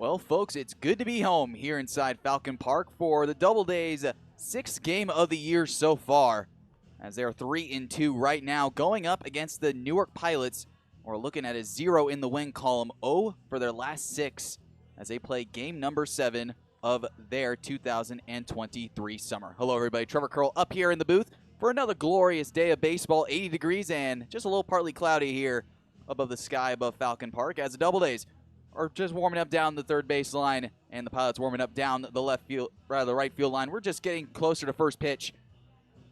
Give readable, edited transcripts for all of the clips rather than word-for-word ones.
Well, folks, it's good to be home here inside Falcon Park for the Doubledays' sixth game of the year so far, as they're 3-2 right now, going up against the Newark Pilots. We're looking at a 0 in the win column, 0 for their last 6, as they play game number 7 of their 2023 summer. Hello, everybody. Trevor Curl up here in the booth for another glorious day of baseball, 80 degrees and just a little partly cloudy here above the sky above Falcon Park, as the Doubledays are just warming up down the third base line, and the Pilots warming up down the the right field line. We're just getting closer to first pitch.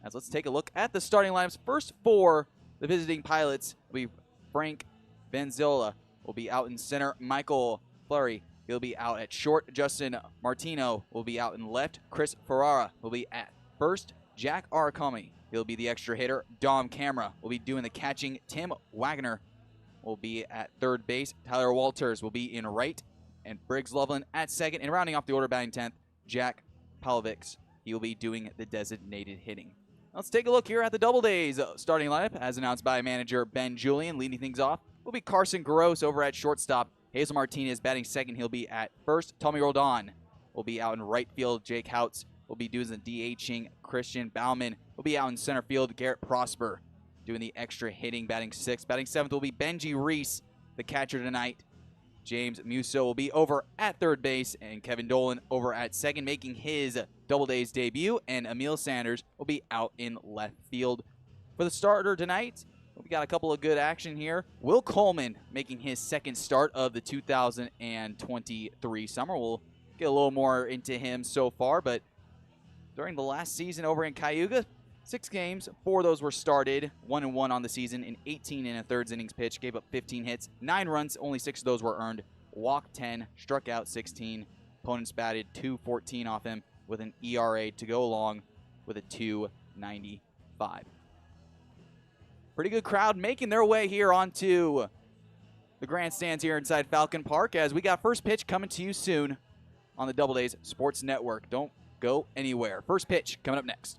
As let's take a look at the starting lineups. First for the visiting Pilots will be Frank Benzola. Will be out in center. Michael Fleury, he'll be out at short. Justin Martino will be out in left. Chris Ferrara will be at first. Jack Arakami, he'll be the extra hitter. Dom Camera will be doing the catching. Tim Wagner will be at third base. Tyler Walters will be in right, and Briggs Loveland at second. And rounding off the order, batting 10th, Jack Palovics. He will be doing the designated hitting. Let's take a look here at the Doubledays starting lineup, as announced by manager Ben Julian. Leading things off will be Carson Gross over at shortstop. Hazel Martinez batting second. He'll be at first. Tommy Rodon will be out in right field. Jake Houts will be doing the DHing. Christian Bauman will be out in center field. Garrett Prosper doing the extra hitting, batting sixth. Batting seventh will be Benji Reese, the catcher tonight. James Musso will be over at third base, and Kevin Dolan over at second, making his Doubledays debut, and Emil Sanders will be out in left field. For the starter tonight, we got a couple of good action here. Will Coleman making his second start of the 2023 summer. We'll get a little more into him so far, but during the last season over in Cayuga, 6 games, 4 of those were started, 1-1 on the season in 18 and a third innings pitched, gave up 15 hits, 9 runs, only 6 of those were earned, walked 10, struck out 16, opponents batted .214 off him with an ERA to go along with a .295. Pretty good crowd making their way here onto the grandstands here inside Falcon Park, as we got first pitch coming to you soon on the Doubledays Sports Network. Don't go anywhere. First pitch coming up next.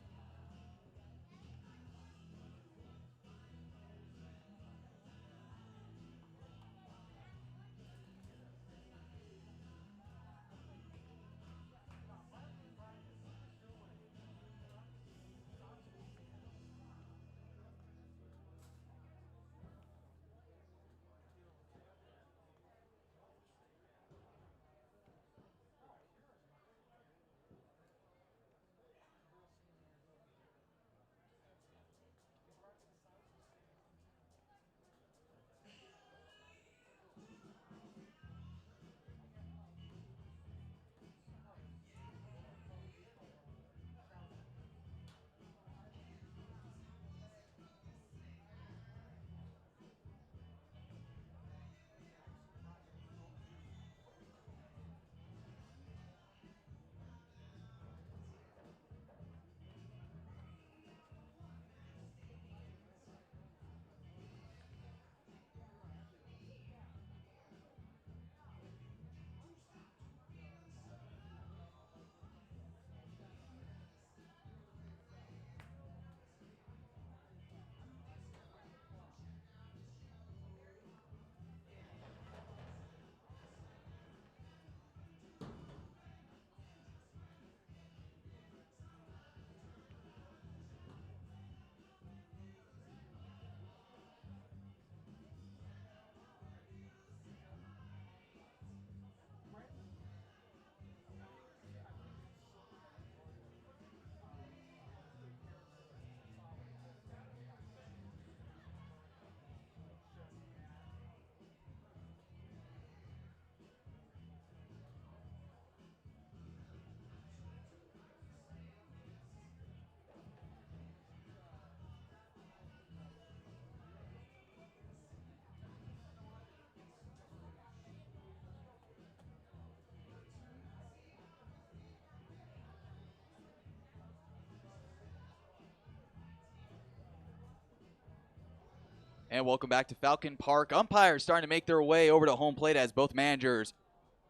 And welcome back to Falcon Park. Umpires starting to make their way over to home plate as both managers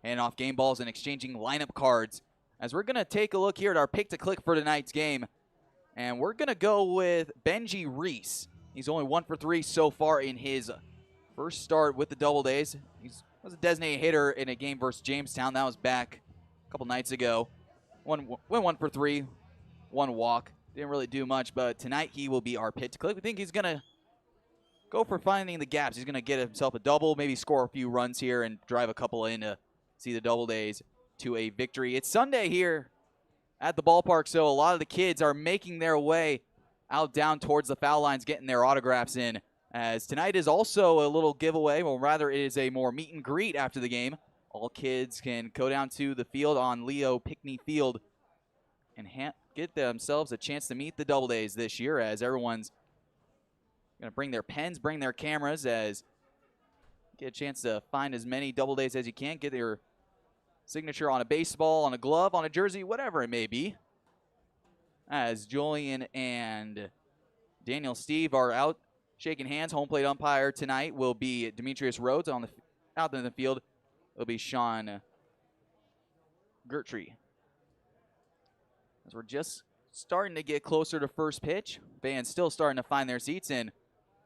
hand off game balls and exchanging lineup cards. As we're going to take a look here at our pick to click for tonight's game. And we're going to go with Benji Reese. He's only 1 for 3 so far in his first start with the Doubledays. He was a designated hitter in a game versus Jamestown. That was back a couple nights ago. Went 1 for 3, 1 walk. Didn't really do much, but tonight he will be our pick to click. We think he's going to go for finding the gaps. He's going to get himself a double, maybe score a few runs here and drive a couple in to see the Doubledays to a victory. It's Sunday here at the ballpark, so a lot of the kids are making their way out down towards the foul lines, getting their autographs in, as tonight is also a little giveaway. Well, rather, it is a more meet and greet after the game. All kids can go down to the field on Leo Pickney Field and get themselves a chance to meet the Doubledays this year, as everyone's going to bring their pens, bring their cameras, as get a chance to find as many Doubledays as you can. Get your signature on a baseball, on a glove, on a jersey, whatever it may be. As Julian and Daniel Steve are out shaking hands. Home plate umpire tonight will be Demetrius Rhodes. Out in the field will be Sean Gertry. As we're just starting to get closer to first pitch, fans still starting to find their seats, and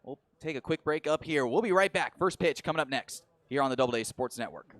we'll take a quick break up here. We'll be right back. First pitch coming up next here on the Doubleday Sports Network.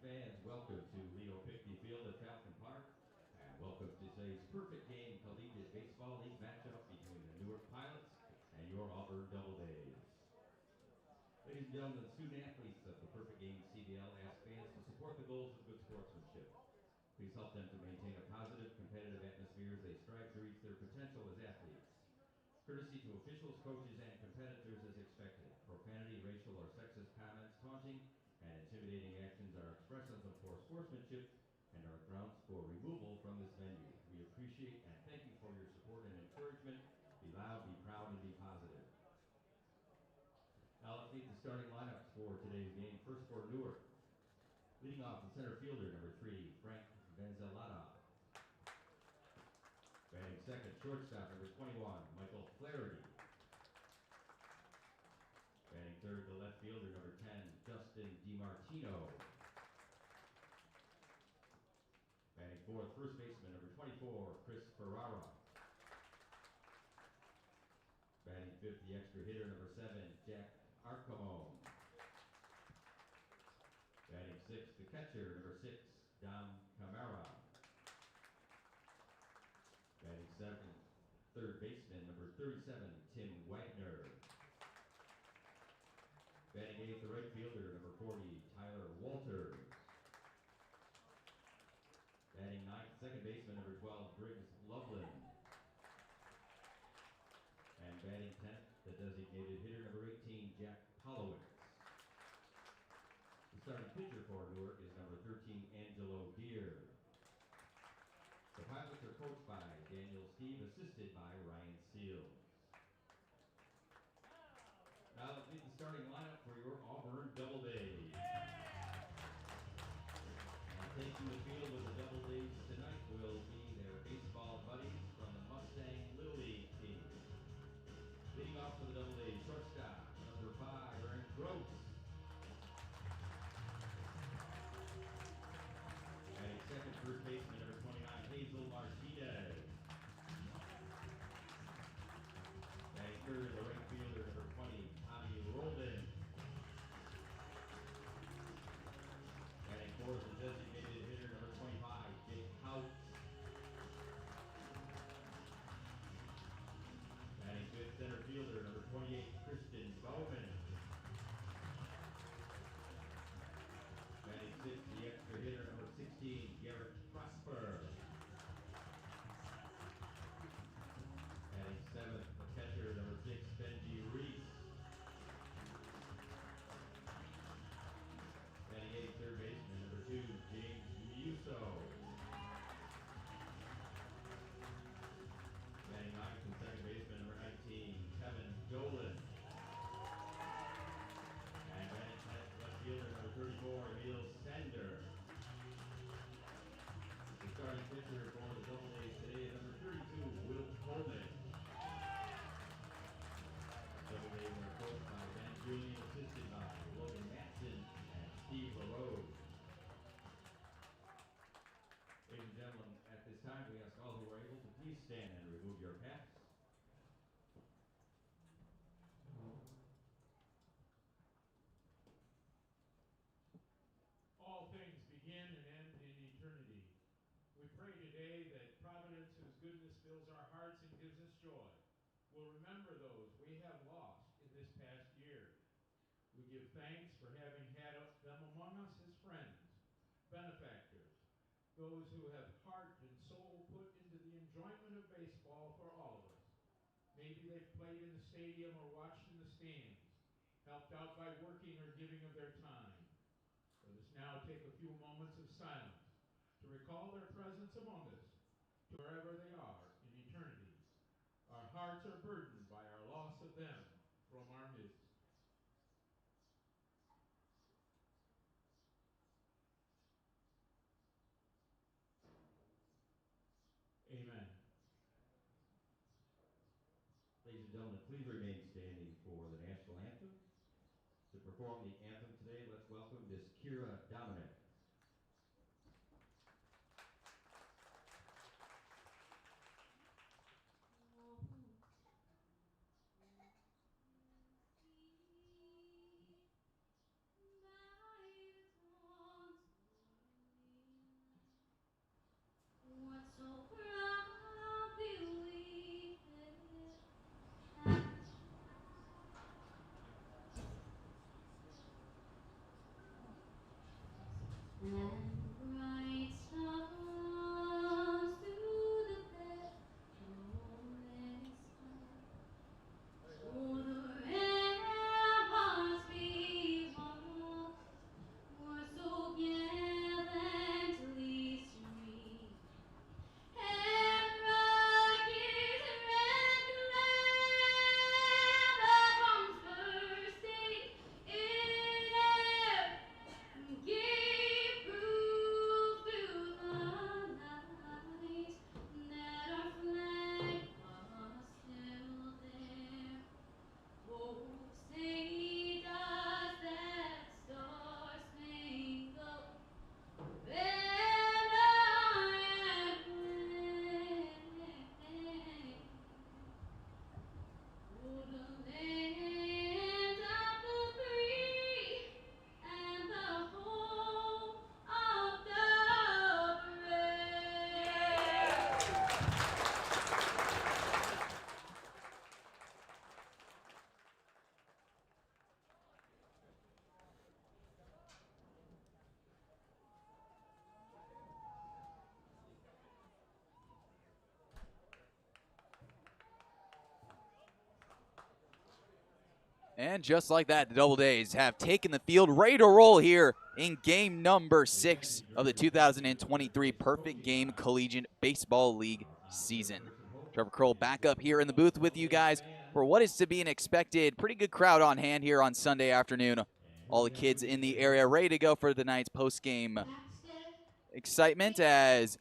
Fans, welcome to Leo Pickney Field at Falcon Park, and welcome to today's perfect game collegiate baseball league matchup between the Newark Pilots and your Auburn Doubledays. Ladies and gentlemen, student athletes of the Perfect Game CBL ask fans to support the goals of good sportsmanship. Please help them to maintain a positive, competitive atmosphere as they strive to reach their potential as athletes. Courtesy to officials, coaches, and competitors is expected. Profanity, racial, or sexist comments, taunting, and intimidating actions are expressions of poor sportsmanship and are grounds for removal from this venue. We appreciate and thank you for your support and encouragement. Be loud, be proud, and be positive. Now let's meet the starting lineups for today's game. First for Newark. Leading off, the center fielder, number 3, Frank Vanzalata. Batting second, shortstop, number 21, Michael Flaherty. Batting third, the left fielder, number 10, Justin DiMartino. Batting fourth, first baseman, number 24, Chris Ferrara. Batting fifth, the extra hitter, number 7, Jack Arcamone. Batting sixth, the catcher, number 6, Dom Camara. Batting seventh, third baseman, number 37, Tim Wagner. Batting eighth, the right fielder, number 40, Tyler Walters. Batting ninth, second baseman, number 12, Briggs Loveland. And batting 10th, the designated hitter, number 18, Jack Polowitz. The starting pitcher for Newark is number 13, Angelo Deere. The Pilots are coached by Daniel Steve, assisted by Ryan C. starting lineup for your Auburn Doubledays. And taking the field with the Doubledays tonight will be their baseball buddies from the Mustang Little League team. Leading off for the Doubledays, shortstop, number 5, Aaron Gross. Batting second, first baseman, number 29, Hazel Martinez. Batting third, the right fielder, number 20, Tommy Roldan. Batting fourth, the designated hitter, number 25, Jake Hout. Batting fifth, center fielder, number 28, Kristen Bowman. Batting sixth, the extra hitter, number 16, Garrett Prosper. Batting seventh, the catcher, number 6, Benji Reese. Batting eighth, third baseman, number 2, James Muso. Batting ninth and second baseman, number 19, Kevin Dolan. And batting left fielder, number 34, Emil Sender. The starting pitcher for the Doubledays today is number 32, Will Coleman. Doubledays are coached by Ben Julian, assisted by Logan Matson and Steve LaRose. Ladies and gentlemen, at this time we ask all who are able to please stand and remove your hats. All things begin and end in eternity. We pray today that Providence, whose goodness fills our hearts and gives us joy, will remember those we have lost in this past year. We give thanks for having had them among us as friends, benefactors, those who have heart and soul put into the enjoyment of baseball for all of us. Maybe they've played in the stadium or watched in the stands, helped out by working or giving of their time. Let us now take a few moments of silence to recall their presence among us, to wherever they are in eternity. Our hearts are burdened by our loss of them from our midst. Amen. Ladies and gentlemen, please remain standing for the national anthem. To perform the anthem today, let's welcome Miss Kira Dominic. What so proudly we hailed and bright stars through the perilous sky. Oh, the ramparts behold were so gallantly streamed. And rockets red glare, the bombs bursting in air, gave proof through the night that our flag was still there. Oh, say does that star-spangled banner yet wave? Oh, the land of the free and the home of the brave. And just like that, the Doubledays have taken the field, ready to roll here in game number 6 of the 2023 Perfect Game Collegiate Baseball League season. Trevor Kroll back up here in the booth with you guys for what is to be an expected pretty good crowd on hand here on Sunday afternoon. All the kids in the area ready to go for tonight's post-game excitement as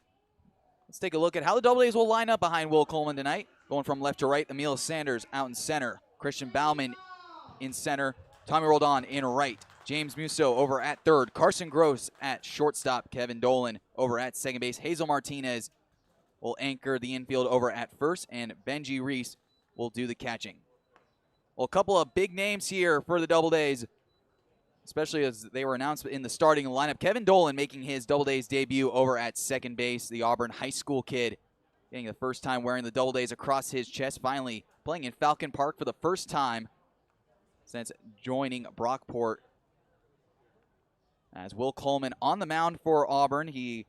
let's take a look at how the Doubledays will line up behind Will Coleman tonight. Going from left to right, Emil Sanders out in center. Christian Bauman in center. Tommy Roldan in right. James Musso over at third. Carson Gross at shortstop. Kevin Dolan over at second base. Hazel Martinez will anchor the infield over at first, and Benji Reese will do the catching. Well, a couple of big names here for the Doubledays, especially as they were announced in the starting lineup. Kevin Dolan making his Doubledays debut over at second base, the Auburn high school kid, getting the first time wearing the Doubledays across his chest, finally playing in Falcon Park for the first time since joining Brockport. As Will Coleman on the mound for Auburn, he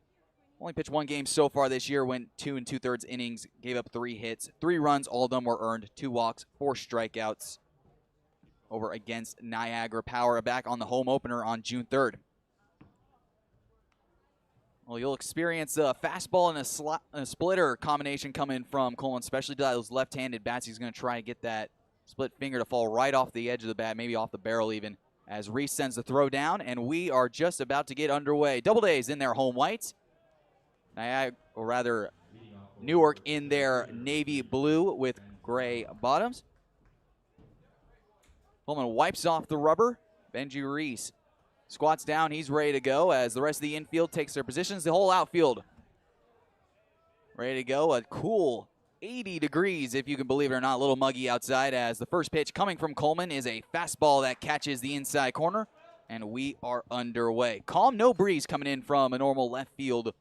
only pitched one game so far this year, went 2 2/3 innings, gave up 3 hits, 3 runs, all of them were earned, 2 walks, 4 strikeouts over against Niagara Power, back on the home opener on June 3rd. Well, you'll experience a fastball and a splitter combination coming from Coleman, especially to those left-handed bats. He's going to try to get that split finger to fall right off the edge of the bat, maybe off the barrel even, as Reese sends the throw down, and we are just about to get underway. Doubledays in their home whites. Newark in their navy blue with gray bottoms. Coleman wipes off the rubber. Benji Reese squats down. He's ready to go as the rest of the infield takes their positions. The whole outfield ready to go. A cool 80 degrees, if you can believe it or not. A little muggy outside as the first pitch coming from Coleman is a fastball that catches the inside corner, and we are underway. Calm, no breeze coming in from a normal left field.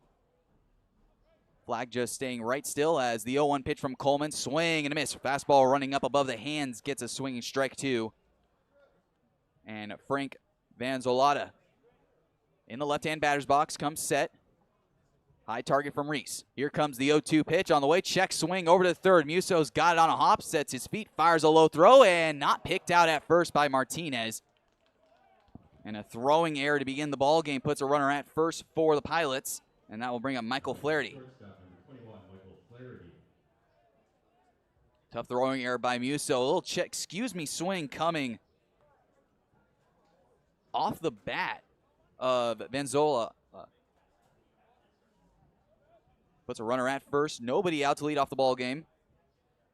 Flag just staying right still as the 0-1 pitch from Coleman. Swing and a miss. Fastball running up above the hands gets a swinging strike two. And Frank Vanzolata in the left-hand batter's box comes set. High target from Reese. Here comes the 0-2 pitch on the way. Check swing over to third. Musso's got it on a hop, sets his feet, fires a low throw, and not picked out at first by Martinez. And a throwing error to begin the ball game puts a runner at first for the Pilots, and that will bring up Michael Flaherty. Tough throwing error by Musso. A little check, swing coming off the bat of Vanzola. Puts a runner at first. Nobody out to lead off the ball game.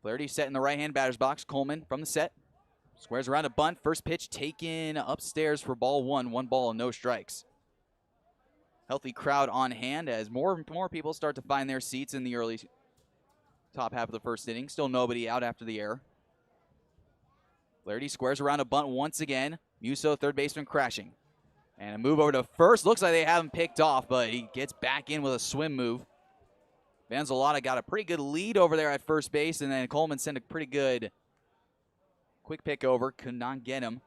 Flaherty set in the right-hand batter's box. Coleman from the set. Squares around a bunt. First pitch taken upstairs for ball one. 1 ball and no strikes. Healthy crowd on hand as more people start to find their seats in the early top half of the first inning. Still nobody out after the error. Flaherty squares around a bunt once again. Musso, third baseman, crashing. And a move over to first. Looks like they have him picked off, but he gets back in with a swim move. Vanzolata got a pretty good lead over there at first base, and then Coleman sent a pretty good quick pick over. Could not get him.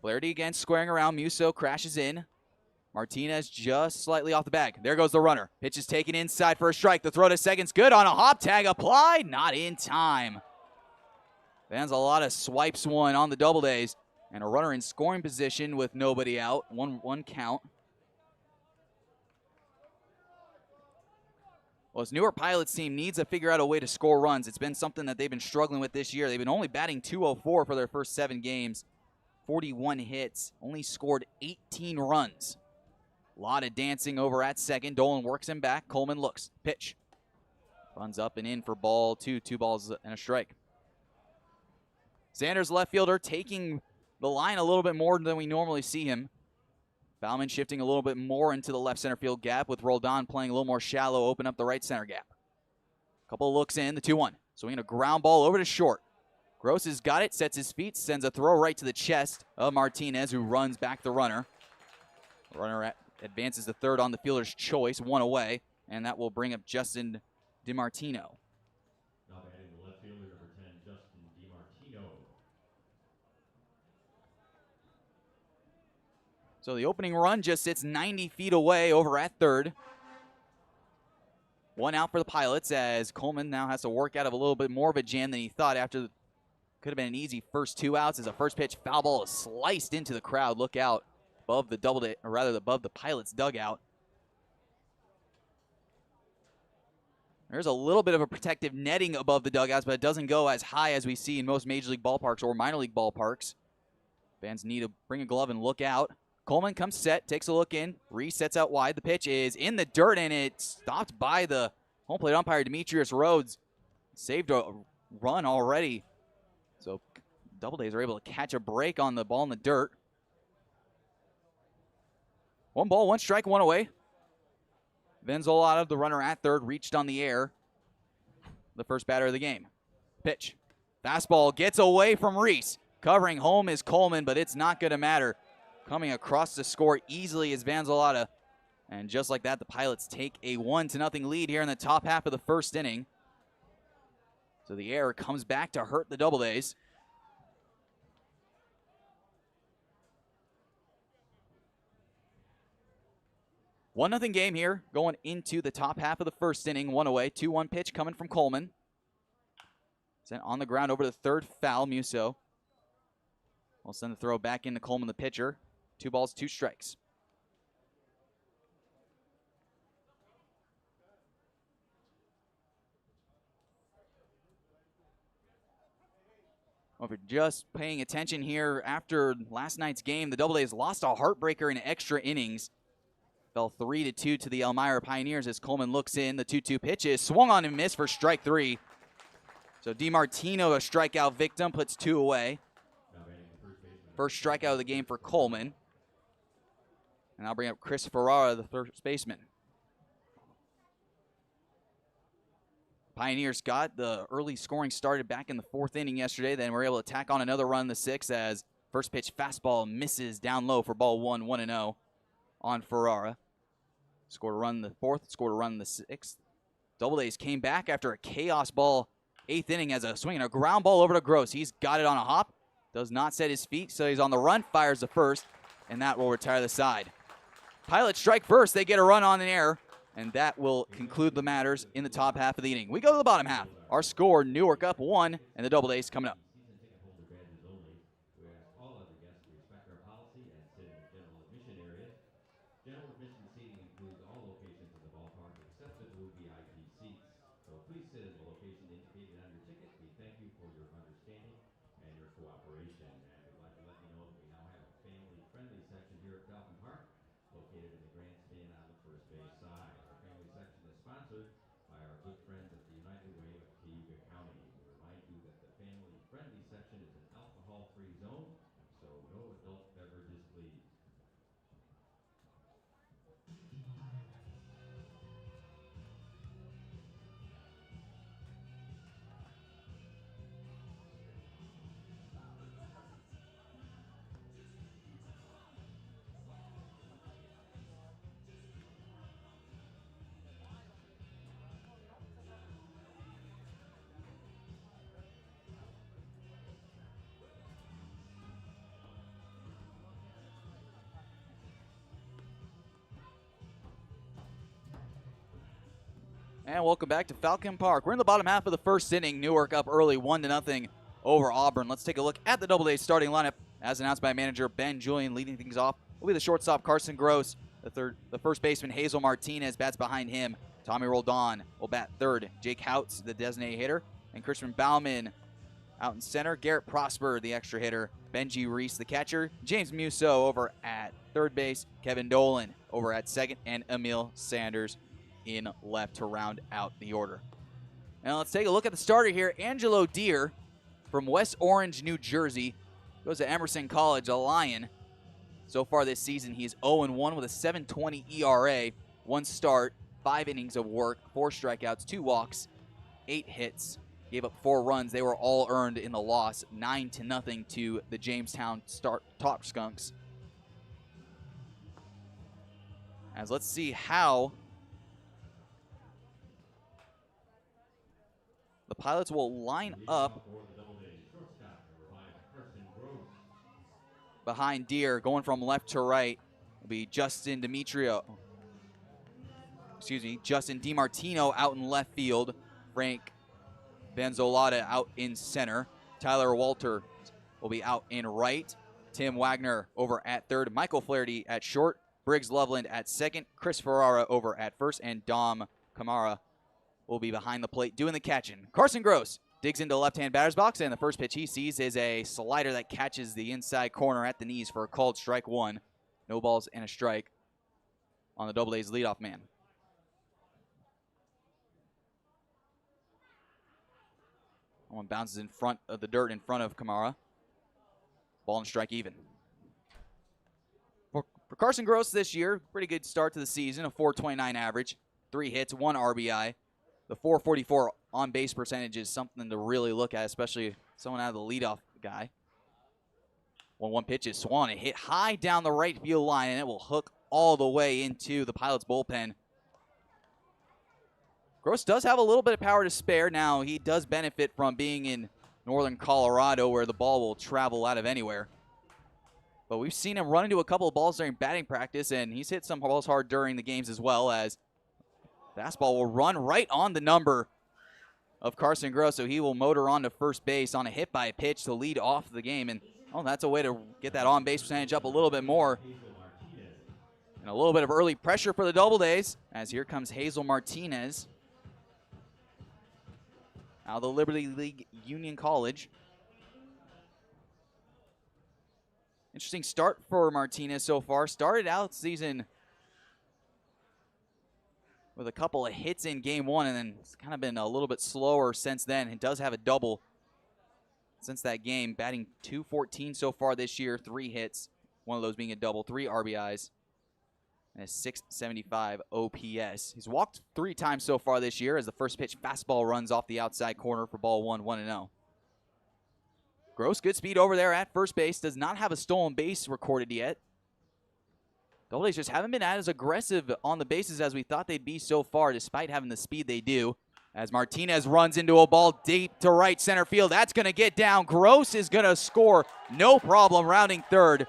Flaherty again squaring around. Musso crashes in. Martinez just slightly off the bag. There goes the runner. Pitch is taken inside for a strike. The throw to second's good on a hop tag applied. Not in time. Vanzolata swipes one on the Doubledays, and a runner in scoring position with nobody out. One count. Well, this Newark Pilots team needs to figure out a way to score runs. It's been something that they've been struggling with this year. They've been only batting .204 for their first 7 games. 41 hits, only scored 18 runs. A lot of dancing over at second. Dolan works him back. Coleman looks. Pitch. Runs up and in for ball 2. 2 balls and a strike. Sanders, left fielder, taking the line a little bit more than we normally see him. Bauman shifting a little bit more into the left center field gap with Roldan playing a little more shallow, open up the right center gap. Couple of looks in, the 2-1. Swinging a ground ball over to short. Gross has got it, sets his feet, sends a throw right to the chest of Martinez, who runs back the runner. The runner advances to third on the fielder's choice, 1 away, and that will bring up Justin DiMartino. Now batting the left fielder, number 10, Justin DiMartino. So the opening run just sits 90 feet away over at third. 1 out for the Pilots as Coleman now has to work out of a little bit more of a jam than he thought after could have been an easy first 2 outs as a first pitch foul ball is sliced into the crowd. Look out above the Doubleday, or rather above the Pilots dugout. There's a little bit of a protective netting above the dugouts, but it doesn't go as high as we see in most Major League ballparks or minor league ballparks. Fans need to bring a glove and look out. Coleman comes set, takes a look in, resets out wide. The pitch is in the dirt, and it's stopped by the home plate umpire, Demetrius Rhodes. Saved a run already. So Doubledays are able to catch a break on the ball in the dirt. 1 ball, 1 strike, 1 away. Venzolata, the runner at third, reached on the air. The first batter of the game. Pitch. Fastball gets away from Reese. Covering home is Coleman, but it's not going to matter. Coming across the score easily is Venzolata. And just like that, the Pilots take a 1-0 lead here in the top half of the first inning. So the error comes back to hurt the Doubledays. 1-0 game here going into the top half of the first inning. 1 away. 2-1 pitch coming from Coleman. Sent on the ground over the third, foul. Musso will send the throw back into Coleman, the pitcher. 2 balls, 2 strikes. Well, if you're just paying attention here, after last night's game, the Doubledays lost a heartbreaker in extra innings. Fell 3-2 to the Elmira Pioneers as Coleman looks in. The 2-2 pitch is swung on and missed for strike 3. So DiMartino, a strikeout victim, puts 2 away. First strikeout of the game for Coleman. And I'll bring up Chris Ferrara, the first baseman. Pioneers got the early scoring started back in the 4th inning yesterday. Then were able to tack on another run in the 6th as first pitch fastball misses down low for ball 1, 1-0 on Ferrara. Scored a run in the 4th, scored a run in the 6th. Doubledays came back after a chaos ball 8th inning as a swing and a ground ball over to Gross. He's got it on a hop, does not set his feet, so he's on the run, fires the first, and that will retire the side. Pilots strike first, they get a run on an error, and that will conclude the matters in the top half of the inning. We go to the bottom half. Our score, Newark up 1, and the Doubledays coming up. General admission seating includes all locations in the ballpark except the blue VIP seats. So please sit in the location indicated on your ticket. We thank you for your understanding and your cooperation. And we'd like to let you know that we now have a family-friendly section here at Falcon Park, located in the grandstand on the first base side. Our family section is sponsored by our good friends at the United Way of Cayuga County. We remind you that the family-friendly section is an alcohol-free zone, so no adult beverages, please. And welcome back to Falcon Park. We're in the bottom half of the first inning. Newark up early 1-0 over Auburn. Let's take a look at the Doubledays starting lineup. As announced by manager Ben Julian, leading things off will be the shortstop Carson Gross. The first baseman Hazel Martinez bats behind him. Tommy Roldan will bat third. Jake Houts, the designated hitter. And Christian Bauman out in center. Garrett Prosper, the extra hitter. Benji Reese, the catcher. James Musso over at third base. Kevin Dolan over at second. And Emil Sanders in left to round out the order. Now let's take a look at the starter here. Angelo Deere from West Orange, New Jersey. Goes to Emerson College, a Lion. So far this season, he's 0-1 with a 7.20 ERA. 1 start, 5 innings of work, 4 strikeouts, 2 walks, 8 hits. Gave up 4 runs. They were all earned in the loss, 9-0 to the Jamestown Top Skunks. As let's see how the Pilots will line up behind Deere. Going from left to right will be Justin DiMartino out in left field. Frank Venzolata out in center. Tyler Walter will be out in right. Tim Wagner over at third. Michael Flaherty at short. Briggs Loveland at second. Chris Ferrara over at first. And Dom Camara will be behind the plate doing the catching. Carson Gross digs into the left-hand batter's box, and the first pitch he sees is a slider that catches the inside corner at the knees for a called strike one. No balls and a strike on the Doubledays leadoff man. One bounces in front of the dirt in front of Kamara. Ball and strike even. For Carson Gross this year, pretty good start to the season, a .429 average, 3 hits, 1 RBI. The .444 on-base percentage is something to really look at, especially someone out of the leadoff guy. 1-1 pitch is swung, it hit high down the right field line, and it will hook all the way into the Pilots bullpen. Gross does have a little bit of power to spare. Now, he does benefit from being in northern Colorado where the ball will travel out of anywhere. But we've seen him run into a couple of balls during batting practice, and he's hit some balls hard during the games as well, as fastball will run right on the number of Carson Gross, so he will motor on to first base on a hit by a pitch to lead off the game. And that's a way to get that on-base percentage up a little bit more. And a little bit of early pressure for the Doubledays, as here comes Hazel Martinez out of the Liberty League Union College. Interesting start for Martinez so far. Started out season with a couple of hits in game one, and then it's kind of been a little bit slower since then. He does have a double since that game, batting .214 so far this year, 3 hits, one of those being a double, 3 RBIs, and a .675 OPS. He's walked 3 times so far this year as the first pitch fastball runs off the outside corner for ball 1, 1-0. Gross, good speed over there at first base, does not have a stolen base recorded yet. Doubledays just haven't been as aggressive on the bases as we thought they'd be so far, despite having the speed they do. As Martinez runs into a ball deep to right center field, that's going to get down. Gross is going to score, no problem, rounding third.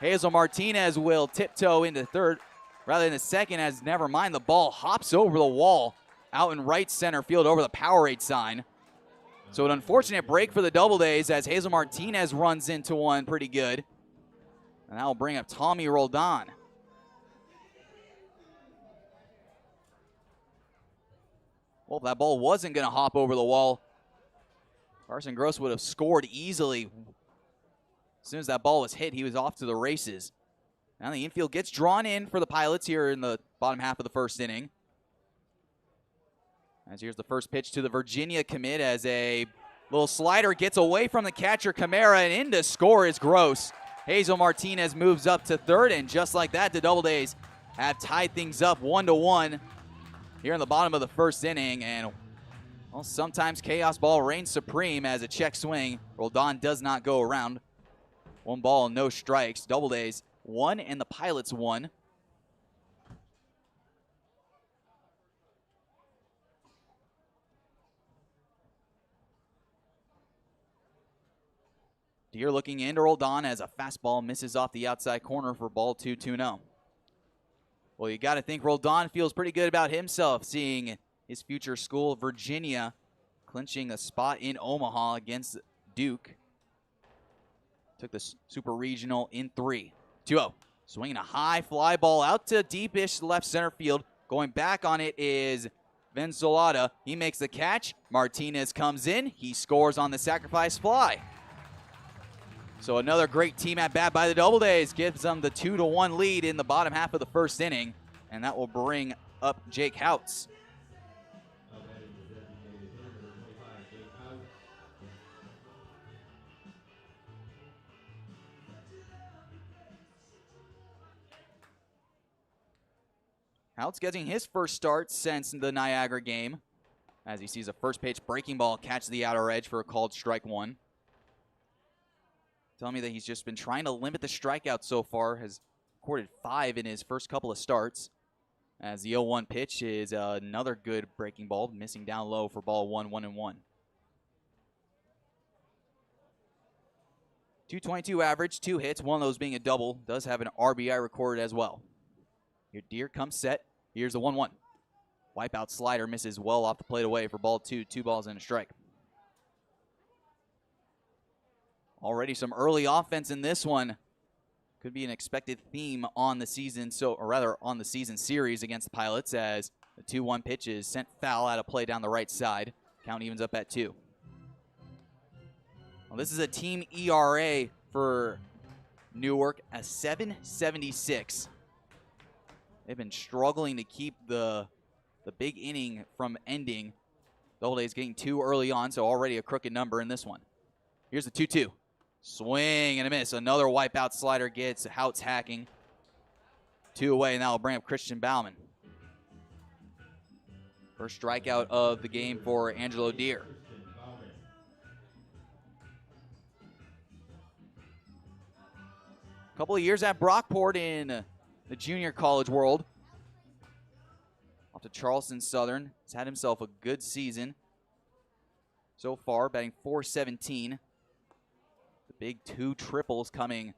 Hazel Martinez will tiptoe into third, rather than the second, as never mind, the ball hops over the wall out in right center field over the Powerade sign. So an unfortunate break for the Doubledays as Hazel Martinez runs into one pretty good. And that will bring up Tommy Roldan. Well, if that ball wasn't going to hop over the wall, Carson Gross would have scored easily. As soon as that ball was hit, he was off to the races. Now the infield gets drawn in for the Pilots here in the bottom half of the first inning. As here's the first pitch to the Virginia commit, as a little slider gets away from the catcher Kamara, and in to score is Gross. Hazel Martinez moves up to third, and just like that, the Doubledays have tied things up 1-1 here in the bottom of the first inning. And well, sometimes chaos ball reigns supreme as a check swing. Roldan does not go around. 1 ball, no strikes. Doubledays 1 and the Pilots 1. Deere looking into Roldan as a fastball misses off the outside corner for ball 2, 2-0. Well, you got to think Roldan feels pretty good about himself, seeing his future school, Virginia, clinching a spot in Omaha against Duke. Took the Super Regional in 3. 2-0. Swinging a high fly ball out to deepish left center field. Going back on it is Venzolada. He makes the catch. Martinez comes in. He scores on the sacrifice fly. So another great team at bat by the Doubledays gives them the 2-1 lead in the bottom half of the first inning, and that will bring up Jake Houts. Houts getting his first start since the Niagara game, as he sees a first pitch breaking ball catch the outer edge for a called strike 1. Telling me that he's just been trying to limit the strikeouts so far, has recorded 5 in his first couple of starts. As the 0-1 pitch is another good breaking ball, missing down low for ball 1, 1-1. 222 average, 2 hits, one of those being a double. Does have an RBI recorded as well. Here Deere comes set. Here's the 1-1. Wipeout slider misses well off the plate away for ball 2, 2 balls and a strike. Already some early offense in this one. Could be an expected theme on the season, on the season series against the Pilots, as The 2-1 pitch is sent foul out of play down the right side. Count evens up at 2. Well, this is a team ERA for Newark, a 7.76. They've been struggling to keep the big inning from ending. Doubledays getting 2 early on, so already a crooked number in this one. Here's the 2-2. Swing and a miss. Another wipeout slider gets Houts hacking. 2 away, and that will bring up Christian Bauman. First strikeout of the game for Angelo Deere. A couple of years at Brockport in the junior college world. Off to Charleston Southern. He's had himself a good season so far, batting .417. The big 2 triples coming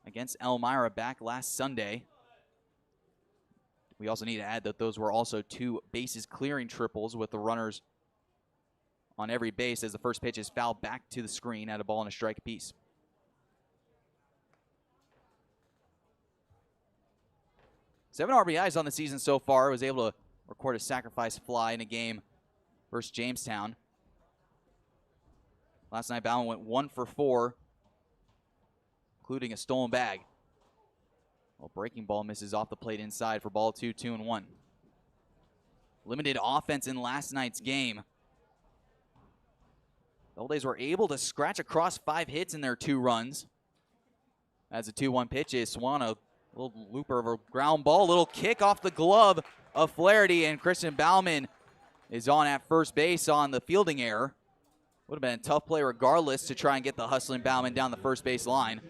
against Elmira back last Sunday. We also need to add that those were also 2 bases clearing triples with the runners on every base as the first pitch is fouled back to the screen at a ball and a strike apiece. 7 RBIs on the season so far. Was able to record a sacrifice fly in a game versus Jamestown. Last night, Bauman went 1 for 4, including a stolen bag. Well, breaking ball misses off the plate inside for ball 2, 2-1. Limited offense in last night's game. Doubledays were able to scratch across 5 hits in their 2 runs. As the 2-1 pitch is swung, a little looper of a ground ball, little kick off the glove of Flaherty, and Christian Bauman is on at first base on the fielding error. Would have been a tough play regardless to try and get the hustling Bauman down the first base line.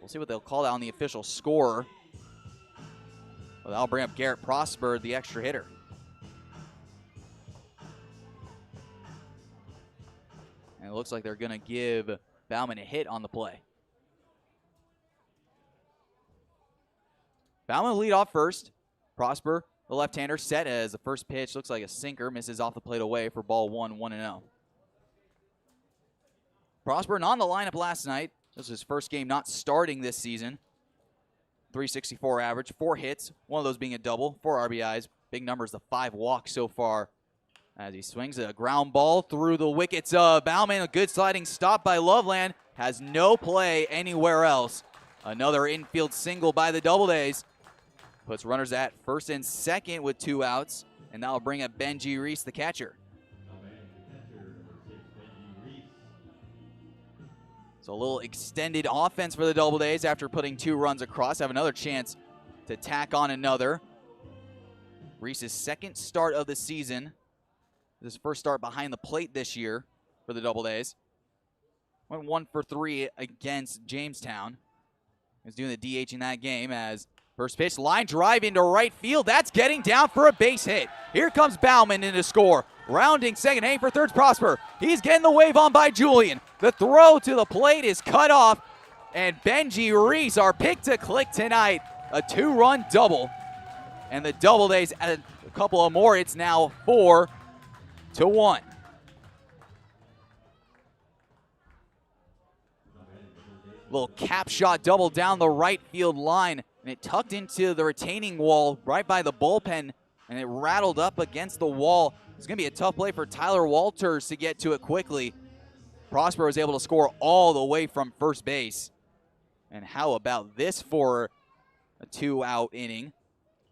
We'll see what they'll call that on the official score. Well, that'll bring up Garrett Prosper, the extra hitter. And it looks like they're going to give Bauman a hit on the play. Bauman will lead off first. Prosper, the left-hander, set as the first pitch looks like a sinker, misses off the plate away for ball 1, 1-0. Prosper not in the lineup last night. This was his first game not starting this season. .364 average, 4 hits, one of those being a double, 4 RBIs. Big numbers, the 5 walks so far. As he swings a ground ball through the wickets of Bauman. A good sliding stop by Loveland. Has no play anywhere else. Another infield single by the Doubledays. Puts runners at first and second with 2 outs. And that'll bring up Benji Reese, the catcher. So a little extended offense for the Doubledays after putting 2 runs across. Have another chance to tack on another. Reese's second start of the season. His first start behind the plate this year for the Doubledays. Went 1 for 3 against Jamestown. He's doing the DH in that game as first pitch, line drive into right field. That's getting down for a base hit. Here comes Bauman in to score. Rounding second, aim for third's Prosper. He's getting the wave on by Julian. The throw to the plate is cut off. And Benji Reese, our pick to click tonight. A 2-run double. And the Doubledays add a couple of more. It's now 4-1. Little cap shot double down the right field line. And it tucked into the retaining wall right by the bullpen. And it rattled up against the wall. It's going to be a tough play for Tyler Walters to get to it quickly. Prosper was able to score all the way from first base. And how about this for a 2-out inning?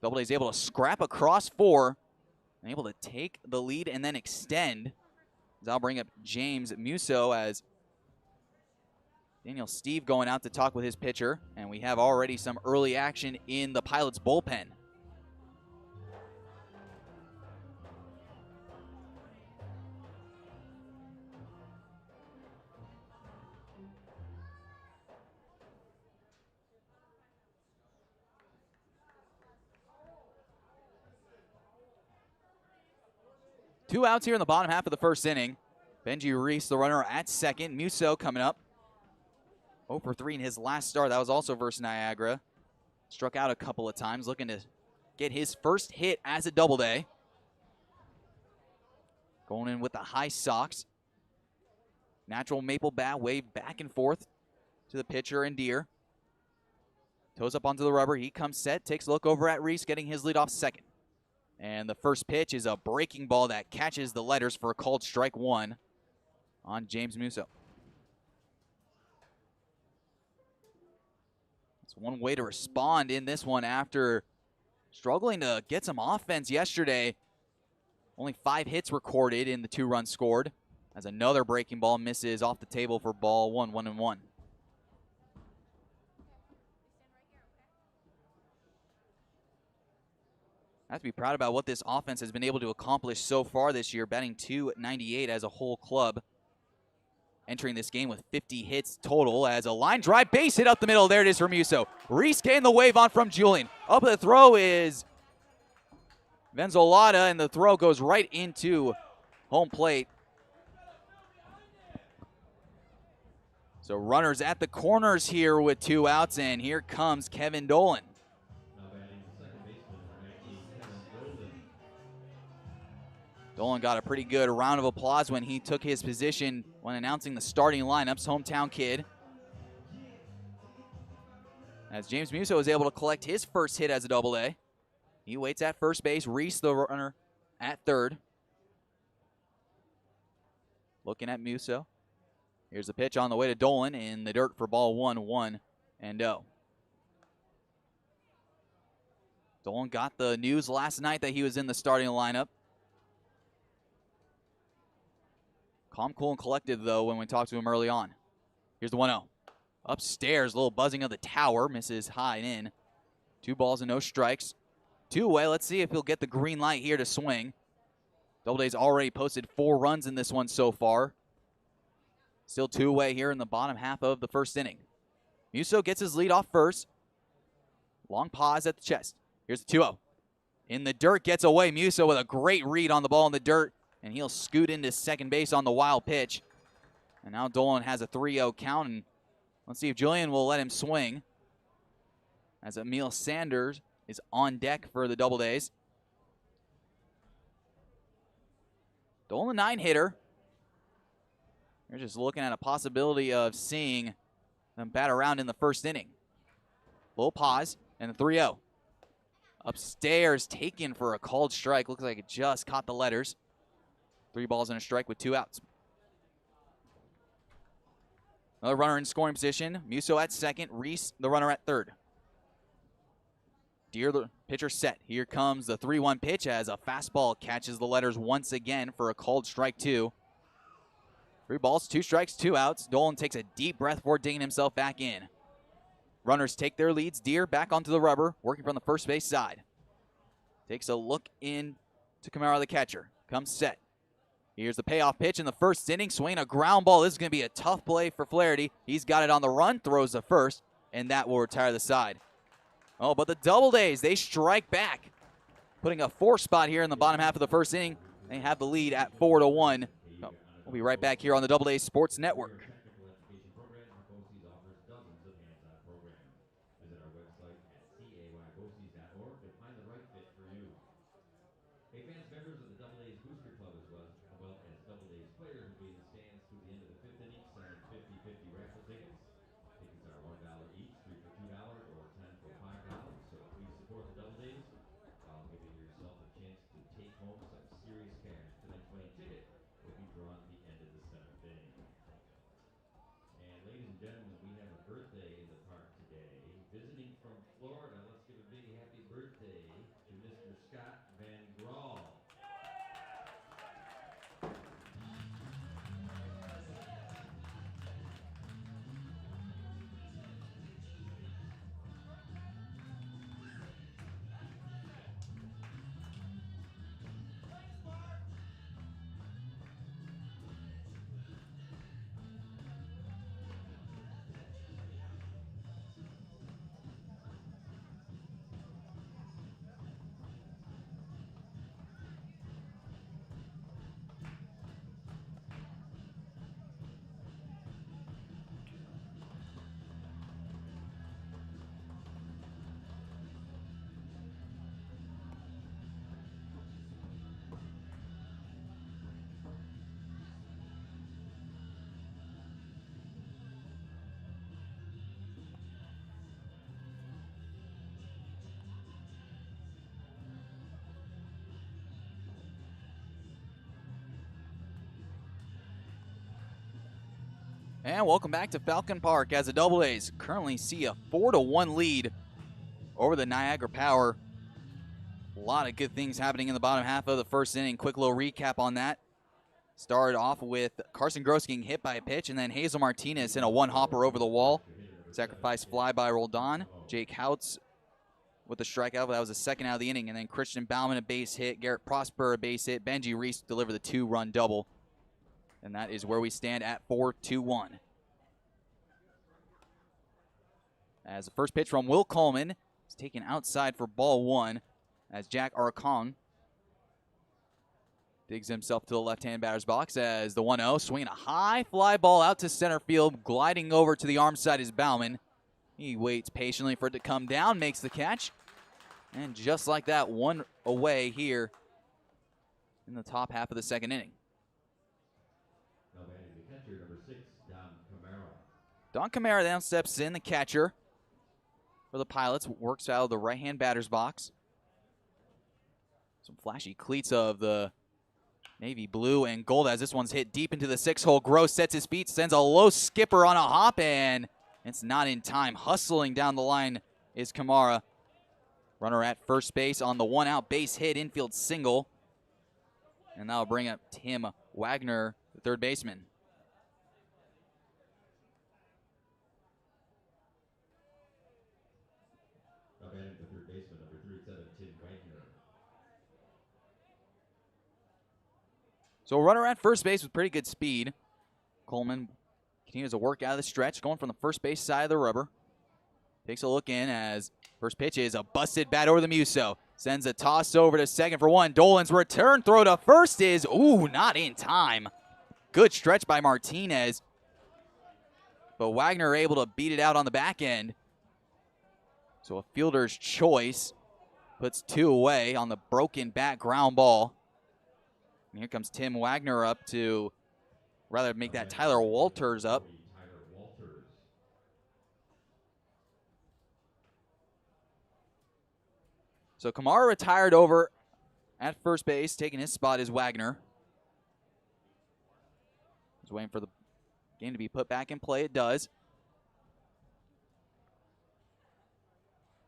Doubledays able to scrap across 4. And able to take the lead and then extend. As I'll bring up James Musso as Daniel Steve going out to talk with his pitcher. And we have already some early action in the Pilots' bullpen. Two outs here in the bottom half of the first inning. Benji Reese, the runner at second. Musso coming up. 0 for 3 in his last start. That was also versus Niagara. Struck out a couple of times, looking to get his first hit as a Doubleday. Going in with the high socks. Natural maple bat wave back and forth to the pitcher and Deere. Toes up onto the rubber. He comes set, takes a look over at Reese, getting his lead off second. And the first pitch is a breaking ball that catches the letters for a called strike one on James Musso. It's one way to respond in this one after struggling to get some offense yesterday. Only 5 hits recorded in the 2 runs scored, as another breaking ball misses off the table for ball 1, 1-1. I have to be proud about what this offense has been able to accomplish so far this year, batting .298 as a whole club. Entering this game with 50 hits total as a line drive base hit up the middle. There it is for Musso. Reese getting the wave on from Julian. Up the throw is Venzolata, and the throw goes right into home plate. So runners at the corners here with 2 outs, and here comes Kevin Dolan. Now batting the second baseman for Mackey, Kevin Golden. Dolan got a pretty good round of applause when he took his position when announcing the starting lineups. Hometown kid. As James Musso was able to collect his first hit as a Double-A. He waits at first base. Reese, the runner, at third. Looking at Musso. Here's the pitch on the way to Dolan in the dirt for ball 1, 1-0. Dolan got the news last night that he was in the starting lineup. Calm, cool, and collected, though, when we talked to him early on. Here's the 1-0. Upstairs, a little buzzing of the tower. Misses high and in. 2 balls and no strikes. 2-away. Let's see if he'll get the green light here to swing. Doubleday's already posted 4 runs in this one so far. Still 2-away here in the bottom half of the first inning. Musso gets his lead off first. Long pause at the chest. Here's the 2-0. In the dirt, gets away. Musso with a great read on the ball in the dirt, and he'll scoot into second base on the wild pitch. And now Dolan has a 3-0 count, and let's see if Julian will let him swing, as Emil Sanders is on deck for the Doubledays. Dolan, 9-hitter. They're just looking at a possibility of seeing them bat around in the first inning. Little pause, and the 3-0. Upstairs, taken for a called strike. Looks like it just caught the letters. 3 balls and a strike with 2 outs. Another runner in scoring position. Musso at second. Reese, the runner, at third. Deere, the pitcher, set. Here comes the 3-1 pitch as a fastball catches the letters once again for a called strike 2. 3 balls, 2 strikes, 2 outs. Dolan takes a deep breath before digging himself back in. Runners take their leads. Deere back onto the rubber, working from the first base side. Takes a look in to Camaro, the catcher. Comes set. Here's the payoff pitch in the first inning. Swinging a ground ball. This is going to be a tough play for Flaherty. He's got it on the run, throws the first, and that will retire the side. Oh, but the Doubledays, they strike back, putting a 4 spot here in the bottom half of the first inning. They have the lead at 4-1. We'll be right back here on the Doubledays Sports Network. Technical education program, BOCES offers dozens of hands-on programs. Visit our website at cayboces.org to find the right fit for you. Hey fans, members of the Doubledays Booster Club as well as Doubledays players will be in the stands through the end of the 5th inning, selling 50-50 raffle tickets. Tickets are $1 each, 3 for $2 or 10 for $5. So please support the Doubledays while giving yourself a chance to take home some serious cash. Tonight's winning ticket will be drawn at the end of the 7th inning. And welcome back to Falcon Park as the Doubledays currently see a 4-1 lead over the Niagara Power. A lot of good things happening in the bottom half of the first inning. Quick little recap on that. Started off with Carson Gross getting hit by a pitch, and then Hazel Martinez in a one-hopper over the wall. Sacrifice fly by Roldan. Jake Houts with a strikeout, but that was the second out of the inning. And then Christian Bauman a base hit, Garrett Prosper a base hit, Benji Reese delivered the two-run double. And that is where we stand at 4-1. As the first pitch from Will Coleman is taken outside for ball one, as Jack Arkong digs himself to the left-hand batter's box as the 1-0, swinging a high fly ball out to center field, gliding over to the arm side is Bauman. He waits patiently for it to come down, makes the catch, and just like that, one away here in the top half of the second inning. Now batting the catcher, number 6, Don Camara. Don Camara then steps in, the catcher for the Pilots, works out of the right-hand batter's box. Some flashy cleats of the navy blue and gold as this one's hit deep into the 6-hole. Gross sets his feet, sends a low skipper on a hop, and it's not in time. Hustling down the line is Camara. Runner at first base on the one-out base hit, infield single. And that'll bring up Tim Wagner, the third baseman. Now batting the third baseman, number 37, Tim Wagner. So a runner at first base with pretty good speed. Coleman continues to work out of the stretch, going from the first base side of the rubber. Takes a look in as first pitch is a busted bat over the Muso. Sends a toss over to second for one. Dolan's return throw to first is, not in time. Good stretch by Martinez. But Wagner able to beat it out on the back end. So a fielder's choice puts two away on the broken bat ground ball. And here comes Tim Wagner up to rather make that Tyler Walters up. So Camara retired over at first base. Taking his spot is Wagner. He's waiting for the game to be put back in play. It does.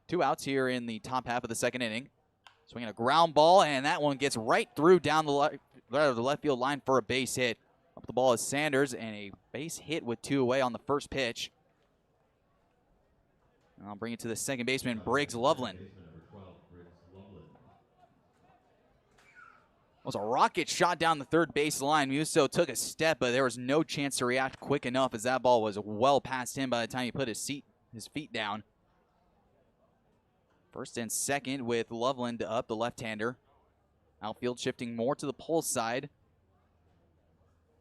2 outs here in the top half of the second inning. Swinging a ground ball, and that one gets right through down the left field line for a base hit. Up the ball is Sanders, and a base hit with 2 away on the first pitch. And I'll bring it to the second baseman, Briggs Loveland. It was a rocket shot down the third base line. Muso took a step, but there was no chance to react quick enough as that ball was well past him by the time he put his feet down. First and second with Loveland up, the left-hander. Outfield shifting more to the pull side.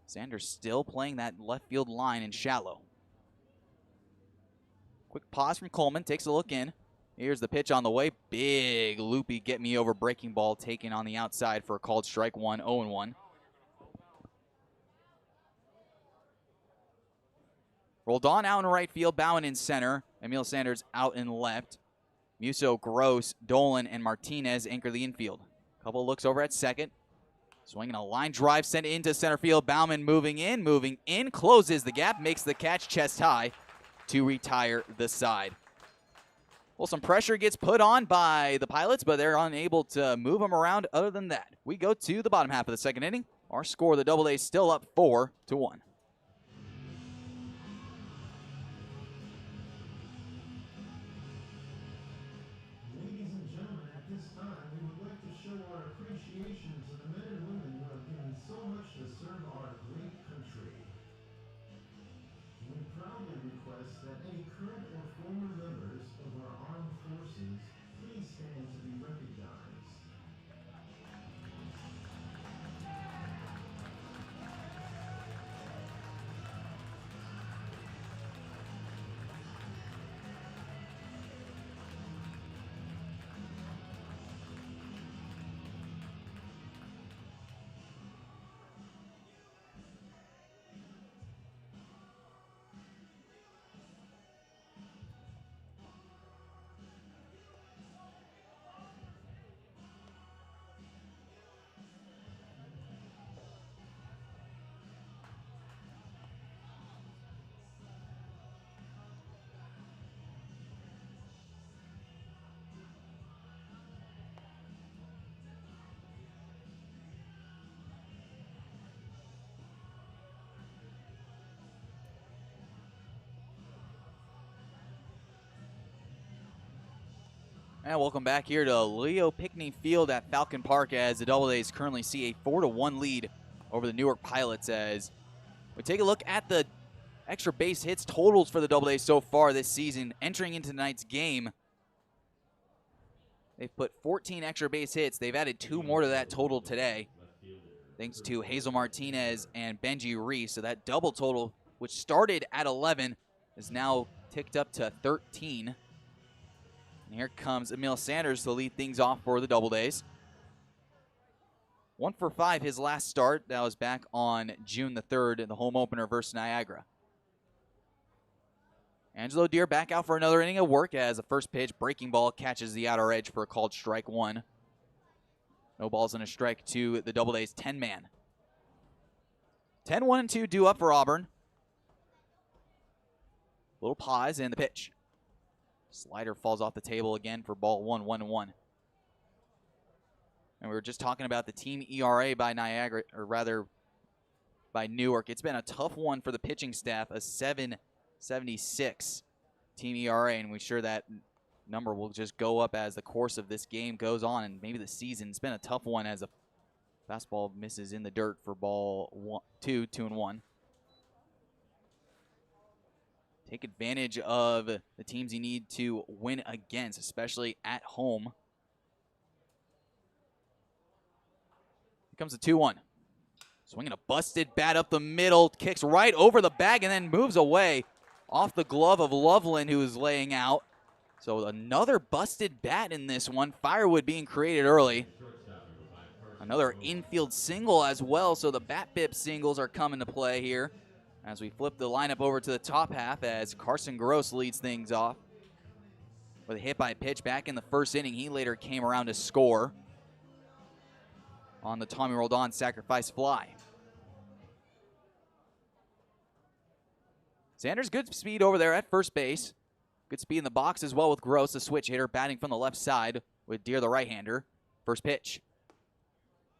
Sanders still playing that left field line in shallow. Quick pause from Coleman, takes a look in. Here's the pitch on the way. Big loopy get me over breaking ball taken on the outside for a called strike one, 0-1. Roldan out in right field, Bowen in center. Emil Sanders out in left. Muso, Gross, Dolan, and Martinez anchor the infield. Couple looks over at second. Swinging a line drive sent into center field. Bauman moving in, closes the gap, makes the catch chest high to retire the side. Well, some pressure gets put on by the Pilots, but they're unable to move them around other than that. We go to the bottom half of the second inning. Our score, the Doubledays still up 4-1. Ladies and gentlemen, at this time, we would like to show our appreciation to the men and women who have given so much to serve our great country. We proudly request that any current or former members of our armed forces please stand to be recognized. And welcome back here to Leo Pickney Field at Falcon Park as the Doubledays currently see a 4-1 lead over the Newark Pilots as we take a look at the extra base hits totals for the Doubledays so far this season. Entering into tonight's game, they've put 14 extra base hits. They've added 2 more to that total today, thanks to Hazel Martinez and Benji Reese. So that double total, which started at 11, is now ticked up to 13. And here comes Emil Sanders to lead things off for the Doubledays. 1 for 5 his last start. That was back on June the 3rd in the home opener versus Niagara. Angelo Deere back out for another inning of work as the first pitch, breaking ball, catches the outer edge for a called strike 1. No balls and a strike to the Doubledays 10-man. 10-1-2 due up for Auburn. Little pause in the pitch. Slider falls off the table again for ball 1, 1-1. And we were just talking about the team ERA by Niagara, or rather by Newark. It's been a tough one for the pitching staff, a 7.76 team ERA, and we're sure that number will just go up as the course of this game goes on and maybe the season. It's been a tough one as a fastball misses in the dirt for ball 2, 2-1. Take advantage of the teams you need to win against, especially at home. Here comes the 2-1. Swinging a busted bat up the middle, kicks right over the bag and then moves away off the glove of Loveland, who is laying out. So another busted bat in this one. Firewood being created early. Another infield single as well, so the bat bip singles are coming to play here as we flip the lineup over to the top half as Carson Gross leads things off with a hit by pitch back in the first inning. He later came around to score on the Tommy Roldan sacrifice fly. Sanders, good speed over there at first base. Good speed in the box as well with Gross, the switch hitter, batting from the left side with Deere, the right-hander. First pitch.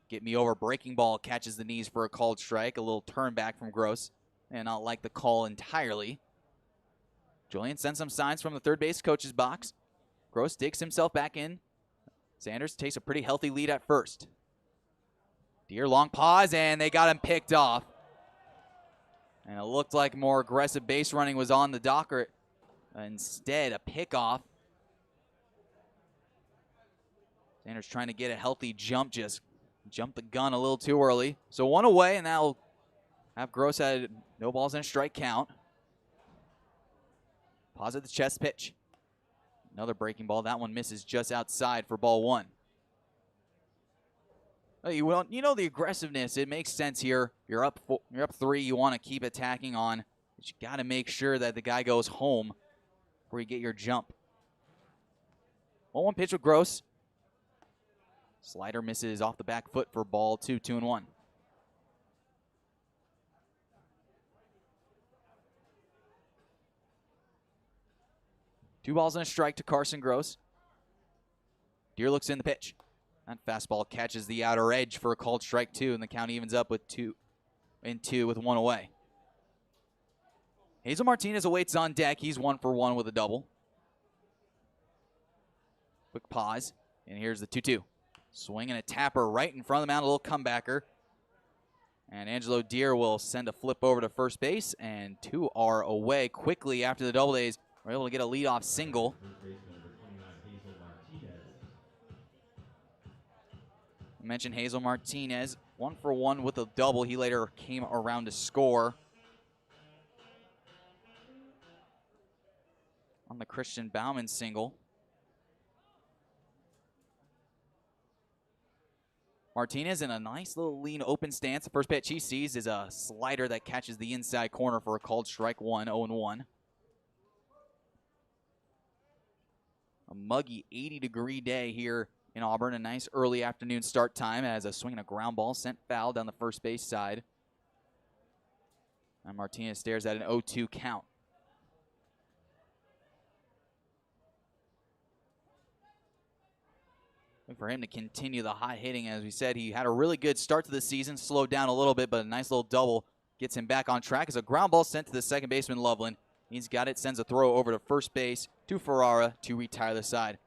Get me over, breaking ball, catches the knees for a called strike. A little turn back from Gross. And not like the call entirely. Julian sends some signs from the third base coach's box. Gross digs himself back in. Sanders takes a pretty healthy lead at first. Deere long pause, and they got him picked off. And it looked like more aggressive base running was on the docket. Instead, a pickoff. Sanders trying to get a healthy jump, just jumped the gun a little too early. So 1 away, and that'll have Gross at no balls and a strike count. Pause at the chest pitch. Another breaking ball. That one misses just outside for ball 1. You know the aggressiveness. It makes sense here. You're up 3. You want to keep attacking on, but you got to make sure that the guy goes home before you get your jump. 1-1 pitch with Gross. Slider misses off the back foot for ball 2, 2-1. Two balls and a strike to Carson Gross. Deere looks in the pitch. That fastball catches the outer edge for a called strike 2, and the count evens up with 2 with 1 away. Hazel Martinez awaits on deck. He's 1 for 1 with a double. Quick pause, and here's the 2-2. Swinging a tapper right in front of the mound, a little comebacker. And Angelo Deere will send a flip over to first base, and 2 are away quickly after the Doubledays were able to get a leadoff single. I mentioned Hazel Martinez, 1 for 1 with a double. He later came around to score on the Christian Bauman single. Martinez in a nice little lean open stance. The first pitch he sees is a slider that catches the inside corner for a called strike 1, 0-1. A muggy 80-degree day here in Auburn. A nice early afternoon start time as a swing and a ground ball sent foul down the first base side. And Martinez stares at an 0-2 count. For him to continue the hot hitting, as we said, he had a really good start to the season, slowed down a little bit, but a nice little double gets him back on track as a ground ball sent to the second baseman, Loveland. He's got it, sends a throw over to first base to Ferrara to retire the side.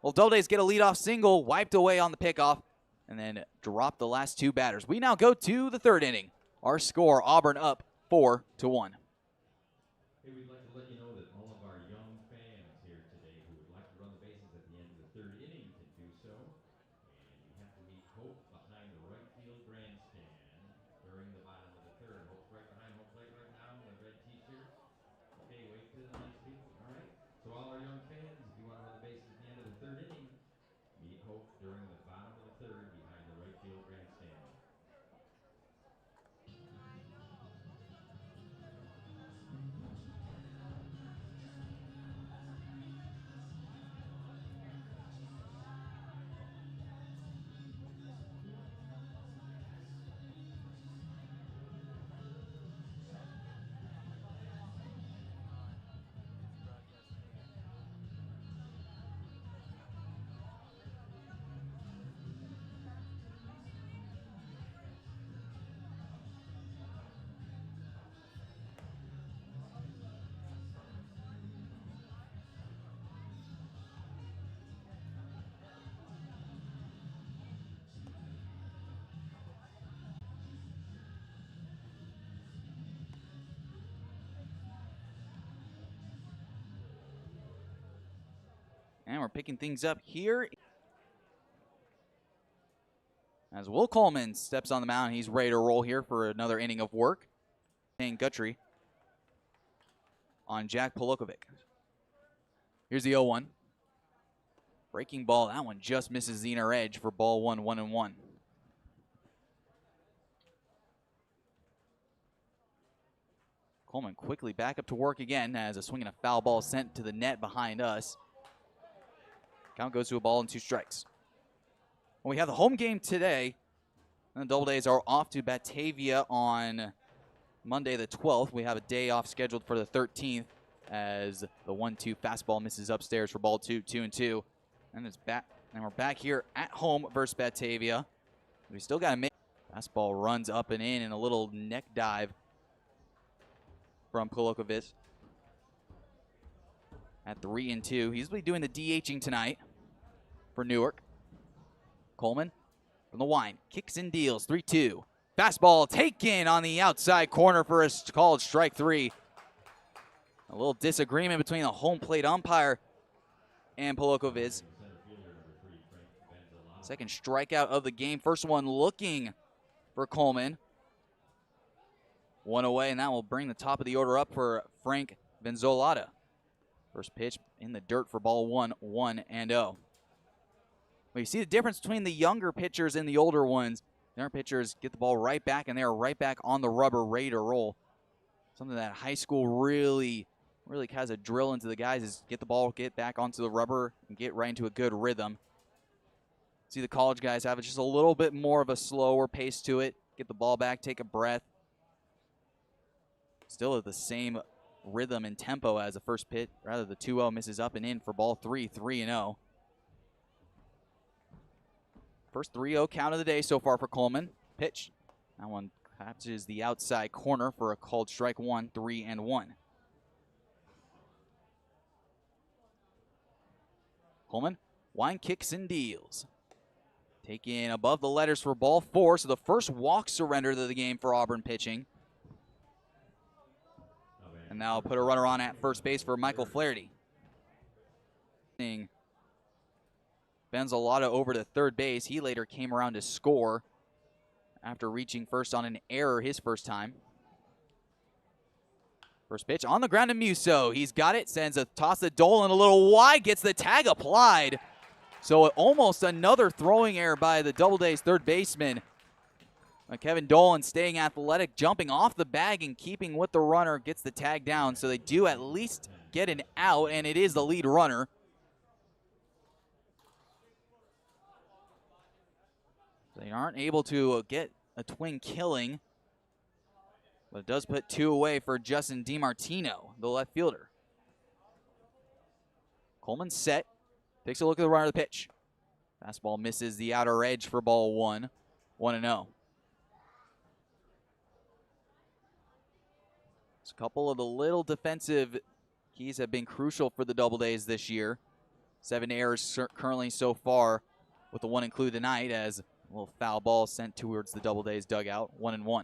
Well, Doubledays get a leadoff single, wiped away on the pickoff, and then drop the last two batters. We now go to the third inning. Our score, Auburn up 4-1. Hey, we'd like to let you know that all of our young fans here today who would like to run the bases at the end of the third inning can do so. And you have to meet Hope behind the right field grandstand during the bottom of the third. Hope's right behind home plate right now in the red t-shirt. Okay, wave to the nice people. All right. So all our young fans, if you want to run the bases at the end of the third inning, meet Hope during the bottom of the third behind the right field grandstand. And we're picking things up here as Will Coleman steps on the mound. He's ready to roll here for another inning of work. And Guthrie on Jack Polokovic. Here's the 0-1. Breaking ball. That one just misses the inner edge for ball 1, 1-1. Coleman quickly back up to work again as a swing and a foul ball sent to the net behind us. Count goes to a ball and 2 strikes. Well, we have the home game today. And the Doubledays are off to Batavia on Monday the 12th. We have a day off scheduled for the 13th as the 1-2 fastball misses upstairs for ball 2, 2-2. And it's back. And we're back here at home versus Batavia. We still got to make. Fastball runs up and in a little neck dive from Polokovic. At 3-2. He's doing the DHing tonight for Newark. Coleman from the wind. Kicks and deals. 3-2. Fastball taken on the outside corner for a called strike 3. A little disagreement between the home plate umpire and Polokovic. Second strikeout of the game. First one looking for Coleman. One away, and that will bring the top of the order up for Frank Benzolata. First pitch in the dirt for ball 1, 1-0. Well, you see the difference between the younger pitchers and the older ones. The younger pitchers get the ball right back, and they are right back on the rubber, ready to roll. Something that high school really has a drill into the guys is get the ball, get back onto the rubber, and get right into a good rhythm. See the college guys have just a little bit more of a slower pace to it. Get the ball back, take a breath. Still at the same rhythm and tempo as the first pitch. Rather, the 2-0 misses up and in for ball 3, 3-0. First 3-0 count of the day so far for Coleman. Pitch. That one catches the outside corner for a called strike 1, 3-1. Coleman, wind, kicks and deals. Taken above the letters for ball 4, so the first walk surrender of the game for Auburn pitching. And now put a runner on at first base for Michael Flaherty. Benzolata over to third base. He later came around to score after reaching first on an error his first time. First pitch on the ground to Musso. He's got it, sends a toss to Dolan a little wide, gets the tag applied. So almost another throwing error by the Doubledays third baseman. Kevin Dolan staying athletic, jumping off the bag and keeping with the runner, gets the tag down. So they do at least get an out, and it is the lead runner. They aren't able to get a twin killing, but it does put 2 away for Justin DiMartino, the left fielder. Coleman set, takes a look at the runner of the pitch. Fastball misses the outer edge for ball 1, 1-0. A couple of the little defensive keys have been crucial for the Doubledays this year. 7 errors currently so far, with the one included tonight, as a little foul ball sent towards the Doubledays dugout. 1-1.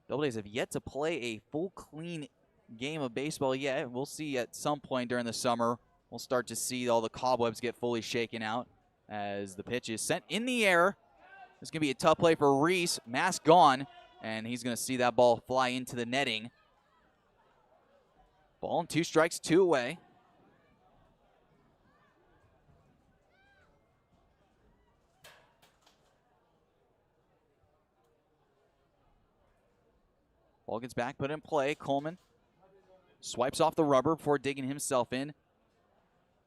Doubledays have yet to play a full clean game of baseball yet. We'll see at some point during the summer. We'll start to see all the cobwebs get fully shaken out as the pitch is sent in the air. It's going to be a tough play for Reese. Mask gone, and he's going to see that ball fly into the netting. Ball and 2 strikes, 2 away. Ball gets back, put in play. Coleman swipes off the rubber before digging himself in.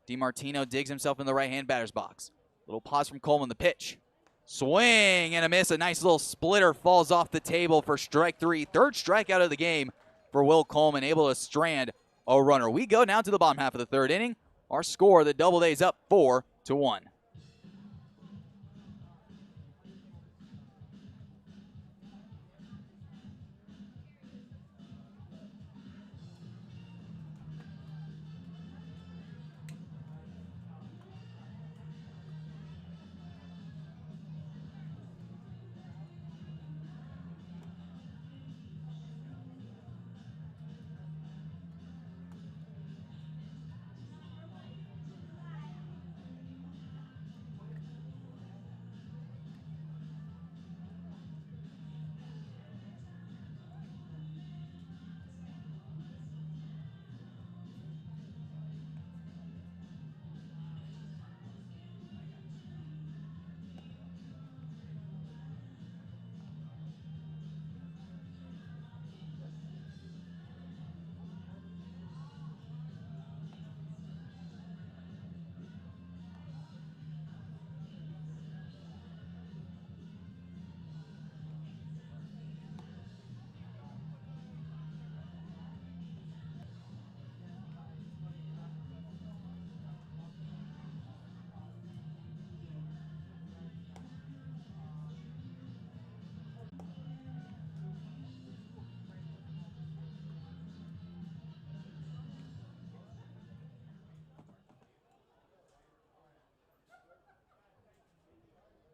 DiMartino digs himself in the right-hand batter's box. Little pause from Coleman, the pitch. Swing and a miss. A nice little splitter falls off the table for strike 3. Third strikeout of the game for Will Coleman, able to strand a runner. We go now to the bottom half of the 3rd inning. Our score, the Doubledays up 4-1.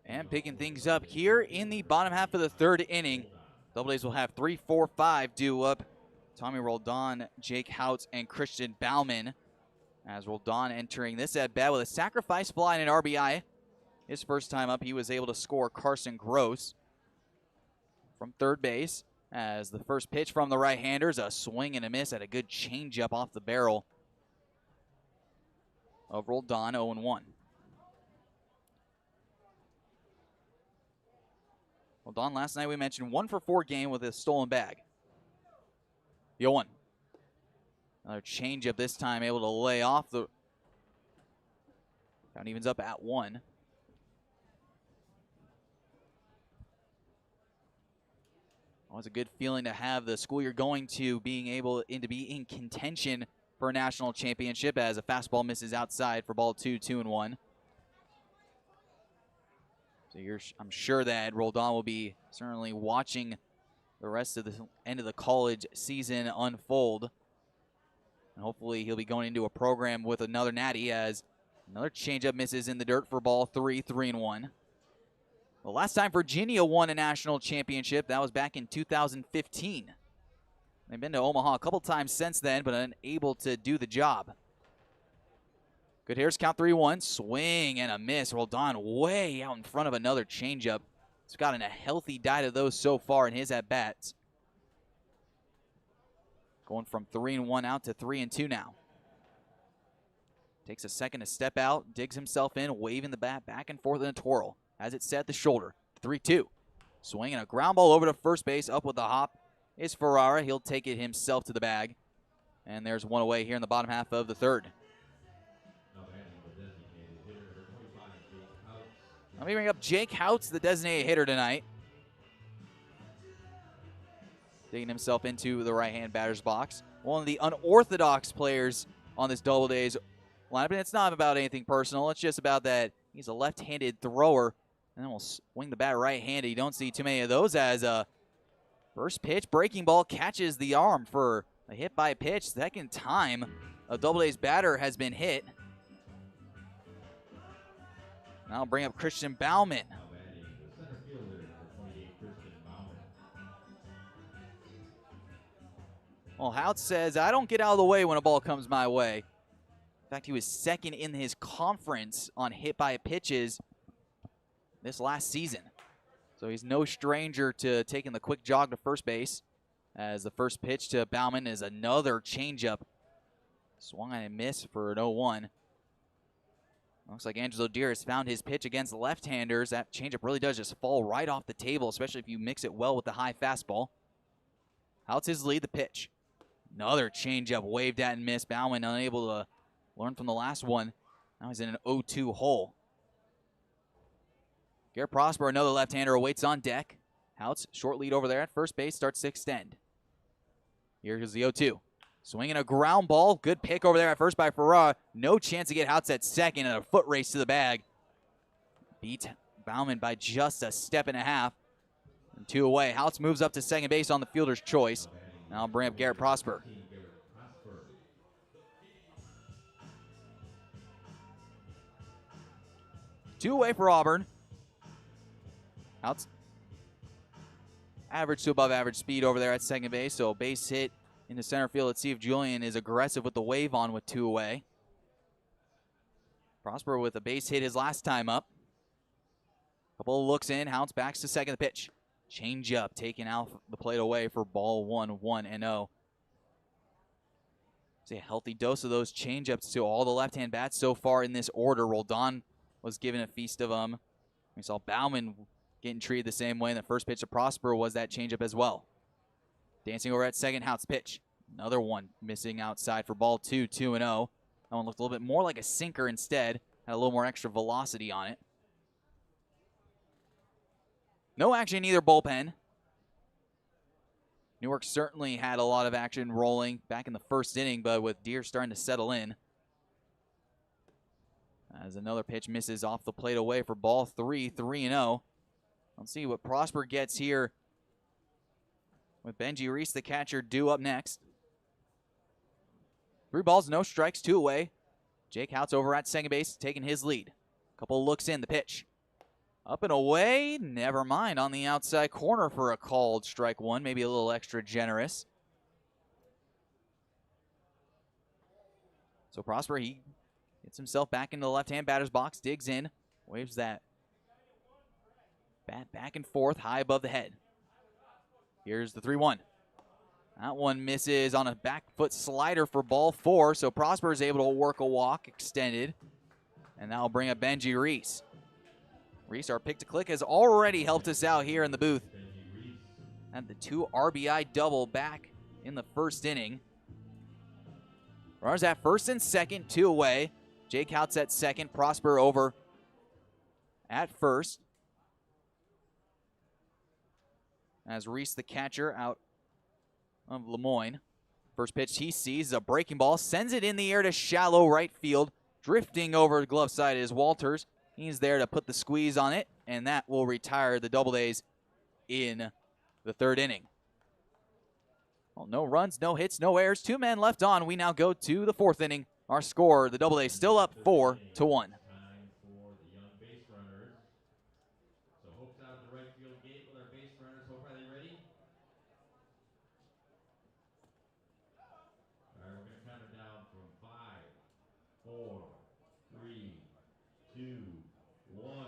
And picking things up here in the bottom half of the 3rd inning. Doubledays will have 3, 4, 5 due up. Tommy Roldan, Jake Houts, and Christian Bauman. As Roldan entering this at bat with a sacrifice fly and an RBI. His first time up, he was able to score Carson Gross from 3rd base. As the first pitch from the right-handers, a swing and a miss at a good changeup off the barrel of Roldan, 0-1. Roldan last night we mentioned 1 for 4 game with a stolen bag. The 0-1. Another changeup this time, able to lay off the. Count evens up at 1. Always a good feeling to have the school you're going to being able to be in contention for a national championship, as a fastball misses outside for ball 2, 2-1. So I'm sure that Roldan will be certainly watching the rest of the end of the college season unfold. And hopefully he'll be going into a program with another natty, as another changeup misses in the dirt for ball 3, 3-1. The last time Virginia won a national championship, that was back in 2015. They've been to Omaha a couple times since then, but unable to do the job. Good hitters, count 3-1. Swing and a miss. Roldan way out in front of another changeup. He's gotten a healthy diet of those so far in his at-bats. Going from 3-1 out to 3-2 now. Takes a second to step out, digs himself in, waving the bat back and forth in a twirl. Has it set the shoulder. 3-2. Swing and a ground ball over to first base. Up with a hop is Ferrara. He'll take it himself to the bag. And there's one away here in the bottom half of the 3rd. Let me bring up Jake Houts, the designated hitter tonight. Digging himself into the right-hand batter's box. One of the unorthodox players on this Doubledays lineup. And it's not about anything personal. It's just about that he's a left-handed thrower. And then we'll swing the bat right-handed. You don't see too many of those, as a first pitch breaking ball catches the arm for A hit by pitch, second time a Doubledays batter has been hit. Now I'll bring up Christian Bauman. Now batting the center fielder, number 28, Christian Bauman. Well, Hout says, I don't get out of the way when a ball comes my way. In fact, he was second in his conference on hit by pitches this last season. So he's no stranger to taking the quick jog to first base. As the first pitch to Bauman is another changeup. Swung and a miss for an 0-1. Looks like Angelo Deere has found his pitch against the left-handers. That changeup really does just fall right off the table, especially if you mix it well with the high fastball. Hout's his lead, the pitch. Another changeup waved at and missed. Bauman unable to learn from the last one. Now he's in an 0-2 hole. Garrett Prosper, another left-hander, awaits on deck. Hout's short lead over there at first base, starts to extend. Here's the 0-2. Swinging a ground ball. Good pick over there at first by Ferrara. No chance to get Houtz at second, and a foot race to the bag. Beat Bauman by just a step and a half. And 2 away. Houtz moves up to second base on the fielder's choice. Now I'll bring up Garrett Prosper. 2 away for Auburn. Houtz average to above average speed over there at second base, so base hit into center field. Let's see if Julian is aggressive with the wave on with 2 away. Prosper with a base hit his last time up. Couple of looks in. Houtz backs to second. The pitch. Change up, taking out the plate away for ball 1-1-0. See a healthy dose of those changeups to all the left-hand bats so far in this order. Roldan was given a feast of them. We saw Bauman getting treated the same way, and the first pitch to Prosper was that changeup as well. Dancing over at second, Hout's pitch. Another one missing outside for ball 2-2-0. That one looked a little bit more like a sinker instead. Had a little more extra velocity on it. No action in either bullpen. Newark certainly had a lot of action rolling back in the first inning, but with Deere starting to settle in. As another pitch misses off the plate away for ball 3-0. Let's see what Prosper gets here with Benji Reese, the catcher, due up next. 3 balls, no strikes, 2 away. Jake Houtz over at second base, taking his lead. Couple looks in, the pitch. Up and away, never mind, on the outside corner for a called strike 1, maybe a little extra generous. So Prosper, he gets himself back into the left-hand batter's box, digs in, waves that bat back and forth, high above the head. Here's the 3-1. That one misses on a back foot slider for ball 4, so Prosper is able to work a walk extended, and that'll bring up Benji Reese. Reese, our pick to click, has already helped us out here in the booth. And the 2 RBI double back in the first inning. Runners at first and second, 2 away. Jake Houtz at second, Prosper over at first. As Reese, the catcher, out of Lemoyne. First pitch he sees is a breaking ball, sends it in the air to shallow right field. Drifting over the glove side is Walters. He's there to put the squeeze on it, and that will retire the Doubledays in the 3rd inning. Well, no runs, no hits, no errors. 2 men left on. We now go to the 4th inning. Our score, the Doubledays still up 4-1. Time for the young base runners. So Hope's out of the right field gate with our base runners. Hope, are they ready? All right, we're going to count it down from 5, 4, 3, 2, 1.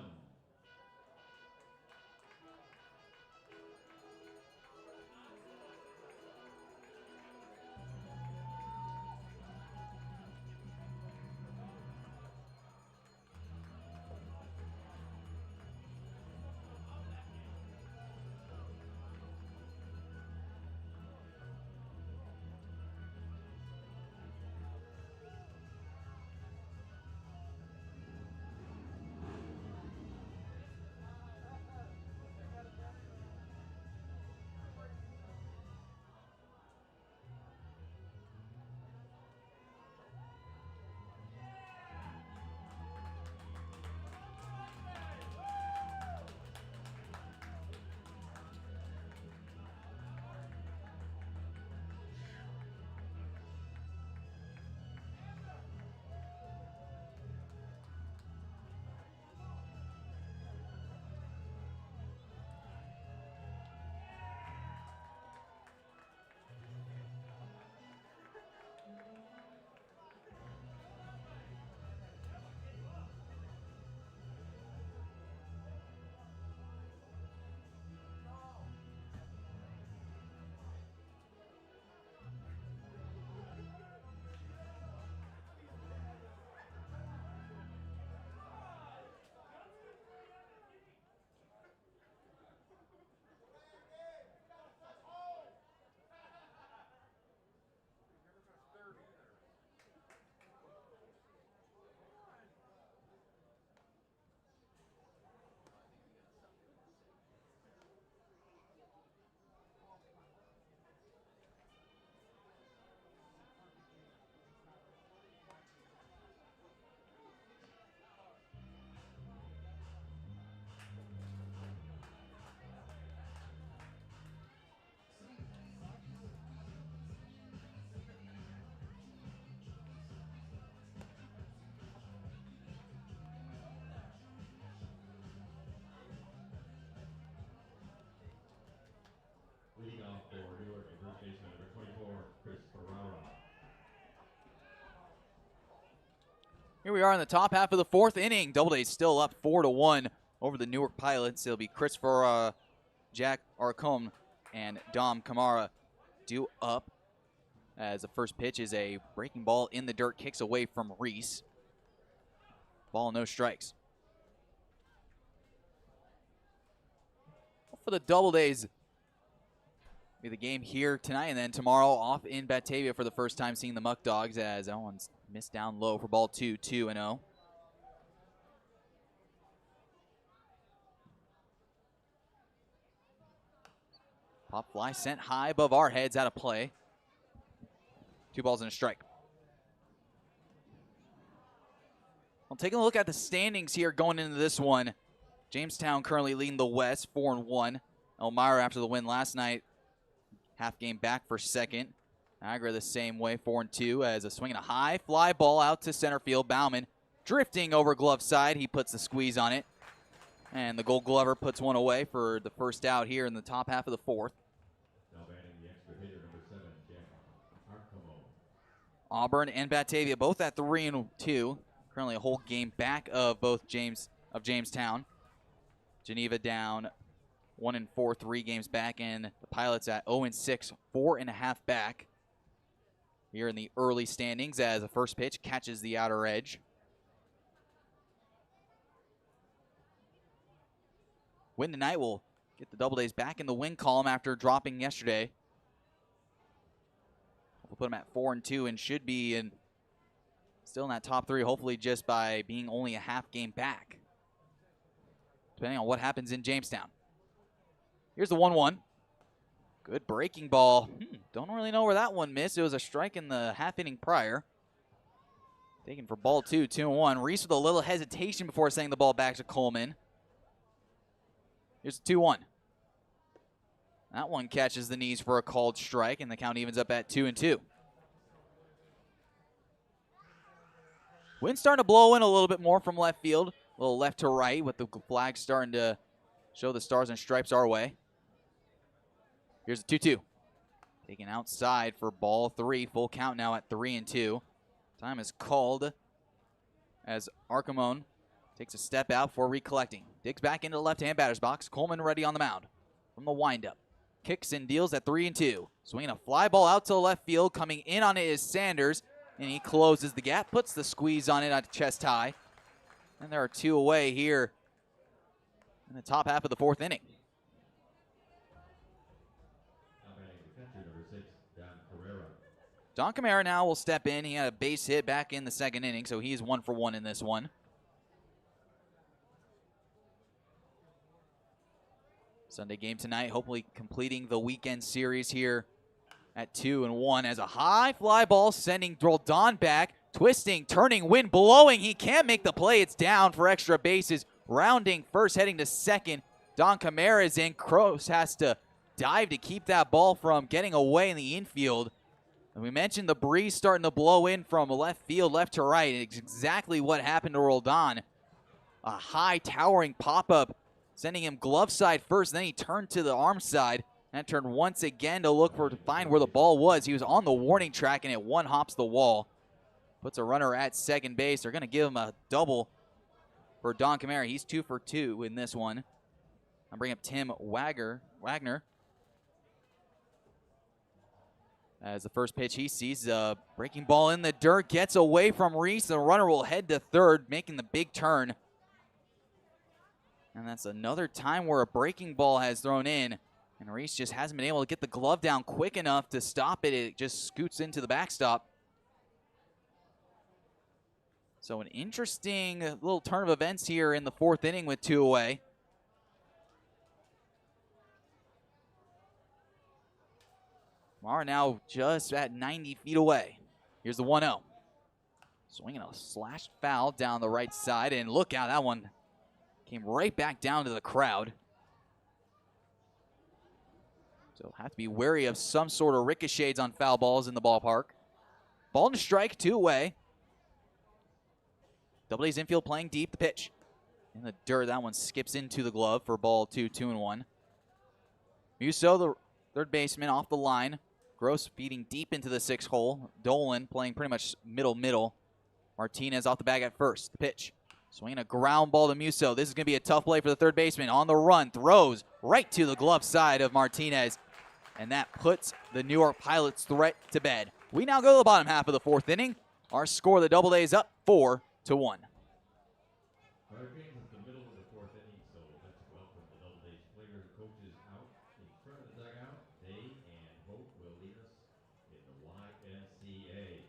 Here we are in the top half of the fourth inning. Doubledays still up 4-1 over the Newark Pilots. It'll be Christopher Jack Arcombe and Dom Kamara due up, as the first pitch is a breaking ball in the dirt, kicks away from Reese. Ball, no strikes. For the Doubledays, be the game here tonight, and then tomorrow off in Batavia for the first time, seeing the Muck Dogs, as that one's missed down low for ball 2, 2-0. Pop fly sent high above our heads, out of play. 2 balls and a strike. Well, taking a look at the standings here going into this one. Jamestown currently leading the West, 4-1. Elmira, after the win last night, half game back for second. Niagara the same way, 4-2, as a swing and a high fly ball out to center field. Bauman drifting over glove side. He puts the squeeze on it. And the Gold Glover puts one away for the first out here in the top half of the fourth. Now batting the extra hitter, number 7, Jack Arcombe. Auburn and Batavia both at 3-2. Currently a whole game back of Jamestown. Geneva down 1-4, 3 games back, and the Pilots at 0-6, 4.5 back. Here in the early standings, as the first pitch catches the outer edge. Win tonight will get the Doubledays back in the win column after dropping yesterday. We'll put them at 4-2 and should be still in that top 3, hopefully just by being only a half game back, depending on what happens in Jamestown. Here's the 1-1. Good breaking ball. Don't really know where that one missed. It was a strike in the half inning prior. Taken for ball 2, 2-1. Reese with a little hesitation before sending the ball back to Coleman. Here's the 2-1. That one catches the knees for a called strike, and the count evens up at 2-2. Wind starting to blow in a little bit more from left field. A little left to right, with the flag starting to show the stars and stripes our way. Here's the 2-2. Taken outside for ball 3. Full count now at 3-2. Time is called as Arcombe takes a step out for recollecting. Digs back into the left-hand batter's box. Coleman ready on the mound from the windup. Kicks and deals at 3-2. Swinging a fly ball out to the left field. Coming in on it is Sanders, and he closes the gap. Puts the squeeze on it at chest high. And there are 2 away here in the top half of the fourth inning. Now batting the catcher, number 6, Don Carrera. Don Camara now will step in. He had a base hit back in the second inning, so he's 1 for 1 in this one. Sunday game tonight, hopefully completing the weekend series here at 2-1, as a high fly ball sending Roldan back. Twisting, turning, wind blowing. He can't make the play. It's down for extra bases. Rounding first, heading to second. Don Camara is in. Kroos has to dive to keep that ball from getting away in the infield. And we mentioned the breeze starting to blow in from left field, left to right. It's exactly what happened to Roldan. A high towering pop-up, sending him glove side first. Then he turned to the arm side and turned once again to find where the ball was. He was on the warning track, and it one hops the wall. Puts a runner at second base. They're going to give him a double for Don Camara. He's 2 for 2 in this one. I'll bring up Tim Wagner. As the first pitch he sees, a breaking ball in the dirt, gets away from Reese. The runner will head to third, making the big turn. And that's another time where a breaking ball has thrown in, and Reese just hasn't been able to get the glove down quick enough to stop it. It just scoots into the backstop. So an interesting little turn of events here in the fourth inning with 2 away. Mara now just at 90 feet away. Here's the 1-0. Swinging a slashed foul down the right side, and look out, that one came right back down to the crowd. So have to be wary of some sort of ricochets on foul balls in the ballpark. Ball to strike, 2 away. Doubledays infield playing deep. The pitch in the dirt. That one skips into the glove for ball 2, 2-1. Musso, the third baseman, off the line. Gross feeding deep into the 6th hole. Dolan playing pretty much middle. Martinez off the bag at first. The pitch. Swinging a ground ball to Musso. This is going to be a tough play for the third baseman. On the run, throws right to the glove side of Martinez. And that puts the Newark Pilots' threat to bed. We now go to the bottom half of the fourth inning. Our score, the Doubledays up 4-1. Our game is the middle of the fourth inning, so let's welcome the Doubledays players and coaches out in front of the dugout. They and Hope will lead us in the YMCA.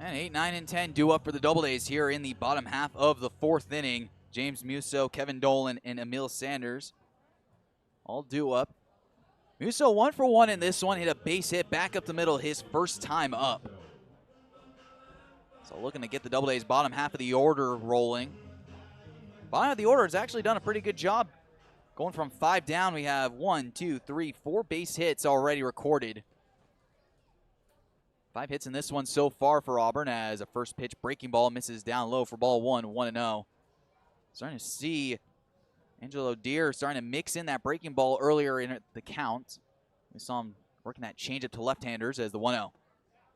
And 8, 9, and 10 due up for the Doubledays here in the bottom half of the fourth inning. James Musso, Kevin Dolan, and Emil Sanders all due up. Musso 1 for 1 in this one, hit a base hit back up the middle his first time up. So looking to get the Doubledays bottom half of the order rolling. Bottom half of the order has actually done a pretty good job. Going from 5 down, we have 1, 2, 3, 4 base hits already recorded. 5 hits in this one so far for Auburn as a first pitch breaking ball misses down low for ball 1, 1-0. Starting to see Angelo Deere starting to mix in that breaking ball earlier in the count. We saw him working that changeup to left-handers as the 1-0.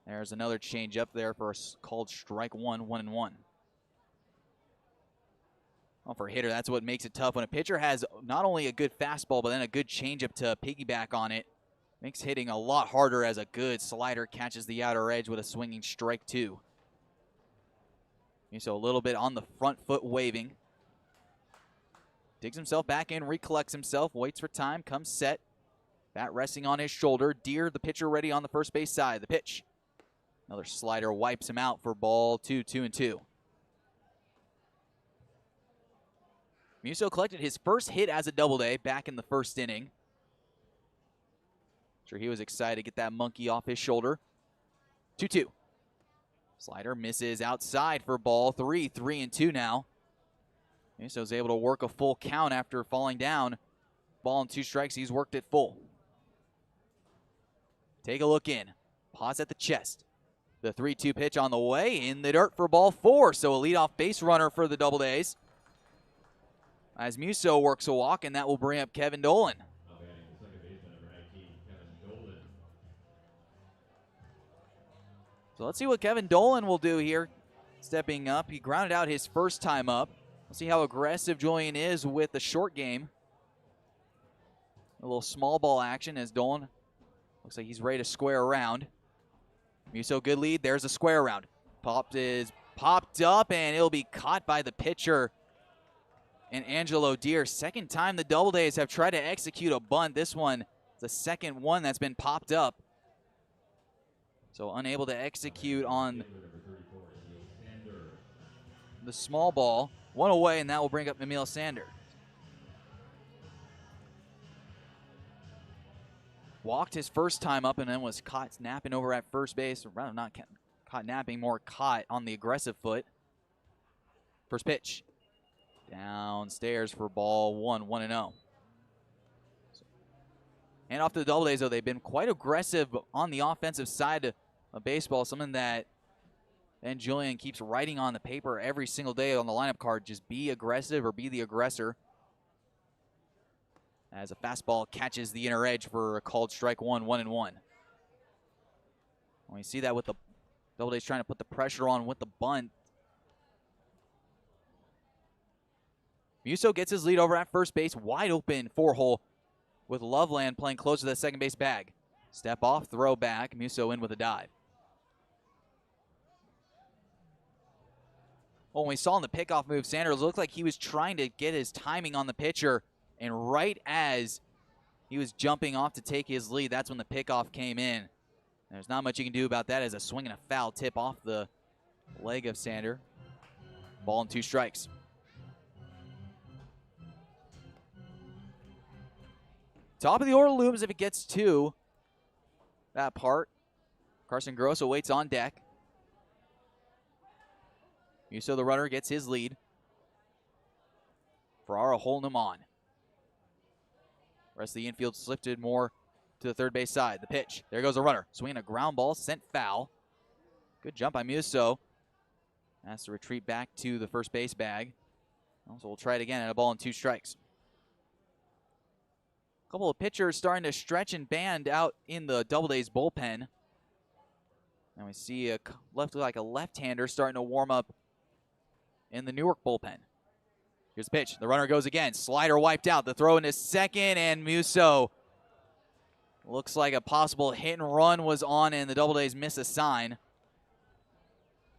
There's another changeup there for a called strike 1, 1-1. Well, for a hitter, that's what makes it tough. When a pitcher has not only a good fastball, but then a good changeup to piggyback on it, makes hitting a lot harder as a good slider catches the outer edge with a swinging strike 2. So a little bit on the front foot waving. Digs himself back in, recollects himself, waits for time, comes set. Bat resting on his shoulder. Deere, the pitcher, ready on the first base side. The pitch. Another slider wipes him out for ball 2, 2-2. Musso collected his first hit as a Doubleday back in the first inning. Sure, he was excited to get that monkey off his shoulder. 2-2. Slider misses outside for ball 3, 3-2 now. Musso's able to work a full count after falling down. Ball and 2 strikes, he's worked it full. Take a look in. Pause at the chest. The 3-2 pitch on the way in the dirt for ball 4. So a leadoff base runner for the Doubledays. As Musso works a walk, and that will bring up Kevin Dolan. So let's see what Kevin Dolan will do here. Stepping up, he grounded out his first time up. We'll see how aggressive Julian is with the short game. A little small ball action as Dolan looks like he's ready to square around. Musso, good lead. There's a square around. Popped up, and it'll be caught by the pitcher. And Angelo Deere, second time the Doubledays have tried to execute a bunt. This one is the second one that's been popped up. So unable to execute on the small ball. One away, and that will bring up Emil Sanders. Walked his first time up and then was caught napping over at first base. Or rather, not caught napping, more caught on the aggressive foot. First pitch. Downstairs for ball 1, 1-0. And off to the Doubledays, though, they've been quite aggressive on the offensive side of baseball, something that and Julian keeps writing on the paper every single day on the lineup card, just be aggressive or be the aggressor. As a fastball catches the inner edge for a called strike one, 1-1. We see that with the Doubledays trying to put the pressure on with the bunt. Musso gets his lead over at first base, wide open 4-hole with Loveland playing close to the second base bag. Step off, throw back, Musso in with a dive. Well, when we saw in the pickoff move, Sanders looked like he was trying to get his timing on the pitcher, and right as he was jumping off to take his lead, that's when the pickoff came in. There's not much you can do about that as a swing and a foul tip off the leg of Sander. Ball and 2 strikes. Top of the order looms if it gets to that part. Carson Grosso waits on deck. Musso, the runner, gets his lead. Ferrara holding him on. Rest of the infield shifted more to the third base side. The pitch. There goes the runner. Swinging a ground ball, sent foul. Good jump by Musso. Has to retreat back to the first base bag. So we'll try it again at a ball and 2 strikes. A couple of pitchers starting to stretch and band out in the Doubledays bullpen. And we see a left-hander starting to warm up in the Newark bullpen. Here's the pitch. The runner goes again. Slider wiped out. The throw into second, and Musso looks like a possible hit and run was on, and the Doubledays miss a sign.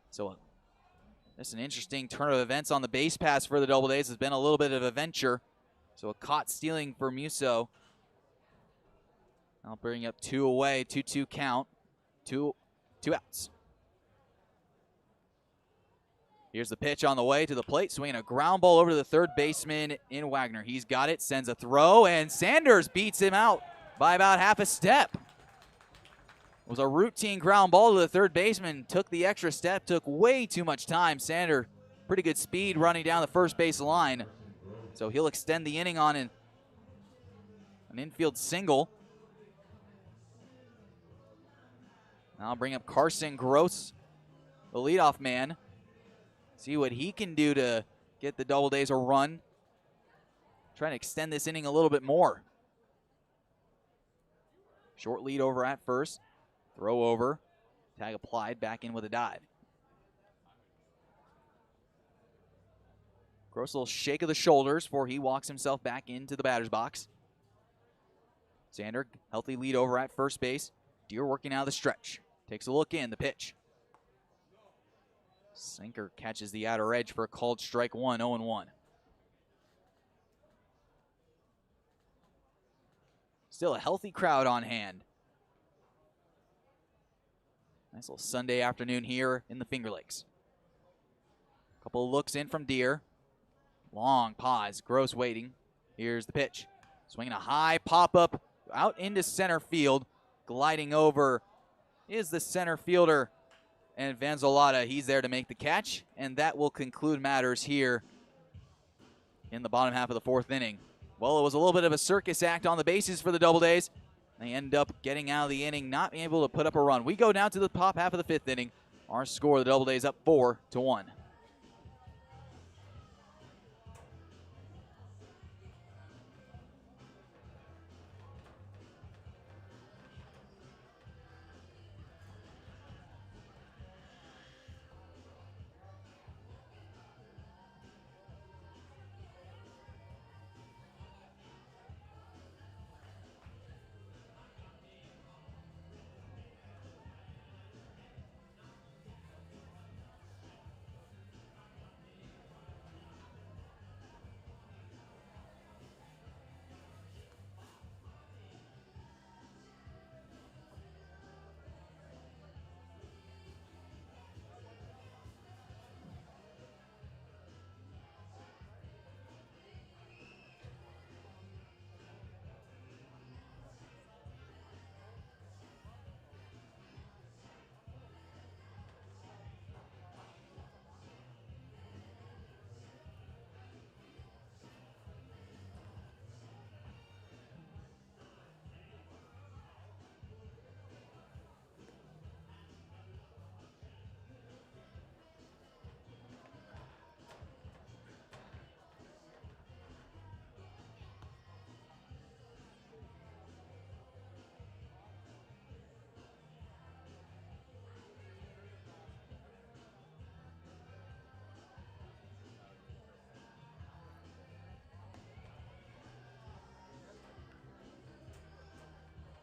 So that's an interesting turn of events on the base pass for the Doubledays. It's been a little bit of a venture. So a caught stealing for Musso. I'll bring up 2 away, 2-2 count. Two outs. Here's the pitch on the way to the plate, swinging a ground ball over to the third baseman in Wagner. He's got it, sends a throw, and Sanders beats him out by about half a step. It was a routine ground ball to the third baseman, took the extra step, took way too much time. Sanders, pretty good speed running down the first base line. So he'll extend the inning on an infield single. Now I'll bring up Carson Gross, the leadoff man. See what he can do to get the Doubledays a run. Trying to extend this inning a little bit more. Short lead over at first. Throw over. Tag applied, back in with a dive. Gross, a little shake of the shoulders before he walks himself back into the batter's box. Sander, healthy lead over at first base. Deer working out of the stretch. Takes a look in, the pitch. Sinker catches the outer edge for a called strike one, 0-1. Still a healthy crowd on hand. Nice little Sunday afternoon here in the Finger Lakes. Couple of looks in from Deer. Long pause, Gross waiting. Here's the pitch. Swinging a high pop-up out into center field. Gliding over is the center fielder. And Vanzolata, he's there to make the catch. And that will conclude matters here in the bottom half of the 4th inning. Well, it was a little bit of a circus act on the bases for the Doubledays. They end up getting out of the inning, not being able to put up a run. We go down to the top half of the 5th inning. Our score, the Doubledays up 4-1.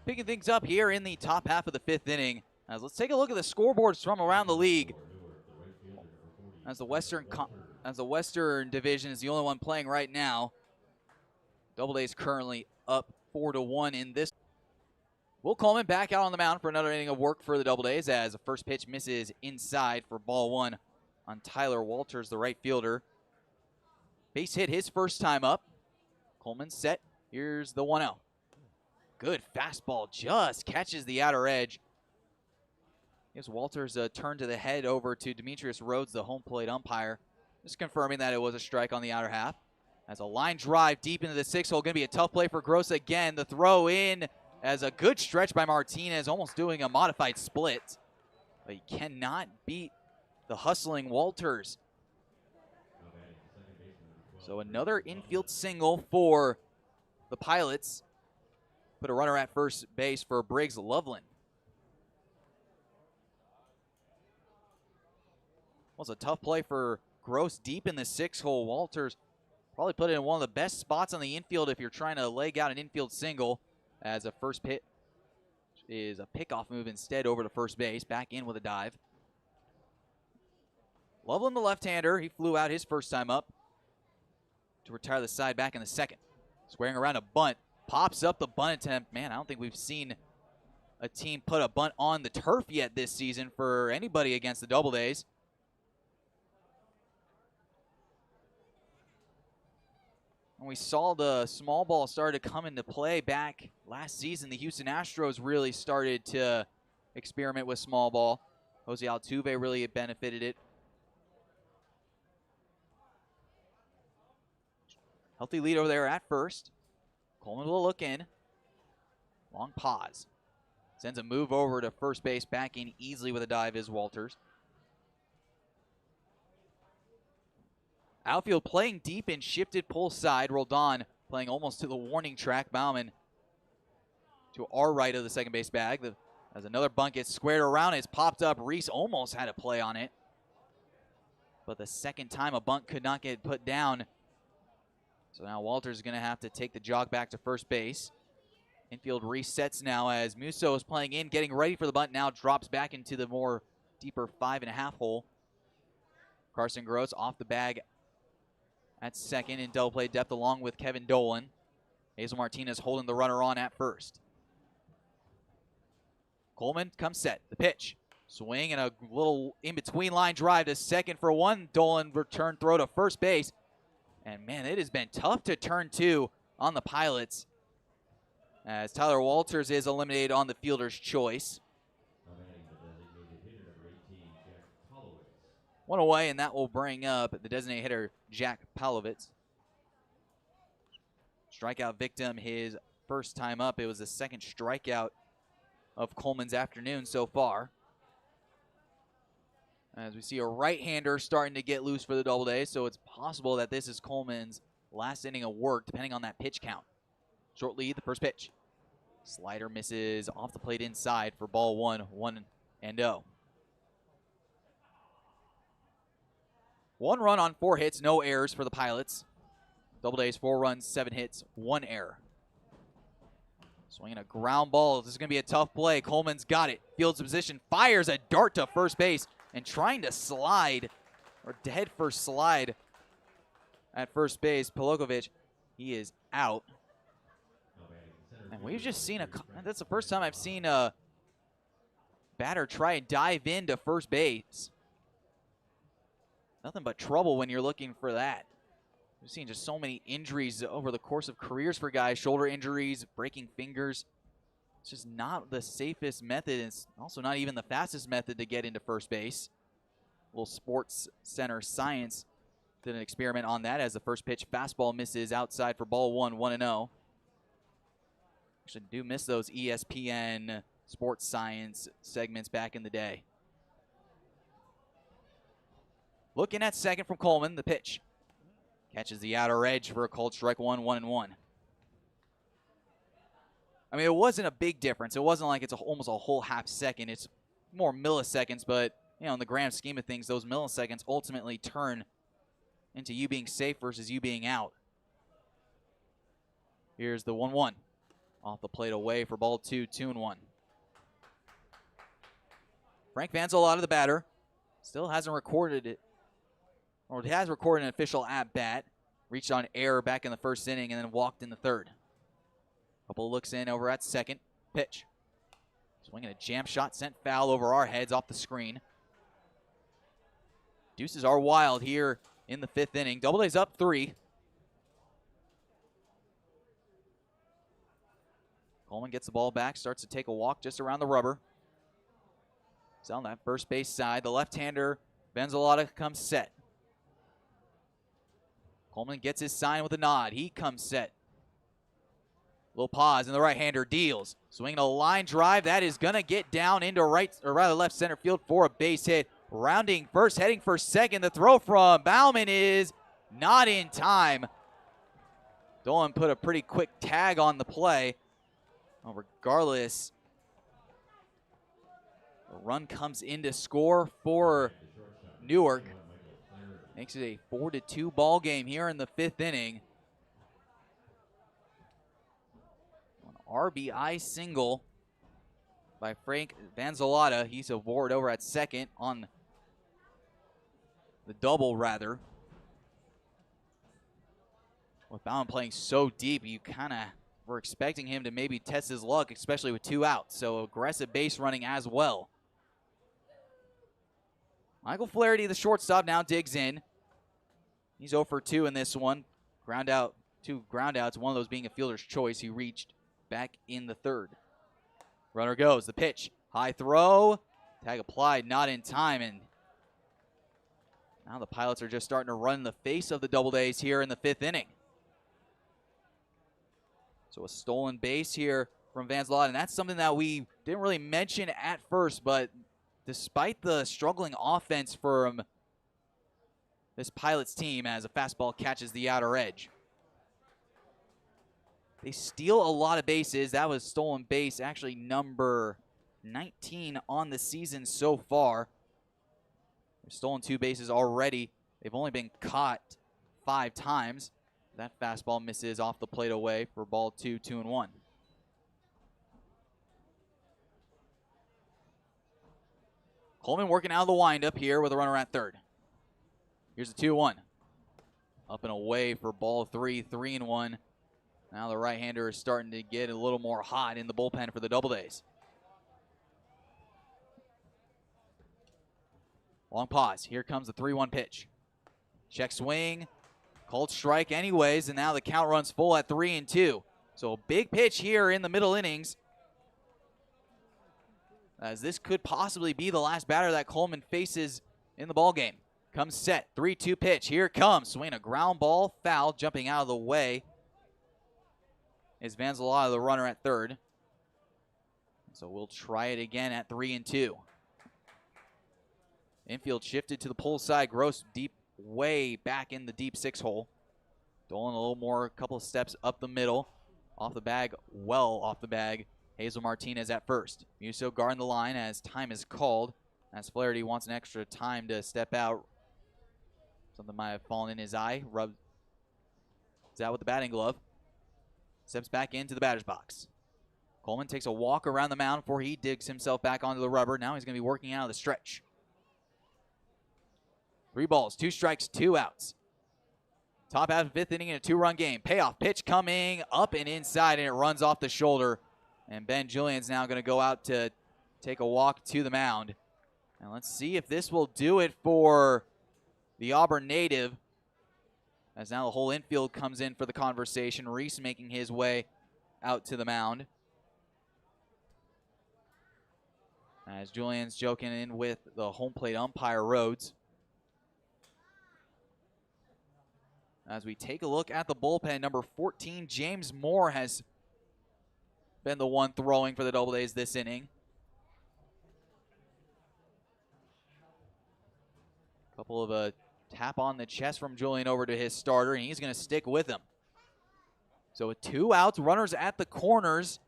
picking things up here in the top half of the 5th inning. As let's take a look at the scoreboards from around the league. As the Western Division is the only one playing right now. Doubledays currently up 4-1 in this. Will Coleman back out on the mound for another inning of work for the Doubledays as the first pitch misses inside for ball 1 on Tyler Walters, the right fielder. Base hit his first time up. Coleman set. Here's the 1-0. Good fastball, just catches the outer edge. Gives Walters a turn to the head over to Demetrius Rhodes, the home plate umpire. Just confirming that it was a strike on the outer half. As a line drive deep into the 6 hole, going to be a tough play for Gross again. The throw in as a good stretch by Martinez, almost doing a modified split. But he cannot beat the hustling Walters. So another infield single for the Pilots. Put a runner at first base for Briggs Loveland. Was a tough play for Gross deep in the 6 hole. Walters probably put it in one of the best spots on the infield if you're trying to leg out an infield single, as a first pitch is a pickoff move instead over to first base. Back in with a dive. Loveland, the left-hander, he flew out his first time up to retire the side back in the 2nd. Squaring around a bunt. Pops up the bunt attempt. Man, I don't think we've seen a team put a bunt on the turf yet this season for anybody against the Doubledays. And we saw the small ball started to come into play back last season. The Houston Astros really started to experiment with small ball. Jose Altuve really benefited it. Healthy lead over there at first. Coleman will look in. Long pause. Sends a move over to first base. Back in easily with a dive is Walters. Outfield playing deep and shifted pull side. Roldan playing almost to the warning track. Bauman to our right of the second base bag. As another bunt gets squared around, it's popped up. Reese almost had a play on it. But the second time a bunt could not get put down. So now Walters is going to have to take the jog back to first base. Infield resets now as Musso is playing in, getting ready for the bunt. Now drops back into the more deeper 5.5 hole. Carson Gross off the bag at second in double play depth along with Kevin Dolan. Hazel Martinez holding the runner on at first. Coleman comes set. The pitch. Swing and a little in-between line drive to second for 1. Dolan return throw to first base. And man, it has been tough to turn 2 on the Pilots, as Tyler Walters is eliminated on the fielder's choice. One away, and that will bring up the designated hitter, Jack Palovitz. Strikeout victim his first time up. It was the second strikeout of Coleman's afternoon so far. As we see a right-hander starting to get loose for the Doubledays, so it's possible that this is Coleman's last inning of work, depending on that pitch count. Short lead, the first pitch. Slider misses off the plate inside for ball 1, 1-0. 1 run on 4 hits, no errors for the Pilots. Doubledays 4 runs, 7 hits, 1 error. Swinging a ground ball. This is going to be a tough play. Coleman's got it. Fields position, fires a dart to first base, and trying to slide, or head first slide at first base. Polokovic, he is out. And we've just seen that's the first time I've seen a batter try and dive into first base. Nothing but trouble when you're looking for that. We've seen just so many injuries over the course of careers for guys. Shoulder injuries, breaking fingers. It's just not the safest method. It's also not even the fastest method to get into first base. A little Sports Center Science did an experiment on that as the first pitch fastball misses outside for ball 1, 1-0. Actually do miss those ESPN Sports Science segments back in the day. Looking at second from Coleman, the pitch. Catches the outer edge for a called strike 1, 1-1. I mean, it wasn't a big difference. It wasn't like it's almost a whole half second. It's more milliseconds, but you know, in the grand scheme of things, those milliseconds ultimately turn into you being safe versus you being out. Here's the 1-1. Off the plate away for ball 2, 2-1. Frank Vanzolata, the batter, still hasn't recorded it, or has recorded an official at-bat. Reached on error back in the first inning and then walked in the third. Couple of looks in over at second. Pitch. Swinging a jam shot, sent foul over our heads off the screen. Deuces are wild here in the 5th inning. Doubledays up 3. Coleman gets the ball back, starts to take a walk just around the rubber. He's on that first base side. The left-hander, Vanzolata, comes set. Coleman gets his sign with a nod. He comes set. Little pause, and the right-hander deals. Swinging a line drive. That is going to get down into right, or rather left center field for a base hit. Rounding first, heading for second. The throw from Bauman is not in time. Dolan put a pretty quick tag on the play. Well, regardless, the run comes in to score for Newark. Makes it a 4-2 ball game here in the 5th inning. An RBI single by Frank Vanzolata. He's aboard over at second on the double, rather. With Bauman playing so deep, you kind of were expecting him to maybe test his luck, especially with 2 outs. So aggressive base running as well. Michael Flaherty, the shortstop, now digs in. He's 0 for 2 in this one. Ground out, 2 ground outs, one of those being a fielder's choice. He reached back in the 3rd. Runner goes, the pitch, high throw, tag applied, not in time, and now the Pilots are just starting to run in the face of the Doubledays here in the 5th inning. So a stolen base here from Vanzolata, and that's something that we didn't really mention at first, but despite the struggling offense from this Pilots team as a fastball catches the outer edge, they steal a lot of bases. That was stolen base, actually number 19 on the season so far. They've stolen 2 bases already. They've only been caught 5 times. That fastball misses off the plate away for ball 2, 2-1. Coleman working out of the windup here with a runner at 3rd. Here's a 2-1. Up and away for ball 3, 3-1. Now the right-hander is starting to get a little more hot in the bullpen for the Doubledays. Long pause. Here comes the 3-1 pitch. Check swing. Called strike anyways, and now the count runs full at 3-2. So a big pitch here in the middle innings, as this could possibly be the last batter that Coleman faces in the ballgame. Comes set, 3-2 pitch. Here it comes. Swing a ground ball, foul. Jumping out of the way is Vanzolata, the runner at 3rd. So we'll try it again at 3-2. Infield shifted to the pull side. Gross deep, way back in the deep 6 hole. Dolan a little more, a couple of steps up the middle. Off the bag, well off the bag. Hazel Martinez at first. Musso guarding the line as time is called. As Flaherty wants an extra time to step out. Something might have fallen in his eye. Rubs out with the batting glove. Steps back into the batter's box. Coleman takes a walk around the mound before he digs himself back onto the rubber. Now he's going to be working out of the stretch. 3 balls, 2 strikes, 2 outs. Top half of 5th inning in a 2-run game. Payoff pitch coming up and inside, and it runs off the shoulder. And Ben Julian's now going to go out to take a walk to the mound. And let's see if this will do it for the Auburn native, as now the whole infield comes in for the conversation. Reese making his way out to the mound, as Julian's joking in with the home plate umpire, Rhodes. As we take a look at the bullpen, number 14, James Moore, has been the one throwing for the Doubledays this inning. Couple of a tap on the chest from Julian over to his starter, and he's going to stick with him. So with 2 outs, runners at the corners.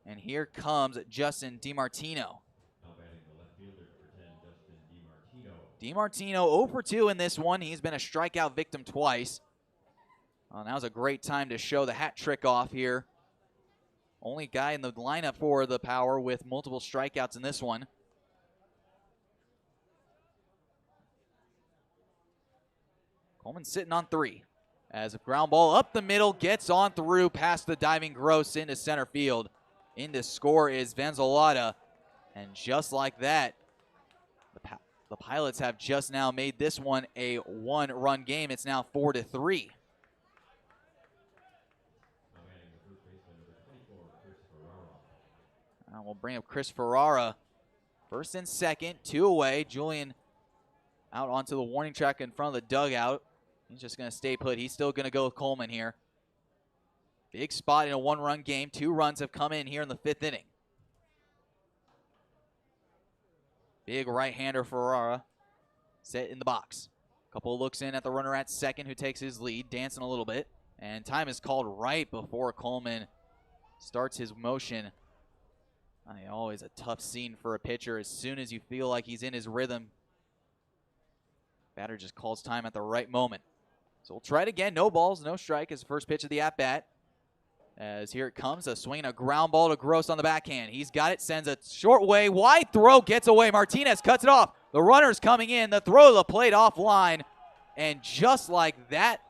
And here comes Justin DiMartino. DiMartino 0 for 2 in this one. He's been a strikeout victim twice. Well, now's a great time to show the hat trick off here. Only guy in the lineup for the Power with multiple strikeouts in this one. Coleman sitting on 3. As a ground ball up the middle, gets on through past the diving Gross into center field. In to score is Vanzolata. And just like that, the Pilots have just now made this one a 1-run game. It's now 4-3. We'll bring up Chris Ferrara. First and second, 2 away. Julian out onto the warning track in front of the dugout. He's just going to stay put. He's still going to go with Coleman here. Big spot in a 1-run game. 2 runs have come in here in the 5th inning. Big right-hander Ferrara set in the box. Couple of looks in at the runner at second who takes his lead, dancing a little bit. And time is called right before Coleman starts his motion. Always a tough scene for a pitcher. As soon as you feel like he's in his rhythm, batter just calls time at the right moment. So we'll try it again. No balls, no strike as the first pitch of the at-bat. As here it comes, a swing, a ground ball to Gross on the backhand. He's got it, sends a short way, wide throw, gets away. Martinez cuts it off. The runner's coming in, the throw to the plate offline. And just like that,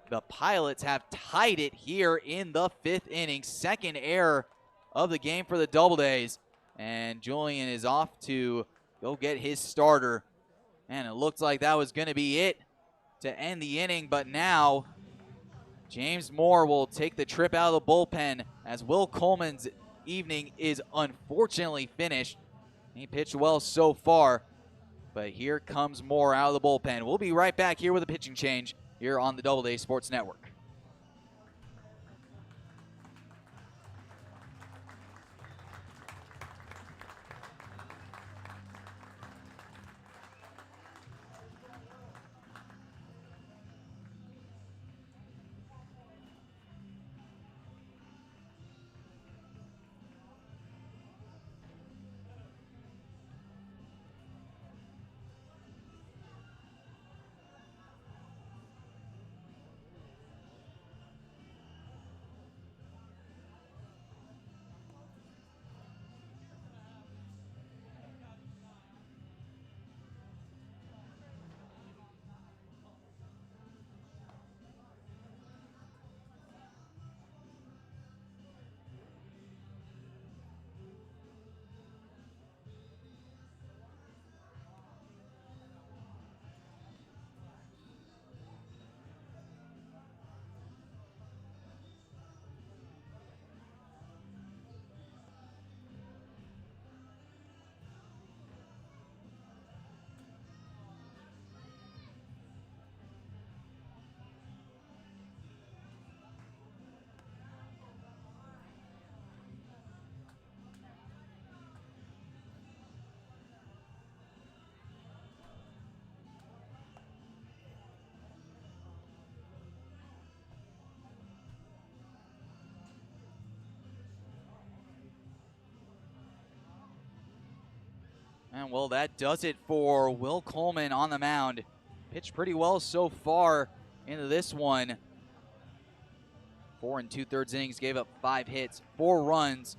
the Pilots have tied it here in the 5th inning. Second error of the game for the Doubledays. And Julian is off to go get his starter. And it looked like that was going to be it to end the inning, but now James Moore will take the trip out of the bullpen as Will Coleman's evening is unfortunately finished. He pitched well so far, but here comes Moore out of the bullpen. We'll be right back here with a pitching change here on the Doubleday Sports Network. And well, that does it for Will Coleman on the mound. Pitched pretty well so far into this one. 4 2/3 innings, gave up 5 hits, 4 runs.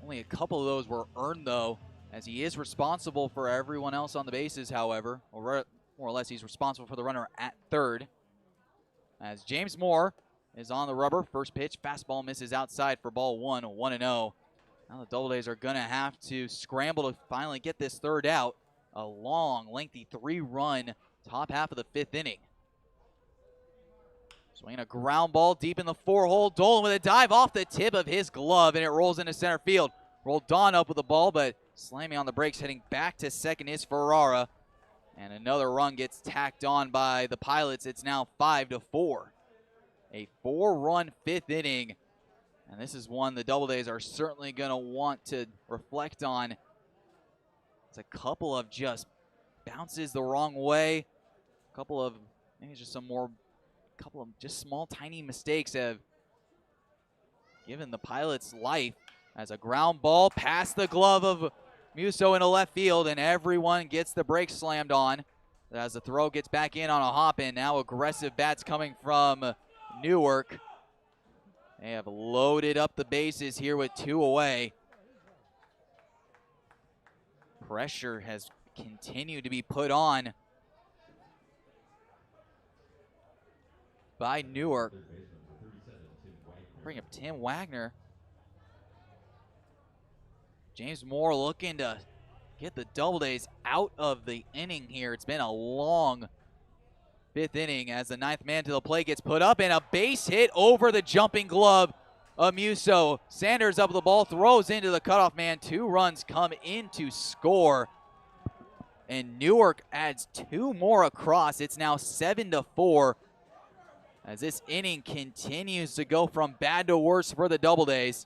Only a couple of those were earned though, as he is responsible for everyone else on the bases, however. Or more or less, he's responsible for the runner at third. As James Moore is on the rubber. First pitch, fastball misses outside for ball 1, 1-0. Now the Doubledays are going to have to scramble to finally get this third out. A long, lengthy 3-run top half of the 5th inning. Swinging a ground ball deep in the 4-hole. Dolan with a dive off the tip of his glove, and it rolls into center field. Roldan up with the ball, but slamming on the brakes, heading back to second is Ferrara. And another run gets tacked on by the Pilots. It's now 5-4. A 4-run 5th inning. And this is one the Doubledays are certainly going to want to reflect on. It's a couple of just bounces the wrong way. A couple of, maybe just some more, couple of just small, tiny mistakes have given the Pilots life. As a ground ball past the glove of Musso into left field, and everyone gets the brakes slammed on. As the throw gets back in on a hop in. Now aggressive bats coming from Newark. They have loaded up the bases here with 2 away. Pressure has continued to be put on by Newark. Bring up Tim Wagner. James Moore looking to get the Doubledays out of the inning here. It's been a long 5th inning as the 9th man to the plate gets put up, and a base hit over the jumping glove of Musso. Sanders up with the ball, throws into the cutoff man. 2 runs come in to score. And Newark adds 2 more across. It's now 7-4 as this inning continues to go from bad to worse for the Doubledays.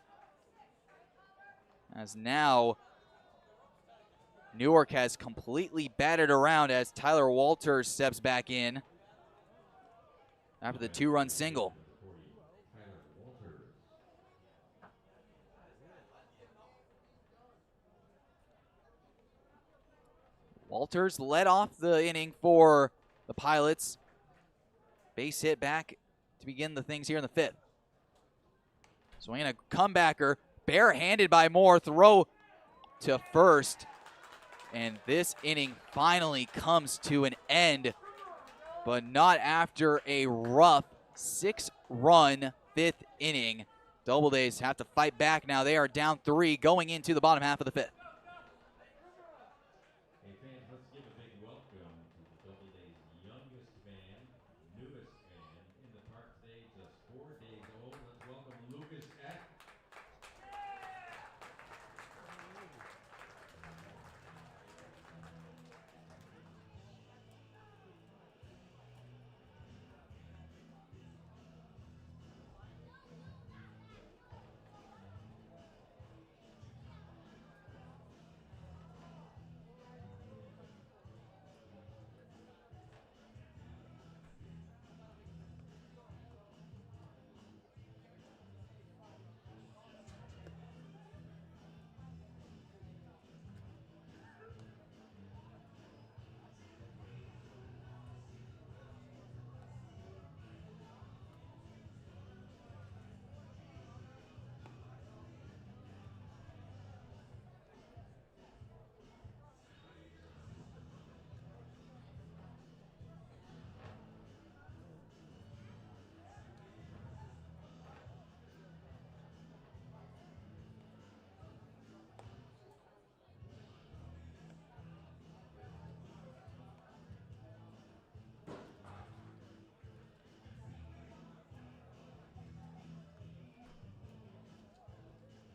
As now Newark has completely batted around as Tyler Walters steps back in after the 2-run single. Walters led off the inning for the Pilots. Base hit back to begin the things here in the 5th. Swinging a comebacker, barehanded by Moore, throw to first. And this inning finally comes to an end, but not after a rough 6-run 5th inning. Doubledays have to fight back now. They are down 3 going into the bottom half of the 5th. Hey fans, let's give a big welcome to the Doubledays' youngest man, newest man in the park today, just 4 days old. Let's welcome Lucas Eck.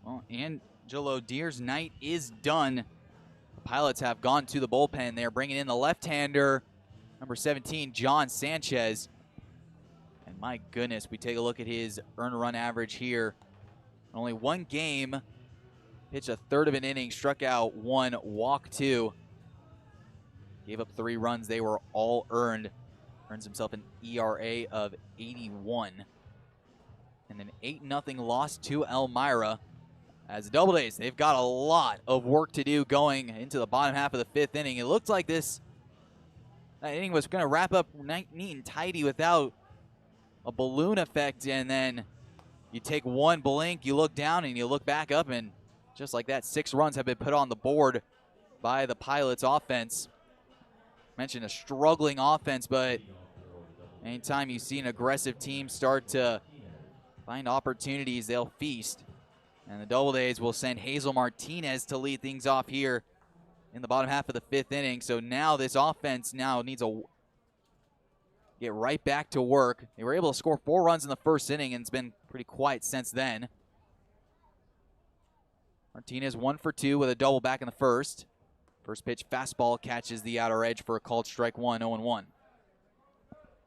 Well, Angelo Deer's night is done. The Pilots have gone to the bullpen. They're bringing in the left-hander, number 17, John Sanchez. And my goodness, we take a look at his earned run average here. Only 1 game, pitched a 1/3 of an inning, struck out 1, walked 2. Gave up 3 runs. They were all earned. Earns himself an ERA of 81. And an 8-0 loss to Elmira. As the Doubledays, they've got a lot of work to do going into the bottom half of the 5th inning. It looked like that inning was going to wrap up neat and tidy without a balloon effect, and then you take 1 blink, you look down, and you look back up, and just like that, 6 runs have been put on the board by the Pilots offense. Mentioned a struggling offense, but anytime you see an aggressive team start to find opportunities, they'll feast. And the Doubledays will send Hazel Martinez to lead things off here in the bottom half of the 5th inning. So now this offense needs to get right back to work. They were able to score 4 runs in the 1st inning, and it's been pretty quiet since then. Martinez 1 for 2 with a double back in the 1st. First pitch fastball catches the outer edge for a called strike 1, 0-1.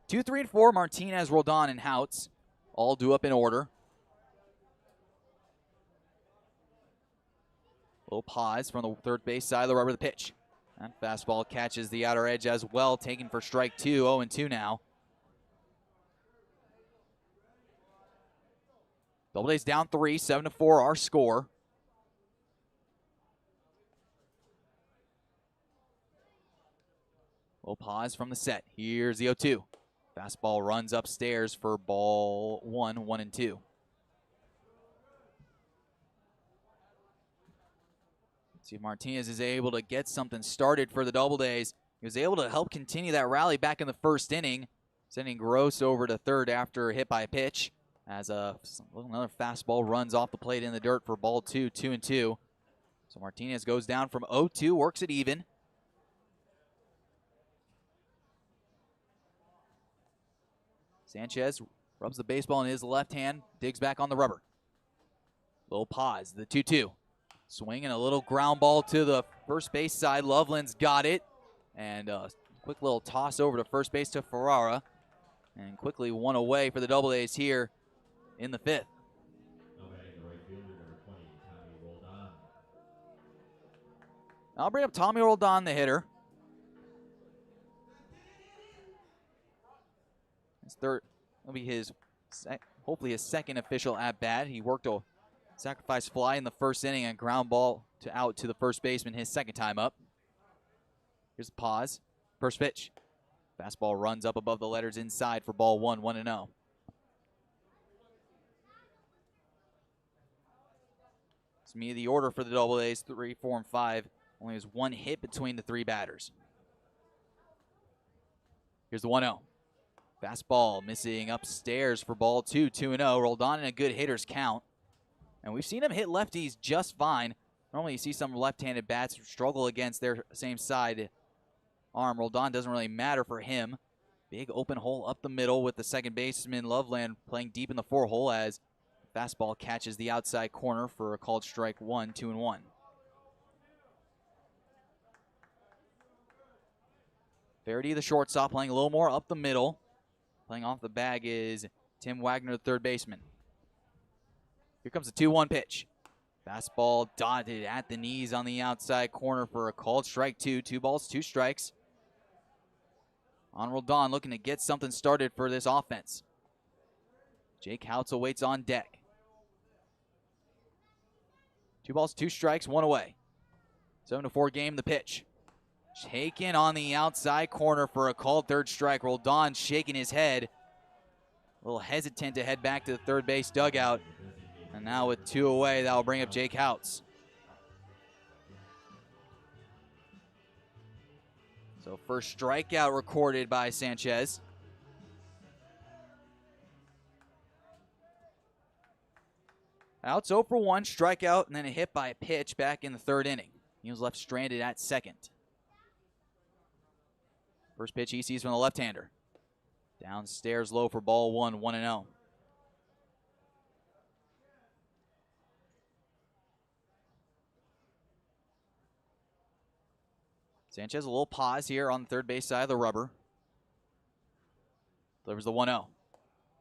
2, 3, and 4, Martinez, Roldan, and Houts all due up in order. Little pause from the 3rd base side of the rubber, the pitch. That fastball catches the outer edge as well, taken for strike 2, 0-2 now. Doubledays down 3, 7-4 our score. Little pause from the set. Here's the 0-2. Fastball runs upstairs for ball 1, 1-2. See if Martinez is able to get something started for the Doubledays. He was able to help continue that rally back in the first inning, sending Gross over to third after a hit by a pitch. As another fastball runs off the plate in the dirt for ball 2, 2-2. So Martinez goes down from 0-2, works it even. Sanchez rubs the baseball in his left hand, digs back on the rubber. Little pause, the 2-2. Swing and a little ground ball to the first base side. Loveland's got it. And a quick little toss over to first base to Ferrara. And quickly one away for the Doubledays here in the fifth. Now batting the right fielder, number 20, Tommy Roldan. I'll bring up Tommy Roldan, the hitter. His third will be his, hopefully his second official at bat. He worked a sacrifice fly in the first inning and ground ball to out to the first baseman his second time up. Here's a pause. First pitch. Fastball runs up above the letters inside for ball 1, 1-0. It's me the order for the Doubledays, 3, 4, and 5. Only has one hit between the three batters. Here's the 1-0. Fastball missing upstairs for ball 2, 2-0. Roldan in a good hitter's count. And we've seen him hit lefties just fine. Normally you see some left-handed bats struggle against their same side arm. Roldan doesn't really matter for him. Big open hole up the middle with the second baseman Loveland playing deep in the 4-hole as fastball catches the outside corner for a called strike 1, 2-1. Verity, the shortstop, playing a little more up the middle. Playing off the bag is Tim Wagner, the third baseman. Here comes the 2-1 pitch. Fastball dotted at the knees on the outside corner for a called strike 2. 2 balls, 2 strikes. On Roldan looking to get something started for this offense. Jake Houtzel waits on deck. 2 balls, 2 strikes, 1 away. 7-4 game, the pitch. Taken on the outside corner for a called third strike. Roldan shaking his head. A little hesitant to head back to the third base dugout. And now with 2 away, that will bring up Jake Houtz. So first strikeout recorded by Sanchez. Houtz 0 for 1, strikeout, and then a hit by a pitch back in the third inning. He was left stranded at second. First pitch he sees from the left-hander. Downstairs low for ball 1, 1-0. Sanchez a little pause here on the third base side of the rubber. Delivers the 1-0.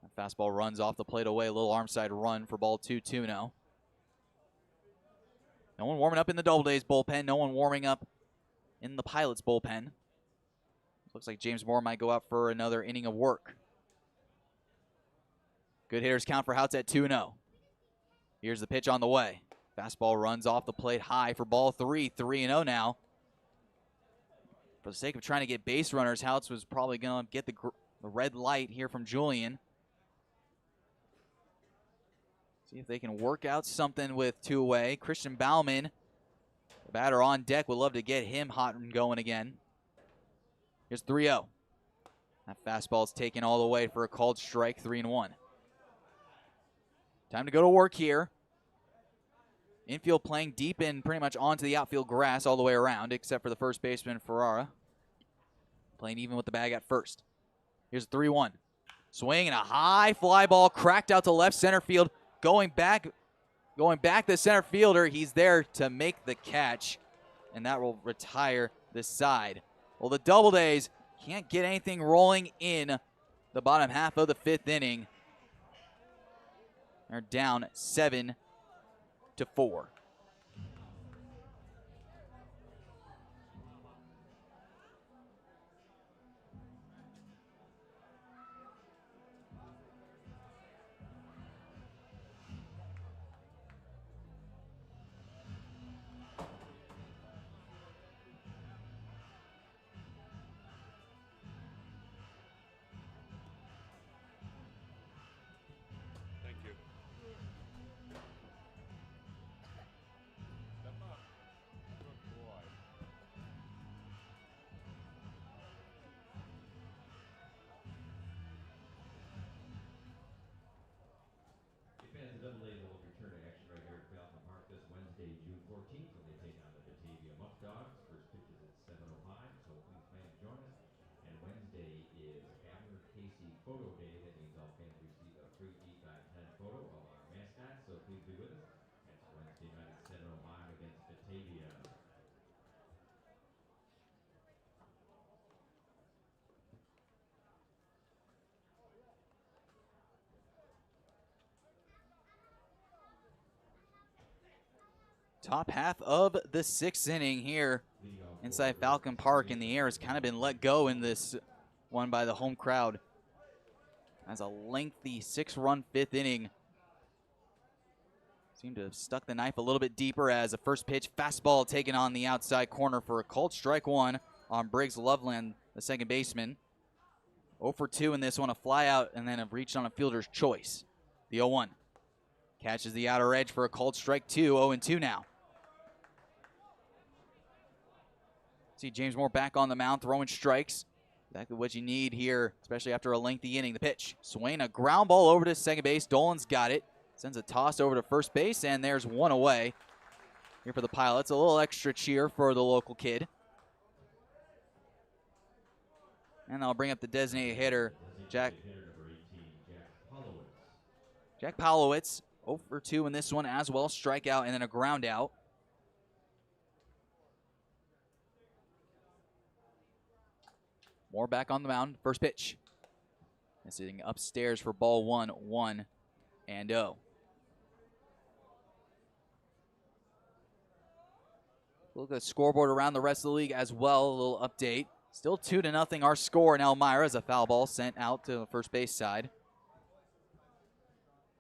That fastball runs off the plate away. A little arm side run for ball 2, 2-0. No one warming up in the Doubledays bullpen. No one warming up in the Pilots bullpen. Looks like James Moore might go out for another inning of work. Good hitters count for Houtz at 2-0. Here's the pitch on the way. Fastball runs off the plate high for ball 3, 3-0 now. For the sake of trying to get base runners, Houtz was probably going to get the red light here from Julian. See if they can work out something with 2 away. Christian Bauman, the batter on deck, would love to get him hot and going again. Here's 3-0. That fastball's taken all the way for a called strike, 3-1. Time to go to work here. Infield playing deep and pretty much onto the outfield grass all the way around, except for the first baseman, Ferrara. Playing even with the bag at first. Here's 3-1. Swing and a high fly ball cracked out to left center field. Going back the center fielder. He's there to make the catch, and that will retire the side. Well, the Doubledays can't get anything rolling in the bottom half of the 5th inning. They're down 7-4. photo day. That means all fans receive a free 8x10 photo of our mascot, so please be with us. That's Wednesday night at 7:05 against Batavia. Top half of the sixth inning here inside Falcon Park, and the air has kind of been let go in this one by the home crowd. As a lengthy 6-run fifth inning. Seemed to have stuck the knife a little bit deeper as the first pitch fastball taken on the outside corner for a called strike one on Briggs Loveland, the second baseman. 0 for 2 in this one, a fly out, and then a reach on a fielder's choice. The 0-1. Catches the outer edge for a called strike 2, 0-2 now. See James Moore back on the mound, throwing strikes. Exactly what you need here, especially after a lengthy inning. The pitch, swing, a ground ball over to second base. Dolan's got it. Sends a toss over to first base, and there's one away here for the Pilots. A little extra cheer for the local kid. And I'll bring up the designated hitter, Jack Palowitz. 0 for 2 in this one as well. Strikeout and then a ground out. Moore back on the mound. First pitch. Sitting upstairs for ball 1, 1-0. Look at the scoreboard around the rest of the league as well. A little update. Still 2-0 our score in Elmira as a foul ball sent out to the first base side.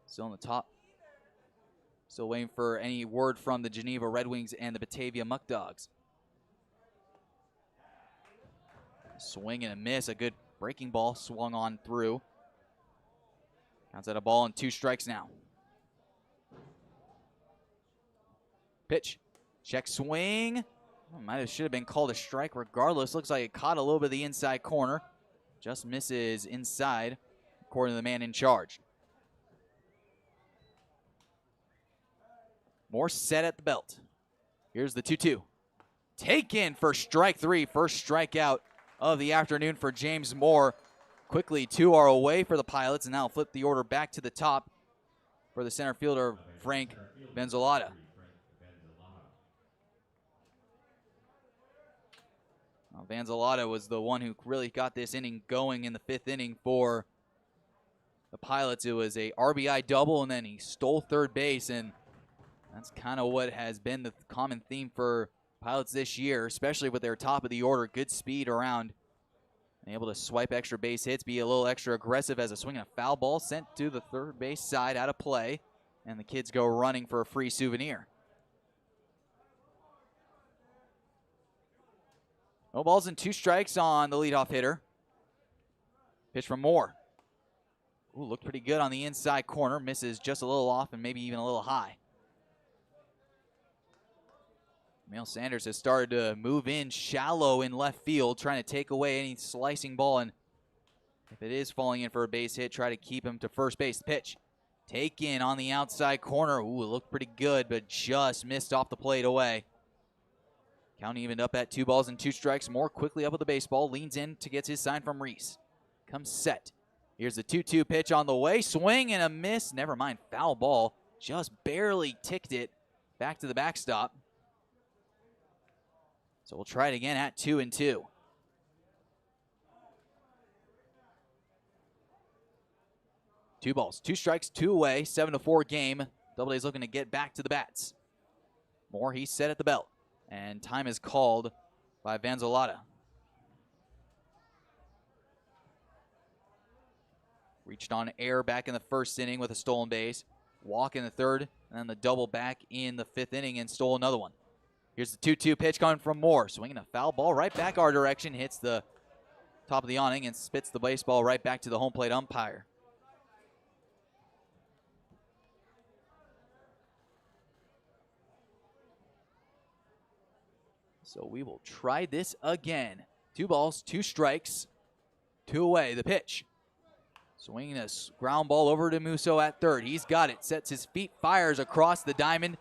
Still on the top. Still waiting for any word from the Geneva Red Wings and the Batavia Muck Dogs. Swing and a miss. A good breaking ball swung on through. Counts at a ball and 2 strikes now. Pitch. Check swing. Should have been called a strike regardless. Looks like it caught a little bit of the inside corner. Just misses inside, according to the man in charge. Moore set at the belt. Here's the 2-2. Taken for strike 3. First strikeout of the afternoon for James Moore. Quickly 2 are away for the Pilots, and now flip the order back to the top for the center fielder, Frank Benzolata. Vanzalata was the one who really got this inning going in the 5th inning for the Pilots. It was a RBI double, and then he stole third base, and that's kind of what has been the common theme for Pilots this year, especially with their top of the order. Good speed around, and able to swipe extra base hits, be a little extra aggressive as a swing and a foul ball sent to the third base side out of play, and the kids go running for a free souvenir. No balls and 2 strikes on the leadoff hitter. Pitch from Moore. Ooh, looked pretty good on the inside corner. Misses just a little off and maybe even a little high. Emil Sanders has started to move in shallow in left field, trying to take away any slicing ball. And if it is falling in for a base hit, try to keep him to first base. Pitch. Taken on the outside corner. Ooh, it looked pretty good, but just missed off the plate away. Count evened up at 2 balls and 2 strikes. Moore quickly up with the baseball. Leans in to get his sign from Reese. Comes set. Here's the 2-2 pitch on the way. Swing and a miss. Never mind. Foul ball. Just barely ticked it back to the backstop. So we'll try it again at 2-2. Two balls, 2 strikes, 2 away. 7-4 game. Doubledays looking to get back to the bats. Moore, he's set at the belt. And time is called by Vanzolata. Reached on air back in the 1st inning with a stolen base. Walk in the 3rd, and then the double back in the 5th inning and stole another one. Here's the 2-2 pitch coming from Moore. Swinging a foul ball right back our direction. Hits the top of the awning and spits the baseball right back to the home plate umpire. So we will try this again. 2 balls, 2 strikes, 2 away. The pitch. Swinging a ground ball over to Musso at 3rd. He's got it. Sets his feet, fires across the diamond,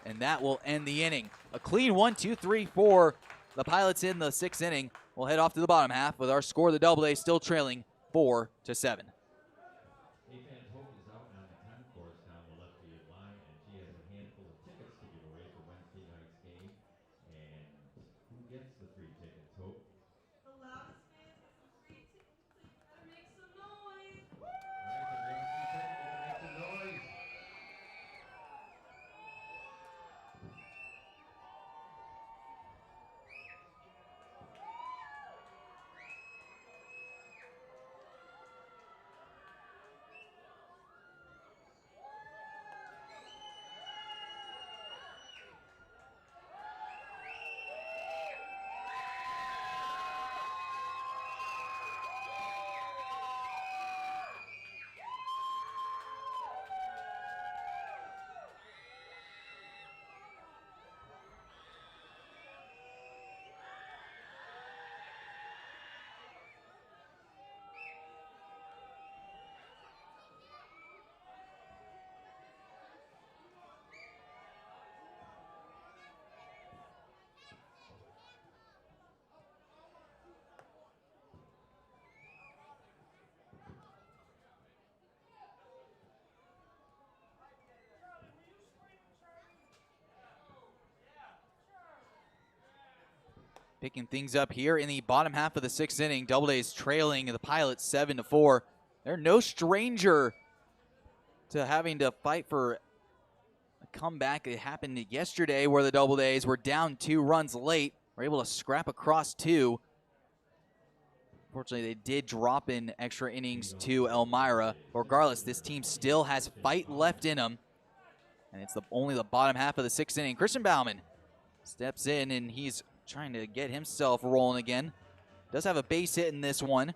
and that will end the inning. A clean 1-2-3 for the Pilots in the 6th inning. We'll head off to the bottom half with our score. The Doubledays still trailing 4-7. Hey fans, Hope is out on the concourse down the left field line, and she has a handful of tickets to give away for Wednesday night's game. And who gets the free tickets, Hope? The loudest fans get some free tickets, so you better make some noise. All right, so if you want a free ticket, you gotta make some noise. Picking things up here in the bottom half of the 6th inning. Doubledays trailing the Pilots 7-4. They're no stranger to having to fight for a comeback. It happened yesterday where the Doubledays were down 2 runs late. Were able to scrap across 2. Unfortunately, they did drop in extra innings to Elmira. Regardless, this team still has fight left in them. And it's only the bottom half of the 6th inning. Christian Bauman steps in, and he's trying to get himself rolling again. Does have a base hit in this one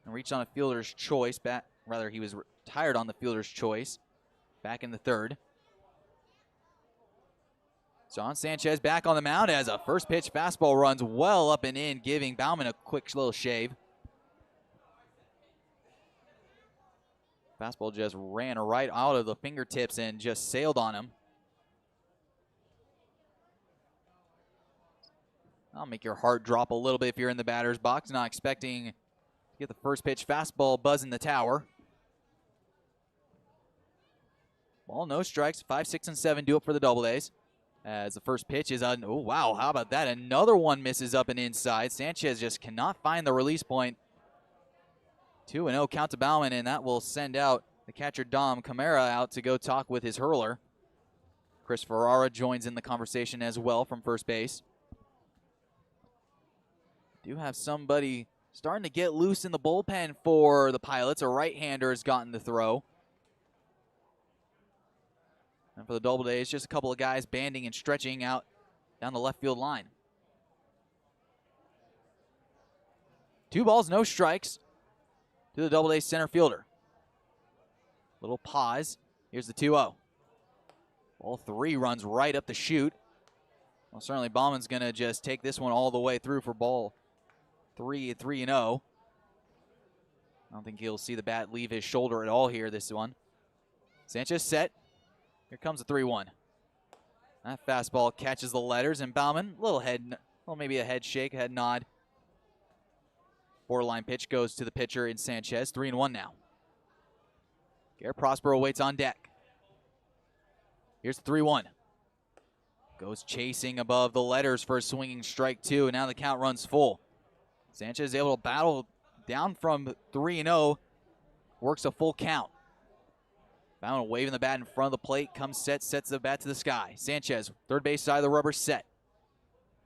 and reached on a fielder's choice. He was retired on the fielder's choice back in the 3rd. John Sanchez back on the mound as a first pitch fastball runs well up and in, giving Bauman a quick little shave. Fastball just ran right out of the fingertips and just sailed on him. I'll make your heart drop a little bit if you're in the batter's box, not expecting to get the first pitch fastball buzz in the tower. Ball, no strikes. 5, 6, and 7 do it for the Doubledays. As the first pitch is on. Oh, wow. How about that? Another one misses up and inside. Sanchez just cannot find the release point. 2-0 count to Bauman, and that will send out the catcher Dom Camara out to go talk with his hurler. Chris Ferrara joins in the conversation as well from first base. Do have somebody starting to get loose in the bullpen for the Pilots. A right-hander has gotten the throw. And for the Doubledays, just a couple of guys banding and stretching out down the left field line. 2 balls, no strikes to the Doubledays center fielder. Little pause. Here's the 2-0. Ball 3 runs right up the chute. Well, certainly Bauman's going to just take this one all the way through for ball 3-0. I don't think he'll see the bat leave his shoulder at all here, this one. Sanchez set. Here comes the 3-1. That fastball catches the letters, and Bauman, maybe a head shake, a head nod. Borderline pitch goes to the pitcher in Sanchez. 3-1 now. Garrett Prospero waits on deck. Here's the 3-1. Goes chasing above the letters for a swinging strike 2, and now the count runs full. Sanchez is able to battle down from 3-0, works a full count. Bauman waving the bat in front of the plate, comes set, sets the bat to the sky. Sanchez, third base side of the rubber, set.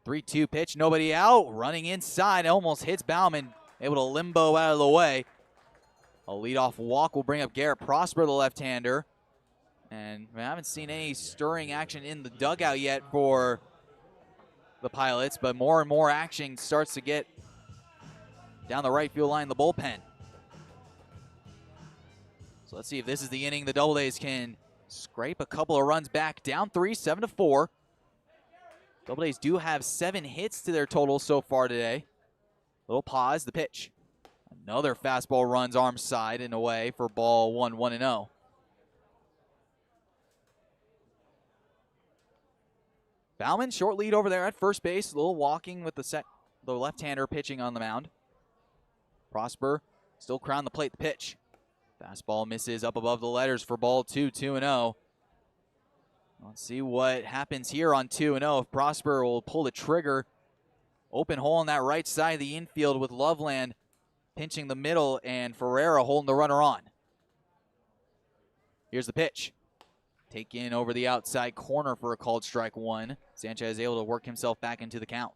3-2 pitch, nobody out, running inside, almost hits Bauman, able to limbo out of the way. A leadoff walk will bring up Garrett Prosper, the left-hander. And I haven't seen any stirring action in the dugout yet for the Pilots, but more and more action starts to get down the right field line in the bullpen. So let's see if this is the inning the Doubledays can scrape a couple of runs back. Down 3, 7-4. Doubledays do have 7 hits to their total so far today. Little pause, the pitch. Another fastball runs arm side and away for ball 1, 1-0. Bauman, short lead over there at first base. A little walking with the left-hander pitching on the mound. Prosper Still crown the plate, the pitch. Fastball misses up above the letters for ball 2, 2-0. Let's see what happens here on 2-0. If Prosper will pull the trigger. Open hole on that right side of the infield with Loveland pinching the middle and Ferreira holding the runner on. Here's the pitch. Taken over the outside corner for a called strike 1. Sanchez able to work himself back into the count.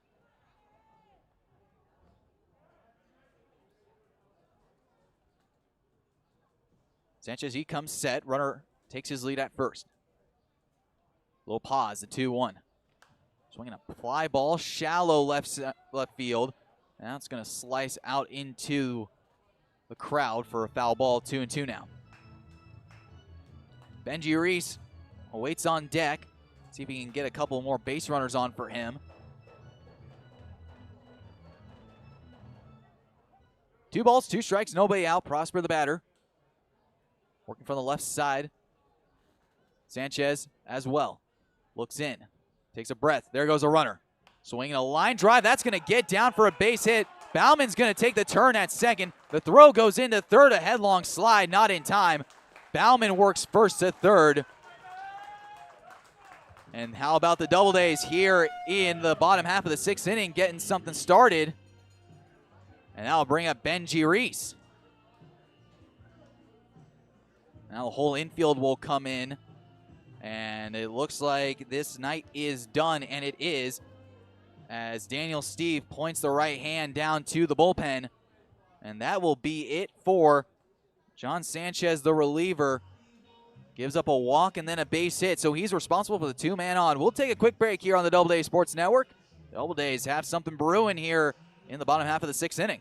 Sanchez, he comes set. Runner takes his lead at first. Little pause, the 2-1. Swinging a fly ball, shallow left field. Now it's going to slice out into the crowd for a foul ball, 2-2 now. Benji Reese awaits on deck. See if he can get a couple more base runners on for him. 2 balls, 2 strikes, nobody out. Prosper the batter. Working from the left side. Sanchez as well. Looks in. Takes a breath. There goes a runner. Swinging a line drive. That's going to get down for a base hit. Bauman's going to take the turn at second. The throw goes into third. A headlong slide. Not in time. Bauman works first to third. And how about the Doubledays here in the bottom half of the 6th inning, getting something started. And that'll bring up Benji Reese. Now the whole infield will come in. And it looks like this night is done, and it is, as Daniel Steve points the right hand down to the bullpen. And that will be it for John Sanchez, the reliever. Gives up a walk and then a base hit, so he's responsible for the 2-man on. We'll take a quick break here on the Doubledays Sports Network. Doubledays have something brewing here in the bottom half of the 6th inning.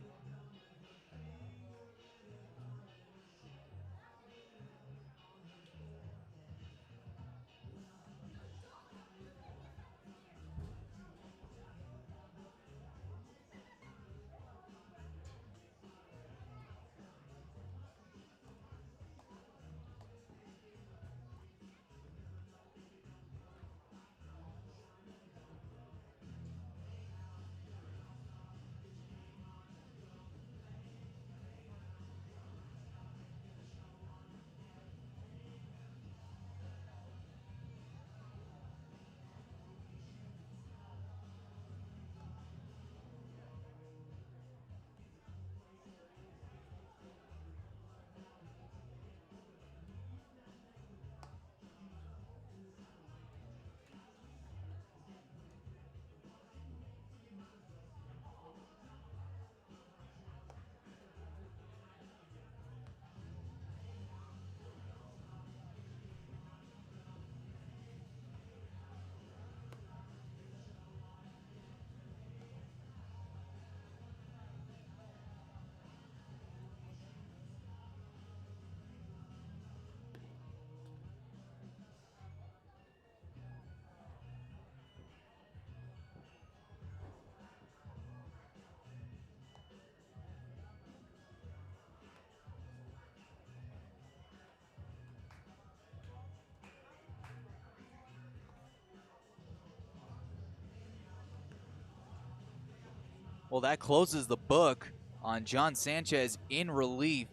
Well, that closes the book on John Sanchez in relief.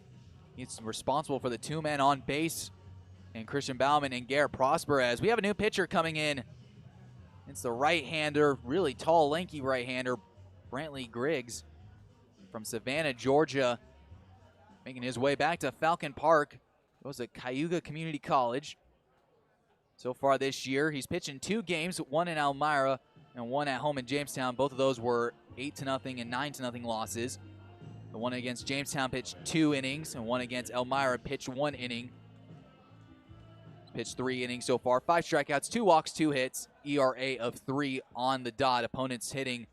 He's responsible for the 2-man on base, and Christian Bauman and Garrett Prosper. As we have a new pitcher coming in. It's the right-hander, really tall, lanky right-hander, Brantley Griggs from Savannah, Georgia, making his way back to Falcon Park. Goes to Cayuga Community College. So far this year, he's pitched in 2 games, 1 in Elmira and 1 at home in Jamestown. Both of those were 8-0 and 9-0 losses. The one against Jamestown pitched 2 innings, and one against Elmira pitched 1 inning. Pitched 3 innings so far, 5 strikeouts, 2 walks, 2 hits, ERA of 3 on the dot. Opponents hitting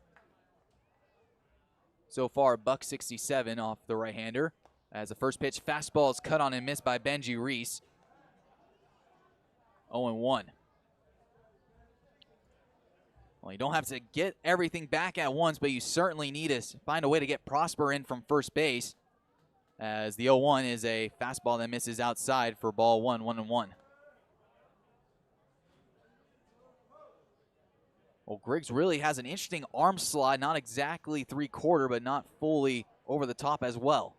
so far $167 off the right-hander. As the first pitch, fastball is cut on and missed by Benji Reese. 0-1. Well, you don't have to get everything back at once, but you certainly need to find a way to get Prosper in from first base, as the 0-1 is a fastball that misses outside for ball 1, 1-1. Well, Griggs really has an interesting arm slide, not exactly 3/4, but not fully over the top as well.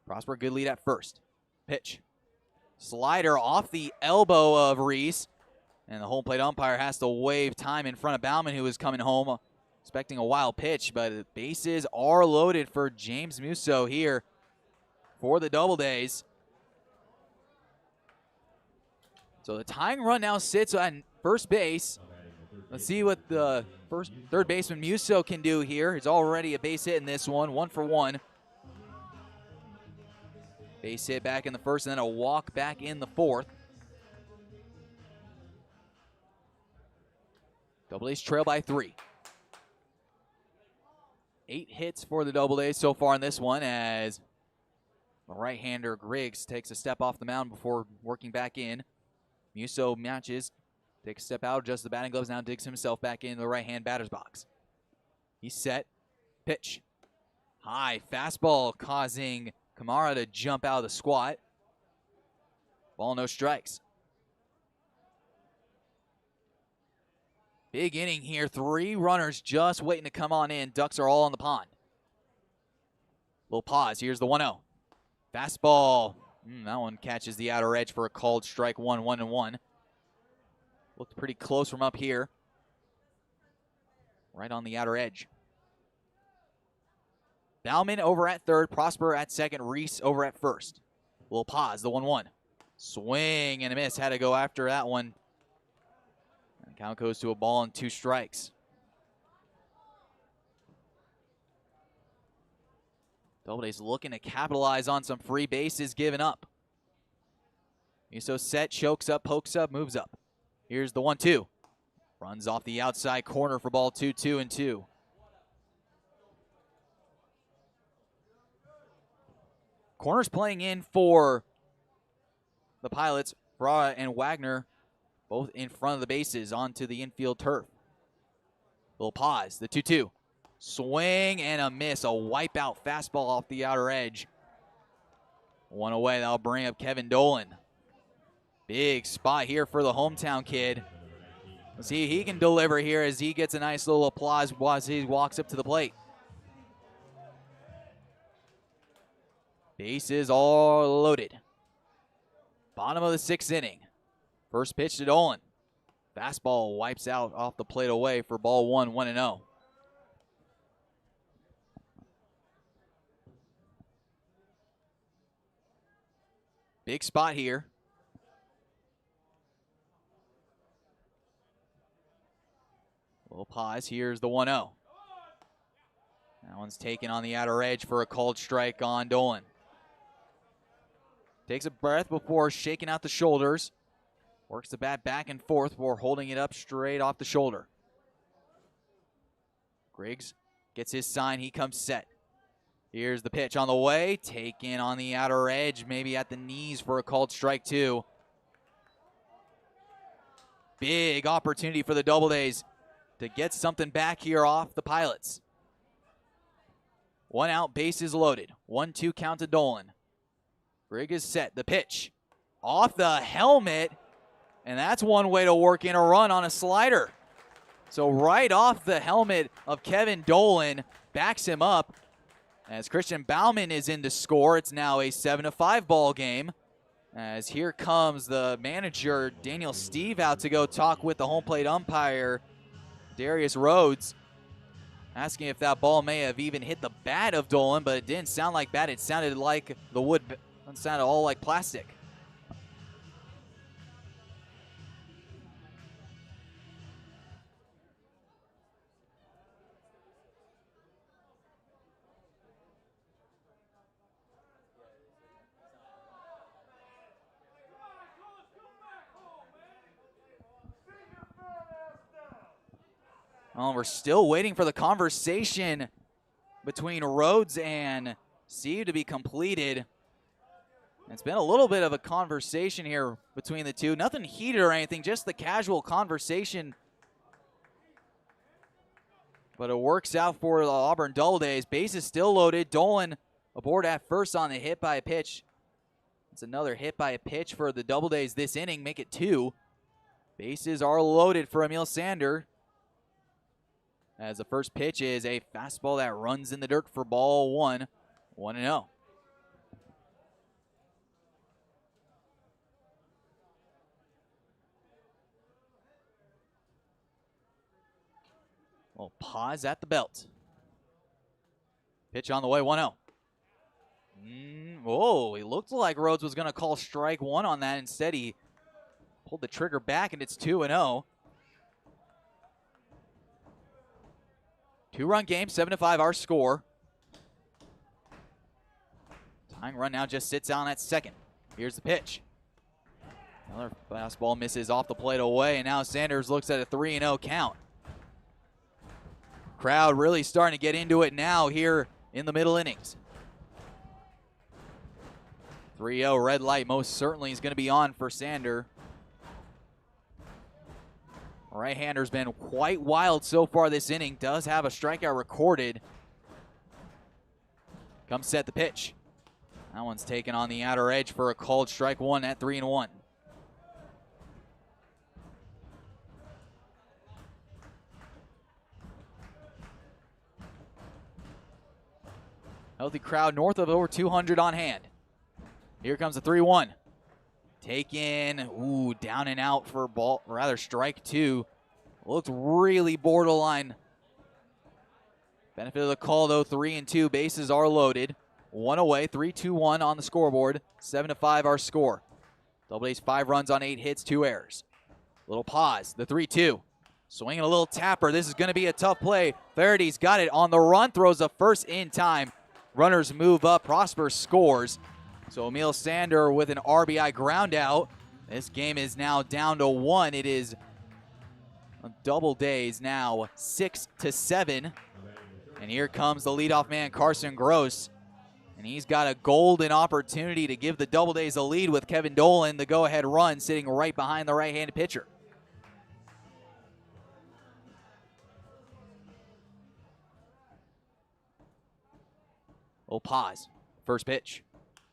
Prosper, good lead at first. Pitch. Slider off the elbow of Reese. And the home plate umpire has to waive time in front of Bauman, who is coming home expecting a wild pitch. But the bases are loaded for James Musso here for the Doubledays. So the tying run now sits at first base. Let's see what the third baseman Musso can do here. He's already a base hit in this one, 1 for 1. Base hit back in the first, and then a walk back in the fourth. Doubledays trail by 3. 8 hits for the Doubledays so far in this one, as the right-hander Griggs takes a step off the mound before working back in. Musso matches, takes a step out, adjusts the batting gloves, now digs himself back into the right-hand batter's box. He's set. Pitch. High fastball causing Kamara to jump out of the squat. Ball, no strikes. Big inning here. 3 runners just waiting to come on in. Ducks are all on the pond. Little pause. Here's the 1-0. Fastball. That one catches the outer edge for a called strike. 1-1-1. Looked pretty close from up here. Right on the outer edge. Bauman over at third. Prosper at second. Reese over at first. Little pause. The 1-1. Swing and a miss. Had to go after that one. And count goes to a ball and 2 strikes. Doubledays looking to capitalize on some free bases given up. Musso set, chokes up, pokes up, moves up. Here's the 1-2. Runs off the outside corner for ball 2, 2-2. Corners playing in for the Pilots. Braga and Wagner both in front of the bases onto the infield turf. Little pause. The 2-2. Swing and a miss. A wipeout fastball off the outer edge. 1 away. That'll bring up Kevin Dolan. Big spot here for the hometown kid. Let's see if he can deliver here as he gets a nice little applause as he walks up to the plate. Bases all loaded. Bottom of the 6th inning. First pitch to Dolan. Fastball wipes out off the plate away for ball 1, 1-0. Big spot here. Little pause. Here's the 1-0. That one's taken on the outer edge for a called strike on Dolan. Takes a breath before shaking out the shoulders. Works the bat back and forth before holding it up straight off the shoulder. Griggs gets his sign. He comes set. Here's the pitch on the way. Taken on the outer edge, maybe at the knees for a called strike 2. Big opportunity for the Doubledays to get something back here off the Pilots. 1 out, bases loaded. 1-2 count to Dolan. Griggs is set. The pitch off the helmet. And that's one way to work in a run on a slider. So right off the helmet of Kevin Dolan, backs him up. As Christian Bauman is in to score, it's now a 7-5 ball game. As here comes the manager, Daniel Steve, out to go talk with the home plate umpire, Darius Rhodes, asking if that ball may have even hit the bat of Dolan, but it didn't sound like bat. It sounded like the wood, it sounded all like plastic. Well, we're still waiting for the conversation between Rhodes and Steve to be completed. It's been a little bit of a conversation here between the two. Nothing heated or anything, just the casual conversation. But it works out for the Auburn Doubledays. Base is still loaded. Dolan aboard at first on the hit by a pitch. It's another hit by a pitch for the Doubledays this inning, make it 2. Bases are loaded for Emil Sander. As the first pitch is a fastball that runs in the dirt for ball 1, 1-0. Well, pause at the belt. Pitch on the way, 1-0. Whoa, it looked like Rhodes was going to call strike one on that. Instead, he pulled the trigger back, and it's 2-0. Two-run game, 7-5 our score. Tying run now just sits on at second. Here's the pitch. Another fastball misses off the plate away, and now Sanders looks at a 3-0 count. Crowd really starting to get into it now here in the middle innings. 3-0 red light most certainly is going to be on for Sander. Right-hander's been quite wild so far this inning. Does have a strikeout recorded. Comes set the pitch. That one's taken on the outer edge for a called strike one at 3-1. Healthy crowd north of over 200 on hand. Here comes the 3-1. Taken, down and out for ball, rather strike two. Looked really borderline. Benefit of the call though, 3-2, bases are loaded. One away, 3-2-1 on the scoreboard. 7-5 our score. Doubledays 5 runs on 8 hits, 2 errors. Little pause, the 3-2. Swinging a little tapper, this is gonna be a tough play. Farady's got it on the run, throws a first in time. Runners move up, Prosper scores. So Emil Sander with an RBI ground out. This game is now down to 1. It is Doubledays now 6-7. And here comes the leadoff man, Carson Gross. And he's got a golden opportunity to give the Doubledays a lead with Kevin Dolan, the go-ahead run, sitting right behind the right-handed pitcher. Little pause. First pitch.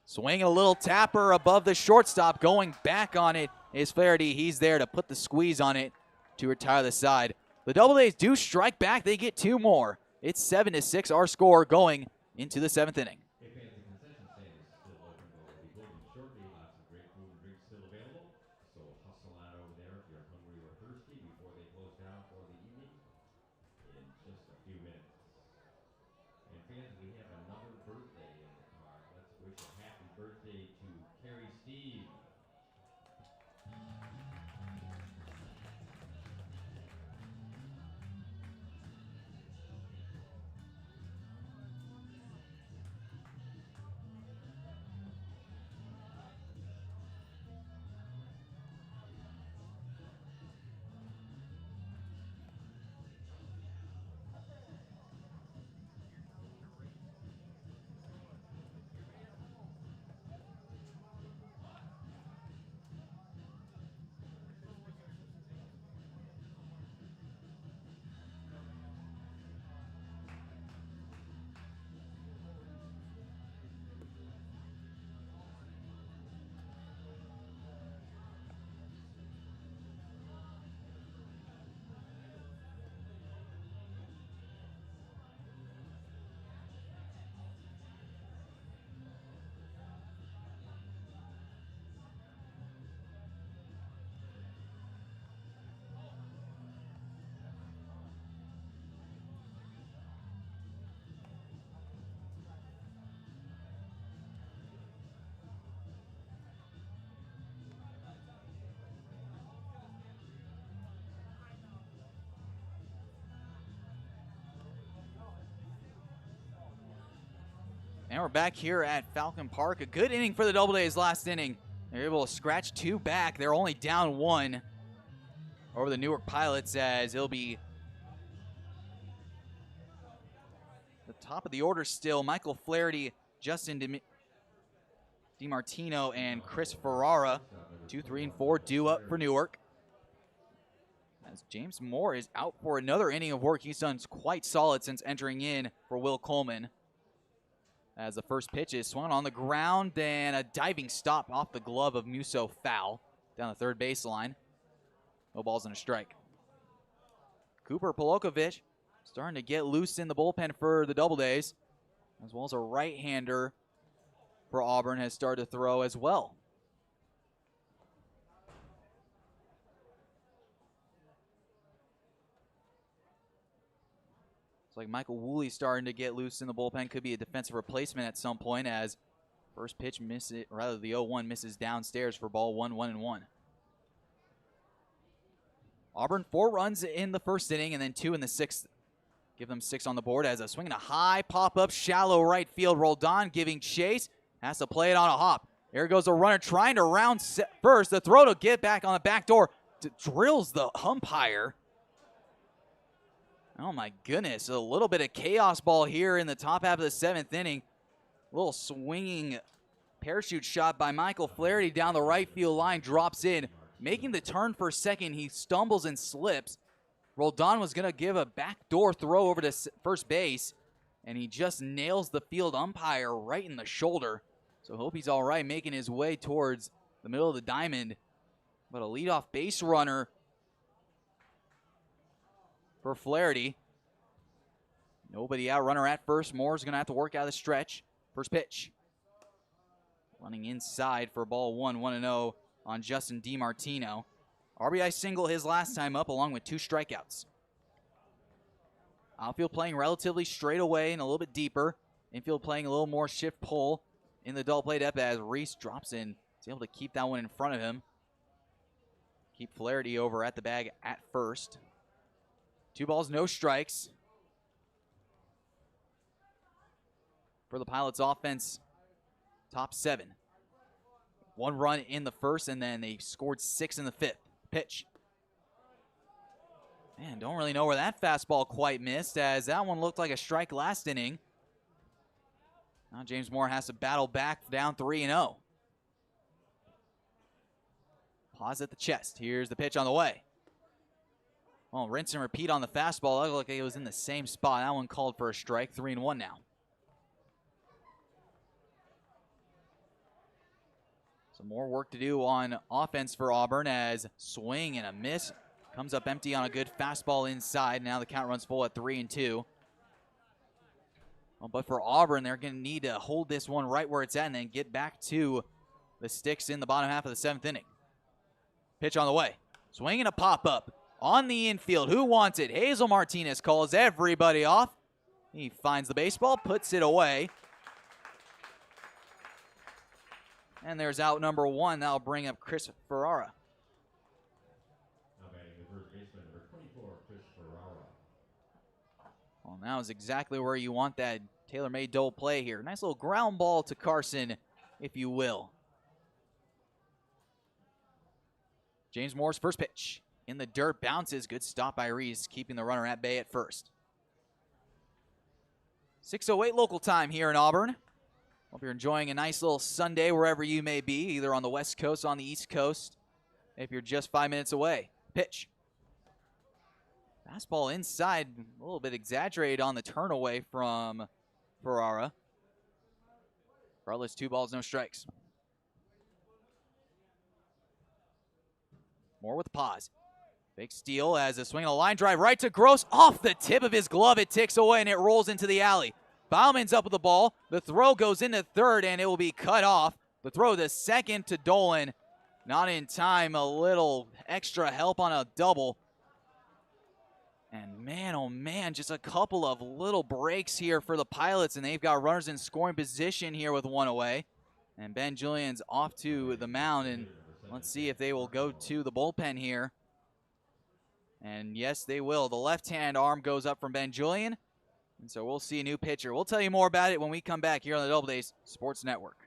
Swinging a little tapper above the shortstop. Going back on it is Flaherty. He's there to put the squeeze on it to retire the side. The Doubledays do strike back. They get 2 more. It's 7-6 our score going into the 7th inning. Hey fans, the concession stand is still open, but we'll be closing shortly. Lots of great food and drinks still available. So hustle on over there if you're hungry or thirsty before they close down for the evening in just a few minutes. And fans, we have another birthday in the card. Let's wish a happy birthday to Carrie Steve. And we're back here at Falcon Park. A good inning for the Doubledays last inning. They're able to scratch 2 back. They're only down 1 over the Newark Pilots, as it'll be the top of the order still. Michael Flaherty, Justin DiMartino, and Chris Ferrara. 2, 3, and 4 due up for Newark. As James Moore is out for another inning of work. He's done quite solid since entering in for Will Coleman. As the first pitch is swung on the ground, and a diving stop off the glove of Musso, foul down the third baseline. No balls and a strike. Cooper Polokovic starting to get loose in the bullpen for the Doubledays, as well as a right-hander for Auburn has started to throw as well. like Michael Woolley's starting to get loose in the bullpen. Could be a defensive replacement at some point as first pitch misses, rather the 0-1 misses downstairs for ball 1-1-1. Auburn 4 runs in the first inning and then 2 in the sixth. Give them 6 on the board as a swing and a high pop-up, shallow right field. Roldan giving chase. Has to play it on a hop. There goes a runner trying to round first. The throw to get back on the back door. Drills the umpire. Oh my goodness. A little bit of chaos ball here in the top half of the 7th inning. A little swinging parachute shot by Michael Flaherty down the right field line. Drops in. Making the turn for second. He stumbles and slips. Roldan was going to give a backdoor throw over to first base, and he just nails the field umpire right in the shoulder. So hope he's all right making his way towards the middle of the diamond. But a leadoff base runner for Flaherty. Nobody out, runner at first. Moore's going to have to work out of the stretch. First pitch. Running inside for ball 1-0 on Justin DiMartino. RBI single his last time up along with 2 strikeouts. Outfield playing relatively straight away and a little bit deeper. Infield playing a little more shift pull in the double play depth as Reese drops in. He's able to keep that one in front of him. Keep Flaherty over at the bag at first. 2 balls, no strikes. For the Pilots offense, top 7. 1 run in the first, and then they scored 6 in the 5th. Pitch. Man, don't really know where that fastball quite missed, as that one looked like a strike last inning. Now James Moore has to battle back down 3-0. Pause at the chest. Here's the pitch on the way. Well, rinse and repeat on the fastball. It looked like it was in the same spot. That one called for a strike. 3-1 now. Some more work to do on offense for Auburn as swing and a miss. Comes up empty on a good fastball inside. Now the count runs full at 3-2. Well, but for Auburn, they're going to need to hold this one right where it's at and then get back to the sticks in the bottom half of the 7th inning. Pitch on the way. Swing and a pop-up on the infield. Who wants it? Hazel Martinez calls everybody off. He finds the baseball, puts it away. And there's out number 1. That'll bring up Chris Ferrara. Now batting the first baseman, number 24, Chris Ferrara. Well, now is exactly where you want that tailor-made double play here. Nice little ground ball to Carson, if you will. James Moore's first pitch. In the dirt, bounces. Good stop by Reese, keeping the runner at bay at first. 6:08 local time here in Auburn. Hope you're enjoying a nice little Sunday wherever you may be, either on the West Coast or on the East Coast, if you're just 5 minutes away. Pitch. Fastball inside, a little bit exaggerated on the turn away from Ferrara. Regardless, 2 balls, no strikes. Moore with a pause. Big steal as a swing and a line drive right to Gross. Off the tip of his glove, it ticks away and it rolls into the alley. Bauman's up with the ball. The throw goes into third, and it will be cut off. The throw to second to Dolan. Not in time. A little extra help on a double. And man, oh man, just a couple of little breaks here for the Pilots, and they've got runners in scoring position here with 1 away. And Ben Julian's off to the mound, and let's see if they will go to the bullpen here. And yes, they will. The left-hand arm goes up from Ben Julian. And so we'll see a new pitcher. We'll tell you more about it when we come back here on the Doubledays Sports Network.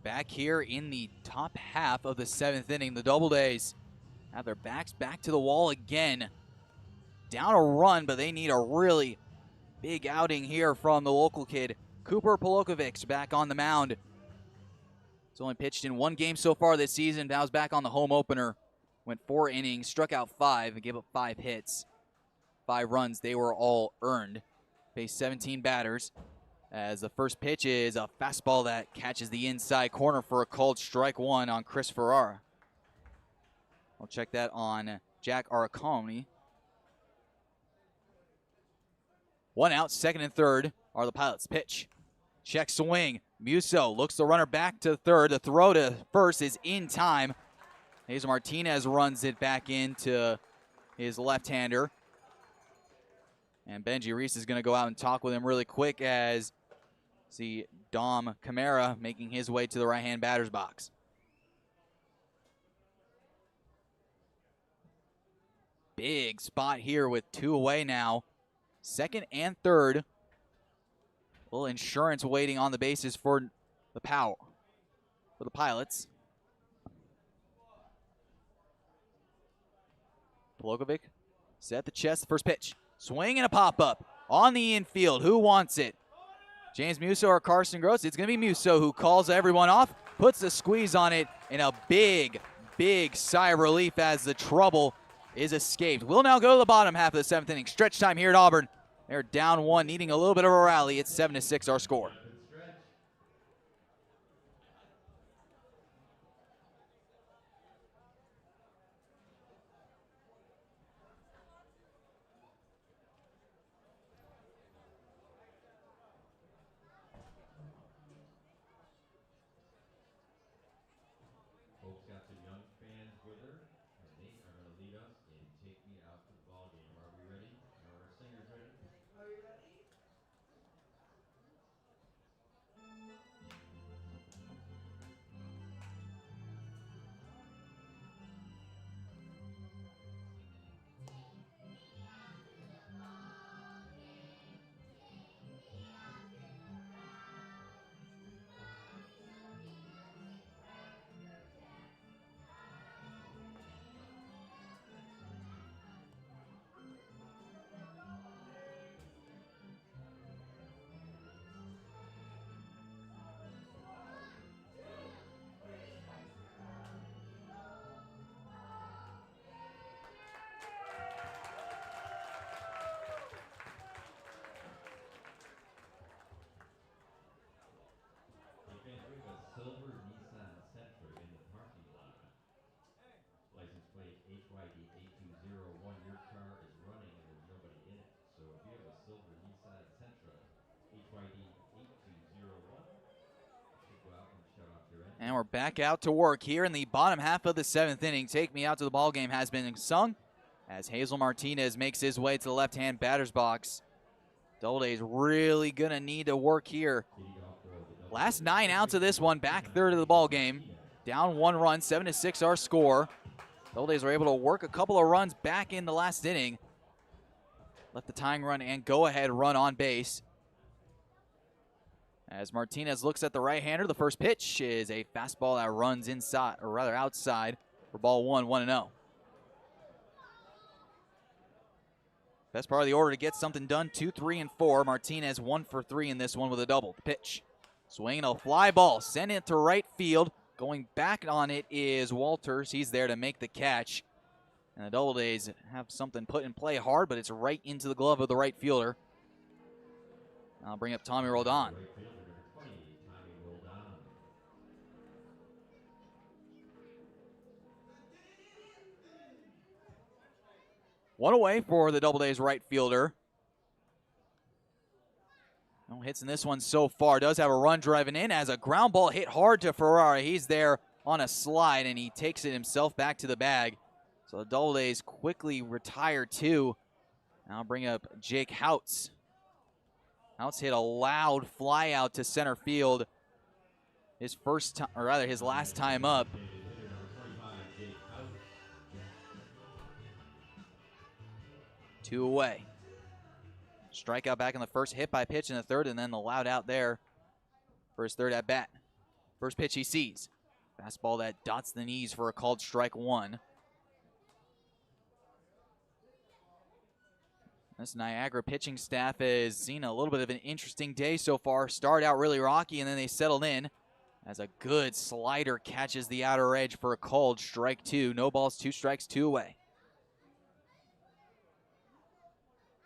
back here in the top half of the 7th inning. The Doubledays have their backs back to the wall again. Down a run, but they need a really big outing here from the local kid. Cooper Polokovic back on the mound. He's only pitched in 1 game so far this season. Now he's back on the home opener. Went 4 innings, struck out 5, and gave up 5 hits. 5 runs, they were all earned. Faced 17 batters. As the first pitch is a fastball that catches the inside corner for a called strike 1 on Chris Ferrara. We'll check that on Jack Araconi. 1 out, 2nd and 3rd are the Pilots. Pitch. Check swing. Musso looks the runner back to 3rd. The throw to 1st is in time. Hazel Martinez runs it back into his left-hander. And Benji Reese is going to go out and talk with him really quick as see Dom Camara making his way to the right-hand batter's box. Big spot here with 2 away now. 2nd and 3rd. A little insurance waiting on the bases for the Pilots. Polokovic set the chest, first pitch. Swing and a pop-up on the infield. Who wants it? James Musso or Carson Gross? It's going to be Musso who calls everyone off, puts the squeeze on it, and a big, big sigh of relief as the trouble is escaped. We'll now go to the bottom half of the 7th inning. Stretch time here at Auburn. They're down 1, needing a little bit of a rally. It's 7-6 our score. Hope's got some young fans with her, and they are going to lead us in Take Me Out to the Ball Game. Are we ready? Are our singers ready? Are you ready? Silver Nissan Sentra in the parking lot. License plate HYD8201. Your car is running and there's nobody in it. So if you have a silver Nissan Sentra HYD8201, you should go out and shut off your engine. And we're back out to work here in the bottom half of the 7th inning. Take Me Out to the Ball Game has been sung as Hazel Martinez makes his way to the left-hand batter's box. Doubledays really going to need to work here. Last 9 outs of this one, back 3rd of the ball game. Down 1 run, 7-6 our score. Doubledays were able to work a couple of runs back in the last inning. Left the tying run and go-ahead run on base. As Martinez looks at the right-hander, the first pitch is a fastball that runs inside, or rather outside, for ball 1, 1-0. Best part of the order to get something done, 2, 3, and 4. Martinez 1 for 3 in this one with a double. Pitch. Swinging a fly ball, send it to right field. Going back on it is Walters. He's there to make the catch. And the Doubledays have something put in play hard, but it's right into the glove of the right fielder. I'll bring up Tommy Roldan. Right fielder, number 20, Tommy Roldan. One away for the Doubledays right fielder. No hits in this one so far. Does have a run driving in as a ground ball hit hard to Ferrara. He's there on a slide, and he takes it himself back to the bag. So the Doubledays quickly retire 2. Now bring up Jake Houts. Houts hit a loud fly out to center field. His first time, or rather his last time up. 2 away. Strikeout back in the first, hit by pitch in the 3rd, and then the loud out there for his 3rd at bat. First pitch he sees. Fastball that dots the knees for a called strike one. This Niagara pitching staff has seen a little bit of an interesting day so far. Started out really rocky and then they settled in as a good slider catches the outer edge for a called strike two. No balls, 2 strikes, 2 away.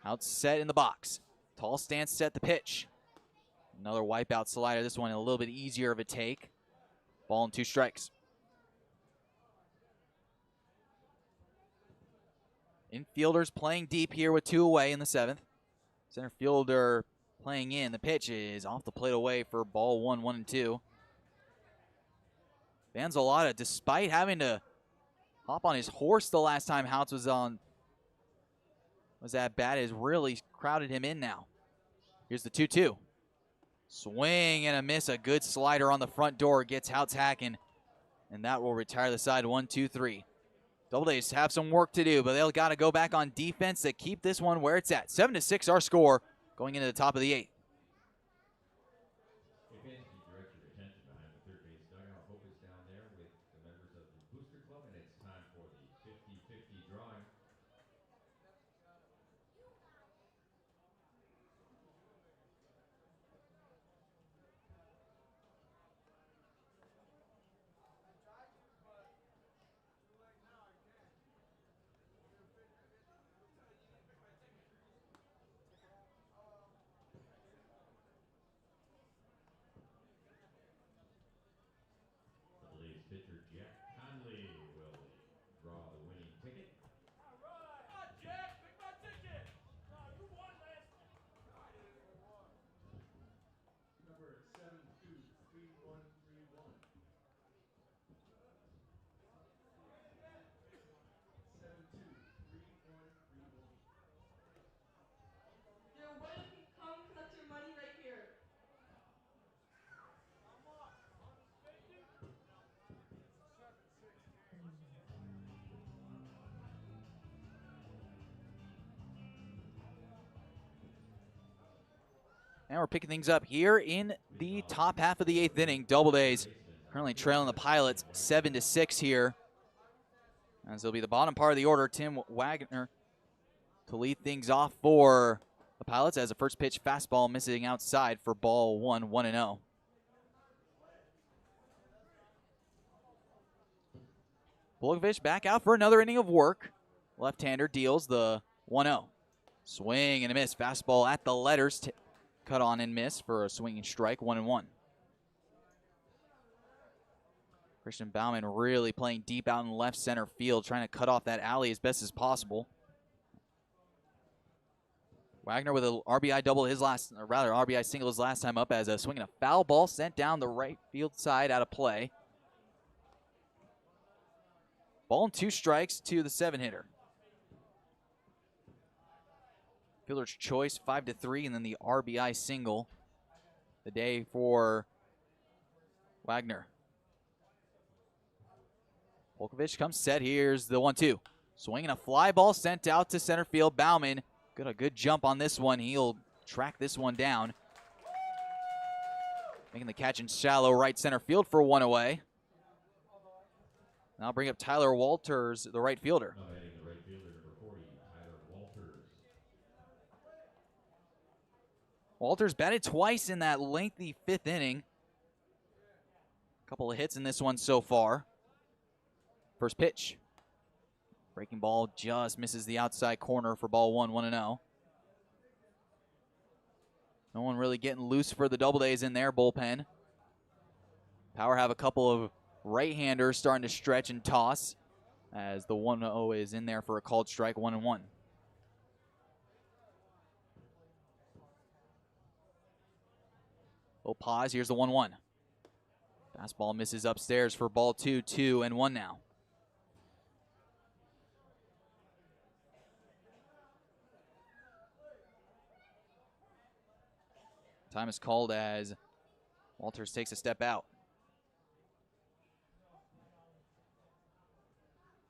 Out set in the box. Tall stance set the pitch. Another wipeout slider. This one a little bit easier of a take. Ball and 2 strikes. Infielders playing deep here with 2 away in the 7th. Center fielder playing in. The pitch is off the plate away for ball 1, 1-2. Vanzalata, despite having to hop on his horse the last time Houts was at bat, has really crowded him in now. Here's the 2-2. Swing and a miss. A good slider on the front door gets Houts hacking, and that will retire the side 1-2-3. Doubledays have some work to do, but they'll got to go back on defense to keep this one where it's at. 7-6 our score going into the top of the 8th. Fans, keep your extra attention behind the third base dugout. Hope is down there with the members of the Booster Club, and it's time for the 50-50 drawing. Pitcher Jack Conley will draw the winning ticket. All right, Jack, pick my ticket. No, you won last time. Number 723131. 723131. Yo, why don't you come collect your money right here? And we're picking things up here in the top half of the 8th inning. Doubledays currently trailing the Pilots 7-6 here. As it'll be the bottom part of the order, Tim Wagner to lead things off for the Pilots as a first pitch fastball missing outside for ball 1, 1-0. Bulgovic back out for another inning of work. Left-hander deals the 1-0. Swing and a miss. Fastball at the letters. Cut on and miss for a swinging strike, 1-1. Christian Baumann really playing deep out in left center field, trying to cut off that alley as best as possible. Wagner with an RBI double RBI single his last time up as a swinging a foul ball sent down the right field side out of play. Ball and 2 strikes to the 7-hitter. Fielder's choice 5-3, and then the RBI single the day for Wagner. Volkovich comes set. Here's the 1-2. Swinging a fly ball sent out to center field. Baumann got a good jump on this one. He'll track this one down. Making the catch in shallow right center field for 1 away. Now bring up Tyler Walters, the right fielder. Now batting the right fielder, number 40, Tyler Walters. Walters batted twice in that lengthy 5th inning. A couple of hits in this one so far. First pitch. Breaking ball just misses the outside corner for ball 1, 1-0. No one really getting loose for the Doubledays in their bullpen. Power have a couple of right-handers starting to stretch and toss as the 1-0 is in there for a called strike, 1-1. Oh, pause. Here's the 1-1. Fastball misses upstairs for ball 2, 2-1 now. Time is called as Walters takes a step out.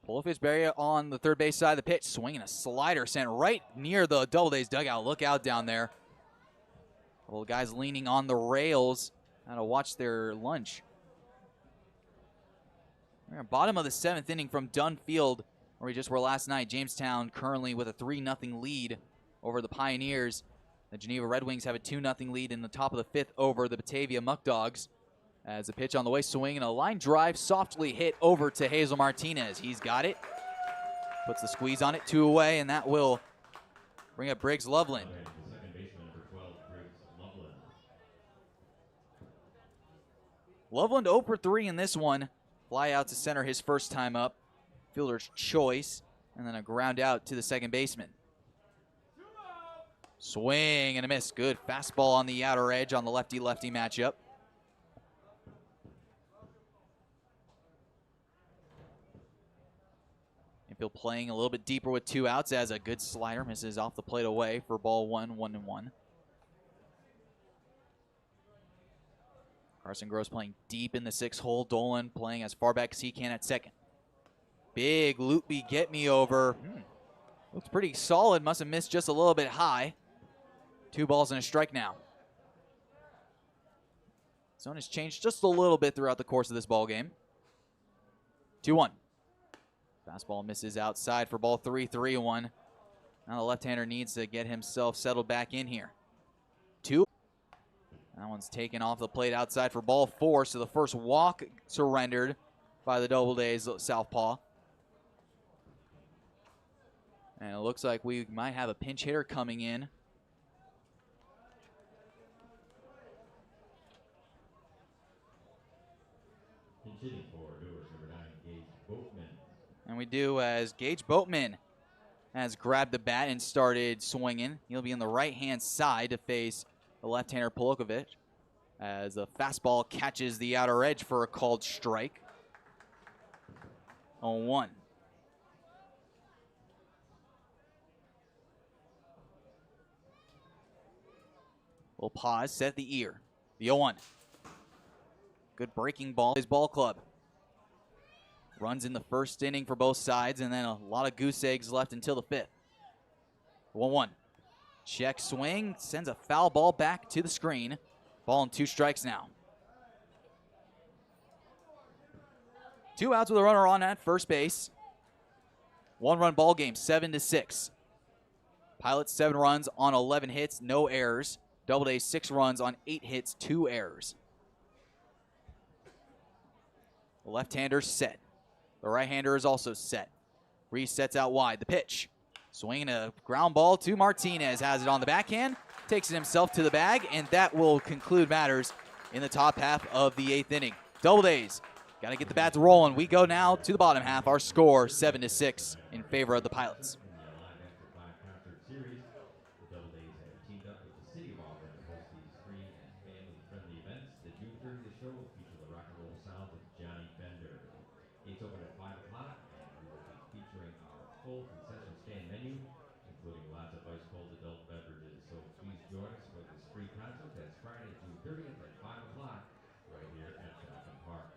Polofich-Berry on the third base side of the pitch, swinging a slider sent right near the Doubledays dugout. Look out down there. A couple of guys leaning on the rails. How to watch their lunch. We're at bottom of the 7th inning from Dunn Field, where we just were last night. Jamestown currently with a 3-0 lead over the Pioneers. The Geneva Red Wings have a 2-0 lead in the top of the 5th over the Batavia Muck Dogs. As the pitch on the way, swing and a line drive softly hit over to Hazel Martinez. He's got it. Puts the squeeze on it, 2 away, and that will bring up Briggs Loveland. The second baseman, number 12, Briggs Loveland. Loveland 0 for 3 in this one. Fly out to center his first time up. Fielder's choice, and then a ground out to the second baseman. Swing and a miss. Good fastball on the outer edge on the lefty-lefty matchup. Infield playing a little bit deeper with 2 outs as a good slider misses off the plate away for ball 1, 1-1. Carson Gross playing deep in the 6th hole. Dolan playing as far back as he can at second. Big loopy get me over. Looks pretty solid. Must have missed just a little bit high. 2 balls and a strike now. Zone has changed just a little bit throughout the course of this ball game. 2-1. Fastball misses outside for ball 3, 3-1. Now the left-hander needs to get himself settled back in here. 2. That one's taken off the plate outside for ball 4, so the first walk surrendered by the Doubledays southpaw. And it looks like we might have a pinch hitter coming in. Pinch hitting for Newark, number 9, Gage Boatman. And we do, as Gage Boatman has grabbed the bat and started swinging. He'll be on the right-hand side to face the left-hander Polokovic, as the fastball catches the outer edge for a called strike. 0-1. We'll pause, set the ear. The 0-1. Good breaking ball. His ball club. Runs in the first inning for both sides, and then a lot of goose eggs left until the 5th. 1-1. Check swing, sends a foul ball back to the screen. Ball and 2 strikes now. 2 outs with a runner on at first base. 1-run ball game, 7-6. Pilots 7 runs on 11 hits, no errors. Doubledays 6 runs on 8 hits, 2 errors. The left-hander set. The right-hander is also set. Resets out wide. The pitch. Swinging a ground ball to Martinez. Has it on the backhand. Takes it himself to the bag. And that will conclude matters in the top half of the 8th inning. Doubledays got to get the bats rolling. We go now to the bottom half. Our score 7-6 in favor of the Pilots. Live after 5 concert series, the Doubledays have teamed up with the city of Auburn to host these free and family-friendly events. The June 30th show will feature the rock and roll sounds of Johnny Bender. Gates open at 5 o'clock, and we will be featuring our full concession stand menu, including lots of ice-cold adult beverages. So please join us for this free concert. That's Friday, June 30th at 5 o'clock, right here at Falcon Park.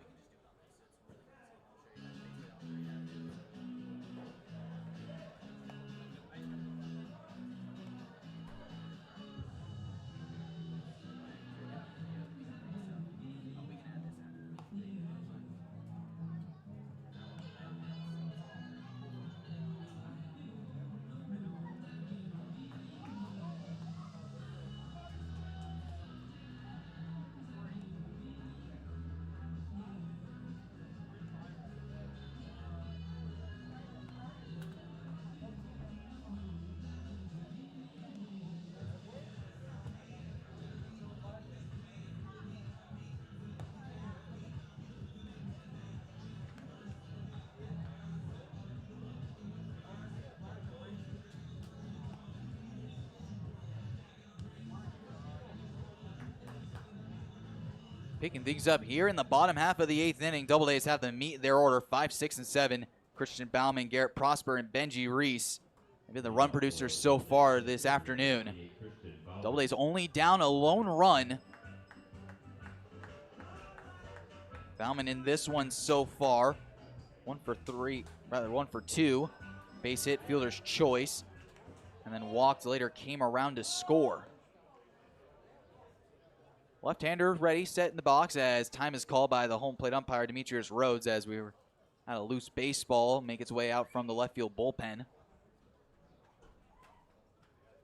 Picking things up here in the bottom half of the 8th inning. Doubledays have them meet their order 5, 6, and 7. Christian Bauman, Garrett Prosper, and Benji Reese have been the run producers so far this afternoon. Doubledays only down a lone run. Bauman in this one so far. 1 for 2. Base hit, fielder's choice. And then walked later, came around to score. Left-hander ready, set in the box as time is called by the home plate umpire, Demetrius Rhodes, as we were Had a loose baseball make its way out from the left field bullpen.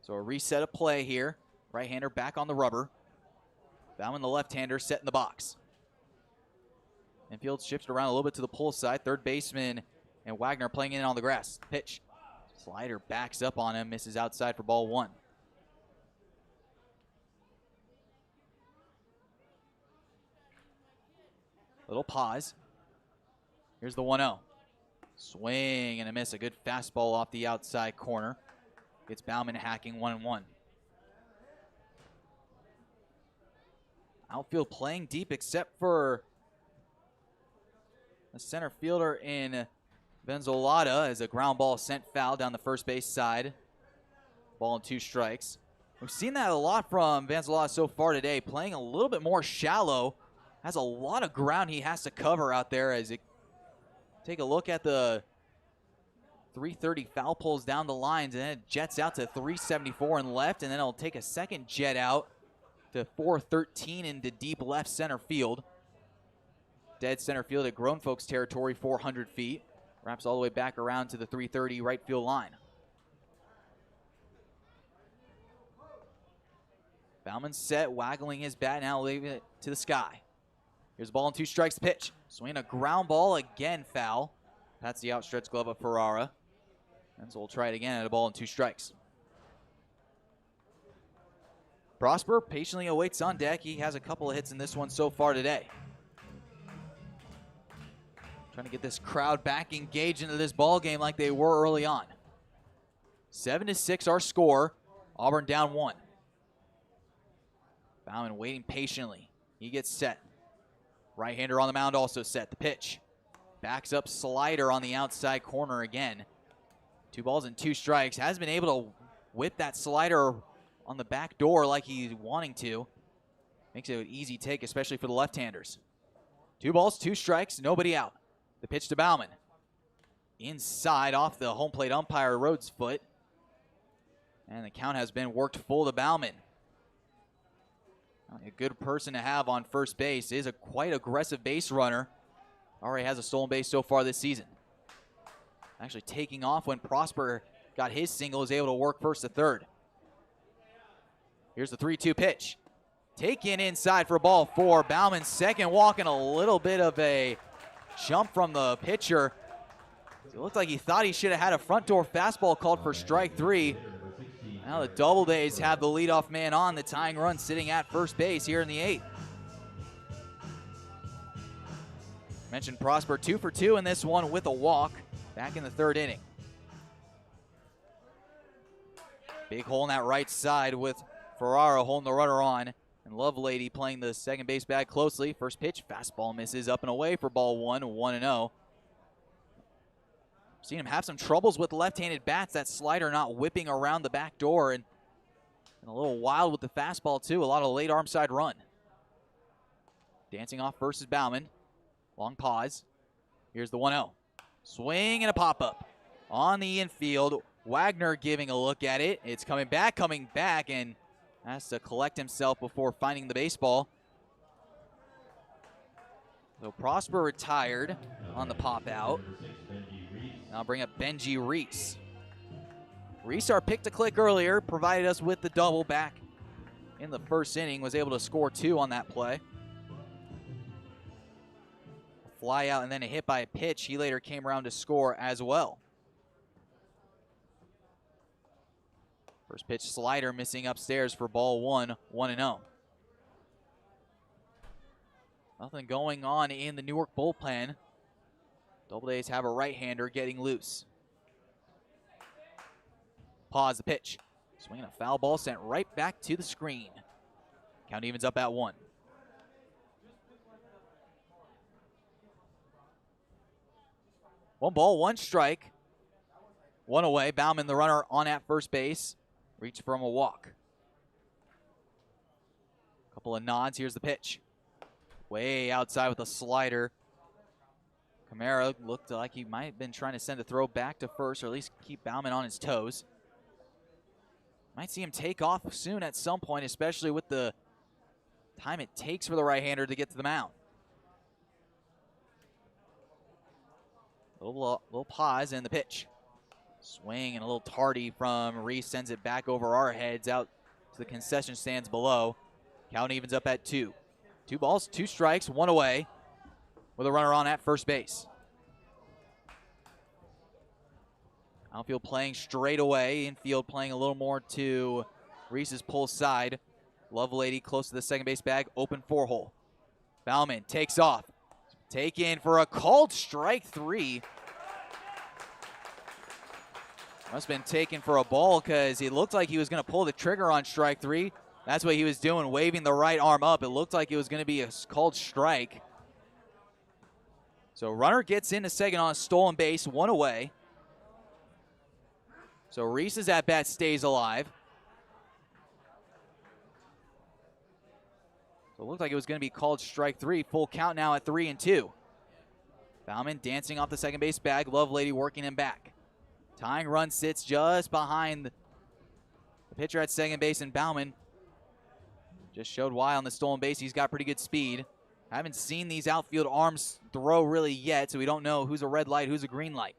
So a reset of play here. Right-hander back on the rubber. Bauman, the left-hander, set in the box. Infield shifted around a little bit to the pull side. Third baseman and Wagner playing in on the grass. Pitch. Slider backs up on him, misses outside for ball 1. Little pause. Here's the 1-0. Swing and a miss. A good fastball off the outside corner. Gets Bauman hacking 1-1. Outfield playing deep except for the center fielder in Benzolata as a ground ball sent foul down the first base side. Ball and 2 strikes. We've seen that a lot from Benzolata so far today, playing a little bit more shallow. Has a lot of ground he has to cover out there as it take a look at the 330 foul pulls down the lines, and then it jets out to 374 and left, and then it'll take a second jet out to 413 into deep left center field. Dead center field at grown folks territory, 400 feet. Wraps all the way back around to the 330 right field line. Bauman set, waggling his bat, now leaving it to the sky. Here's the ball and 2 strikes, pitch. Swinging a ground ball, again foul. That's the outstretched glove of Ferrara. And so we'll try it again at a ball and 2 strikes. Prosper patiently awaits on deck. He has a couple of hits in this one so far today. Trying to get this crowd back engaged into this ball game like they were early on. 7-6 our score. Auburn down 1. Bauman waiting patiently. He gets set. Right-hander on the mound also set. The pitch. Backs up slider on the outside corner again. 2 balls and 2 strikes. Has been able to whip that slider on the back door like he's wanting to. Makes it an easy take, especially for the left-handers. 2 balls, 2 strikes, nobody out. The pitch to Bauman. Inside off the home plate umpire Rhodes' foot. And the count has been worked full to Bauman. A good person to have on first base. Is a quite aggressive base runner. Already has a stolen base so far this season. Actually taking off when Prosper got his single, was able to work first to third. Here's the 3-2 pitch. Taken inside for ball 4. Bauman second, walking a little bit of a jump from the pitcher. It looked like he thought he should have had a front door fastball called for strike 3. Now the Doubledays have the leadoff man on, the tying run sitting at first base here in the 8th. Mentioned Prosper 2 for 2 in this one with a walk back in the 3rd inning. Big hole in that right side with Ferrara holding the runner on. And Lovelady playing the second base bag closely. First pitch, fastball misses up and away for ball 1, 1-0. Seen him have some troubles with left-handed bats. That slider not whipping around the back door, and a little wild with the fastball too. A lot of late arm side run. Dancing off first is Bauman. Long pause. Here's the 1-0. Swing and a pop-up on the infield. Wagner giving a look at it. It's coming back, and has to collect himself before finding the baseball. So Prosper retired on the pop out. I'll bring up Benji Reese. Reese, our pick to click earlier, provided us with the double back in the 1st inning. Was able to score 2 on that play. A fly out and then a hit by a pitch. He later came around to score as well. First pitch slider missing upstairs for ball 1, 1-0. Nothing going on in the Newark bullpen. Doubledays have a right-hander getting loose. Pause the pitch. Swinging a foul ball sent right back to the screen. Count evens up at 1. One ball, 1 strike. 1 away. Bauman, the runner, on at first base. Reach from a walk. Couple of nods. Here's the pitch. Way outside with a slider. Camara looked like he might have been trying to send a throw back to first, or at least keep Bauman on his toes. Might see him take off soon at some point, especially with the time it takes for the right-hander to get to the mound. Little pause in the pitch. Swing and a little tardy from Reese sends it back over our heads out to the concession stands below. Count evens up at 2. 2 balls, 2 strikes, 1 away with a runner on at first base. Outfield playing straight away. Infield playing a little more to Reese's pull side. Lovelady close to the second base bag. Open 4-hole. Bauman takes off. Taken for a called strike 3. Must have been taken for a ball because it looked like he was going to pull the trigger on strike 3. That's what he was doing, waving the right arm up. It looked like it was going to be a called strike. So runner gets into second on a stolen base, 1 away. So Reese's at-bat stays alive. So it looked like it was going to be called strike 3. Full count now at 3-2. Bauman dancing off the second base bag. Lovelady working him back. Tying run sits just behind the pitcher at second base, and Bauman just showed why on the stolen base. He's got pretty good speed. Haven't seen these outfield arms throw really yet, so we don't know who's a red light, who's a green light.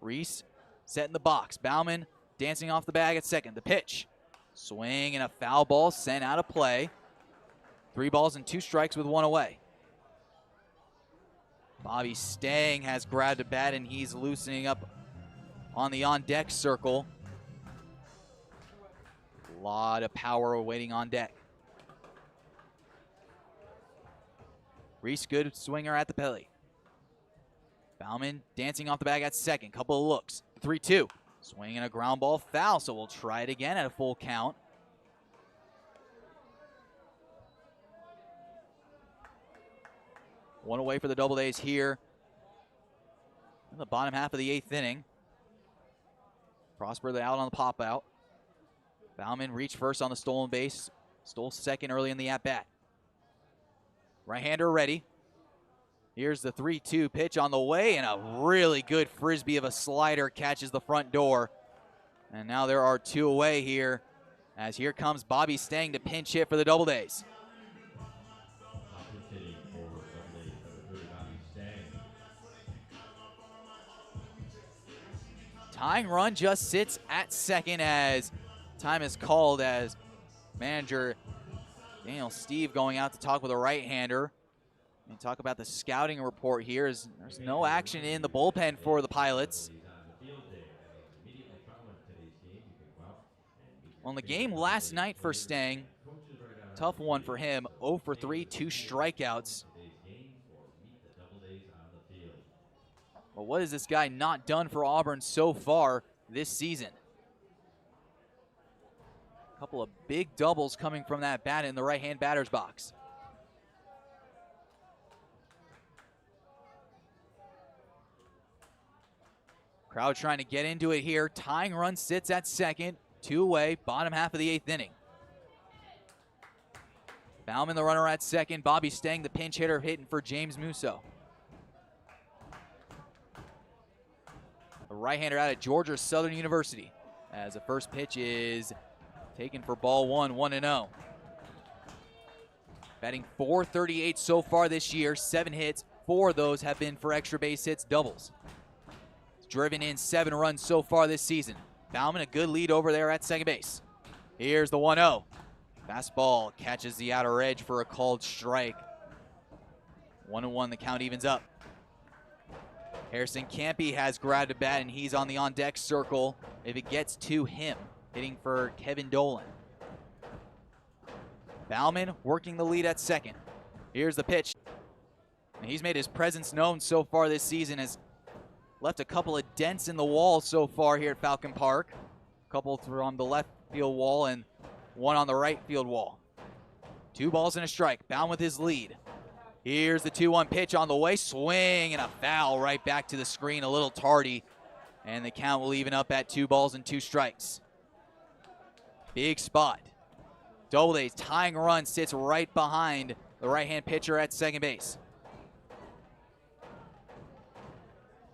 Reese set in the box. Bauman dancing off the bag at second. The pitch. Swing and a foul ball sent out of play. 3 balls and 2 strikes with 1 away. Bobby Stang has grabbed a bat and he's loosening up on the on-deck circle. A lot of power waiting on deck. Reese, good swinger at the belly. Bauman dancing off the bag at second. Couple of looks. 3-2. Swinging a ground ball foul, so we'll try it again at a full count. One away for the Doubledays here in the bottom half of the 8th inning. Prosper out on the pop out. Bauman reached first on the stolen base. Stole second early in the at-bat. Right-hander ready. Here's the 3-2 pitch on the way, and a really good frisbee of a slider catches the front door. And now there are 2 away here, as here comes Bobby Stang to pinch hit for the Doubledays. Tying run just sits at second as time is called, as manager Daniel Steve going out to talk with a right-hander. And talk about the scouting report here. There's no action in the bullpen for the Pilots. On the game last night for Stang, tough one for him. 0 for 3, 2 strikeouts. But what has this guy not done for Auburn so far this season? A couple of big doubles coming from that bat in the right-hand batter's box. Crowd trying to get into it here. Tying run sits at second. 2 away, bottom half of the 8th inning. Bauman the runner at second. Bobby Stang the pinch hitter hitting for James Musso. A right-hander out of Georgia Southern University, as the first pitch is taken for ball 1, 1-0. Batting .438 so far this year. 7 hits, 4 of those have been for extra base hits, doubles. Driven in 7 runs so far this season. Bauman a good lead over there at second base. Here's the 1-0. Fastball catches the outer edge for a called strike. 1-1, the count evens up. Harrison Campy has grabbed a bat and he's on the on-deck circle if it gets to him. Hitting for Kevin Dolan. Bauman working the lead at second. Here's the pitch. And he's made his presence known so far this season, as left a couple of dents in the wall so far here at Falcon Park. A couple from the left field wall and 1 on the right field wall. 2 balls and a strike. Bauman with his lead. Here's the 2-1 pitch on the way. Swing and a foul right back to the screen, a little tardy. And the count will even up at 2 balls and 2 strikes. Big spot. Doubledays tying run sits right behind the right-hand pitcher at second base.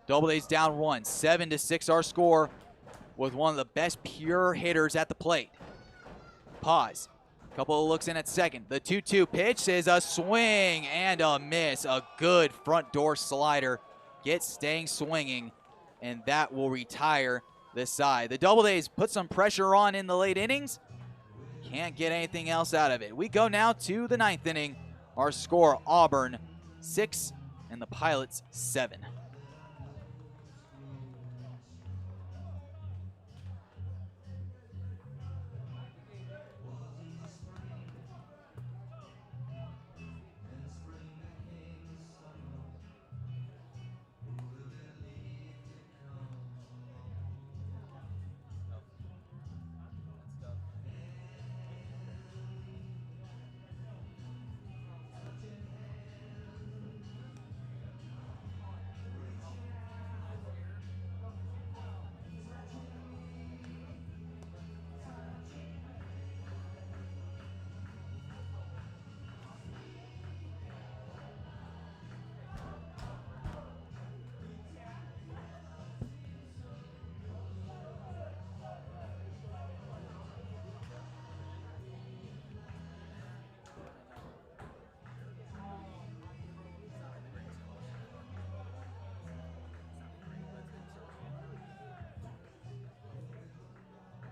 Doubledays down 1, 7-6 our score, with one of the best pure hitters at the plate. Pause. Couple of looks in at second. The 2-2 pitch is a swing and a miss. A good front door slider. Staying swinging, and that will retire this side. The Doubledays put some pressure on in the late innings. Can't get anything else out of it. We go now to the 9th inning. Our score, Auburn 6 and the Pilots 7.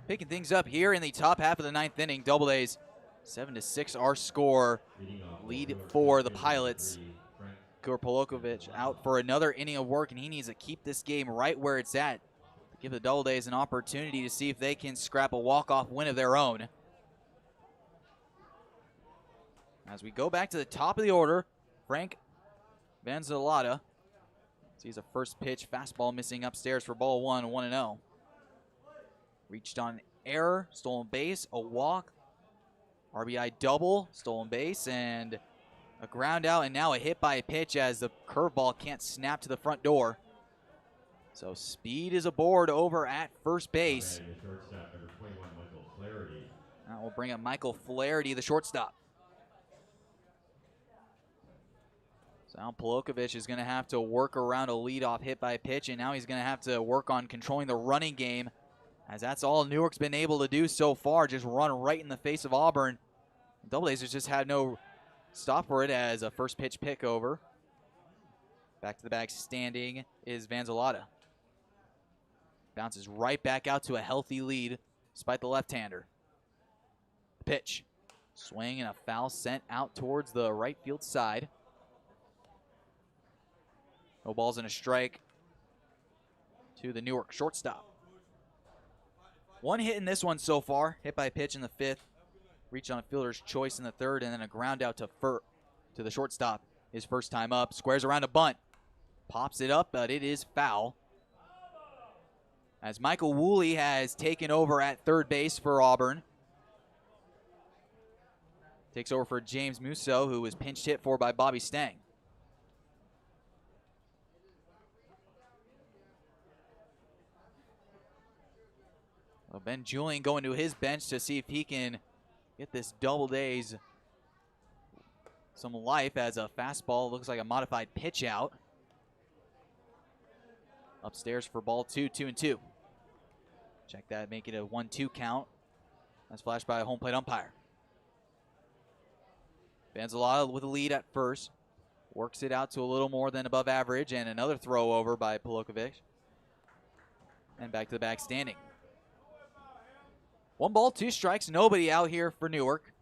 Picking things up here in the top half of the 9th inning. Doubledays 7-6 our score. Lead for the Pilots. Igor Polokovic out for another inning of work, and he needs to keep this game right where it's at. Give the Doubledays an opportunity to see if they can scrap a walk-off win of their own. As we go back to the top of the order, Frank Vanzalata sees a first pitch fastball missing upstairs for ball 1, 1-0. Reached on error, stolen base, a walk, RBI double, stolen base, and a ground out, and now a hit by a pitch as the curveball can't snap to the front door. So speed is aboard over at first base. That will bring up Michael Flaherty, the shortstop. So now Polokovic is going to have to work around a leadoff hit by a pitch, and now he's going to have to work on controlling the running game, as that's all Newark's been able to do so far, just run right in the face of Auburn. Doubledays has just had no stop for it as a first pitch pick over. Back to the bag standing is Vanzalata. Bounces right back out to a healthy lead despite the left-hander. Pitch. Swing and a foul sent out towards the right field side. No balls and a strike to the Newark shortstop. One hit in this one so far, hit by a pitch in the 5th, reached on a fielder's choice in the 3rd, and then a ground out to the shortstop. His first time up, squares around a bunt, pops it up, but it is foul. As Michael Woolley has taken over at third base for Auburn. Takes over for James Musso, who was pinch hit for by Bobby Stang. Well, Ben Julian going to his bench to see if he can get this Doubledays some life, as a fastball looks like a modified pitch out. Upstairs for ball 2, 2-2. Check that, make it a 1-2 count. That's flashed by a home plate umpire. Vanzalata with a lead at first. Works it out to a little more than above average, and another throw over by Polokovic. And back to the back standing. 1 ball, 2 strikes, nobody out here for Newark.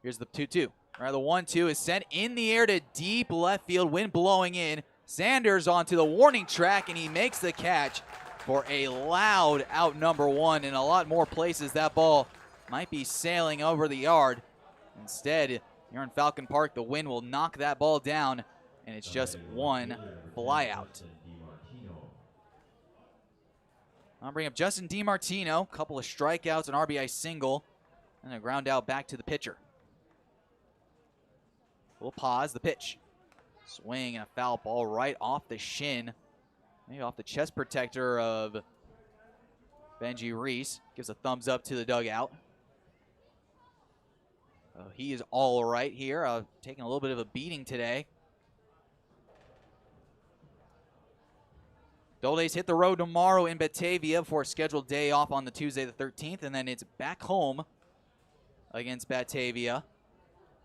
Here's the 2-2. Right, the 1-2 is sent in the air to deep left field, wind blowing in. Sanders onto the warning track, and he makes the catch for a loud out number 1. In a lot more places, that ball might be sailing over the yard. Instead, here in Falcon Park, the wind will knock that ball down, and it's just 1 fly out. I'll bring up Justin DiMartino, couple of strikeouts, an RBI single, and a ground out back to the pitcher. We'll pause the pitch. Swing and a foul ball right off the shin, maybe off the chest protector of Benji Reese. Gives a thumbs up to the dugout. He is all right here, taking a little bit of a beating today. Doubledays hit the road tomorrow in Batavia for a scheduled day off on the Tuesday the 13th, and then it's back home against Batavia.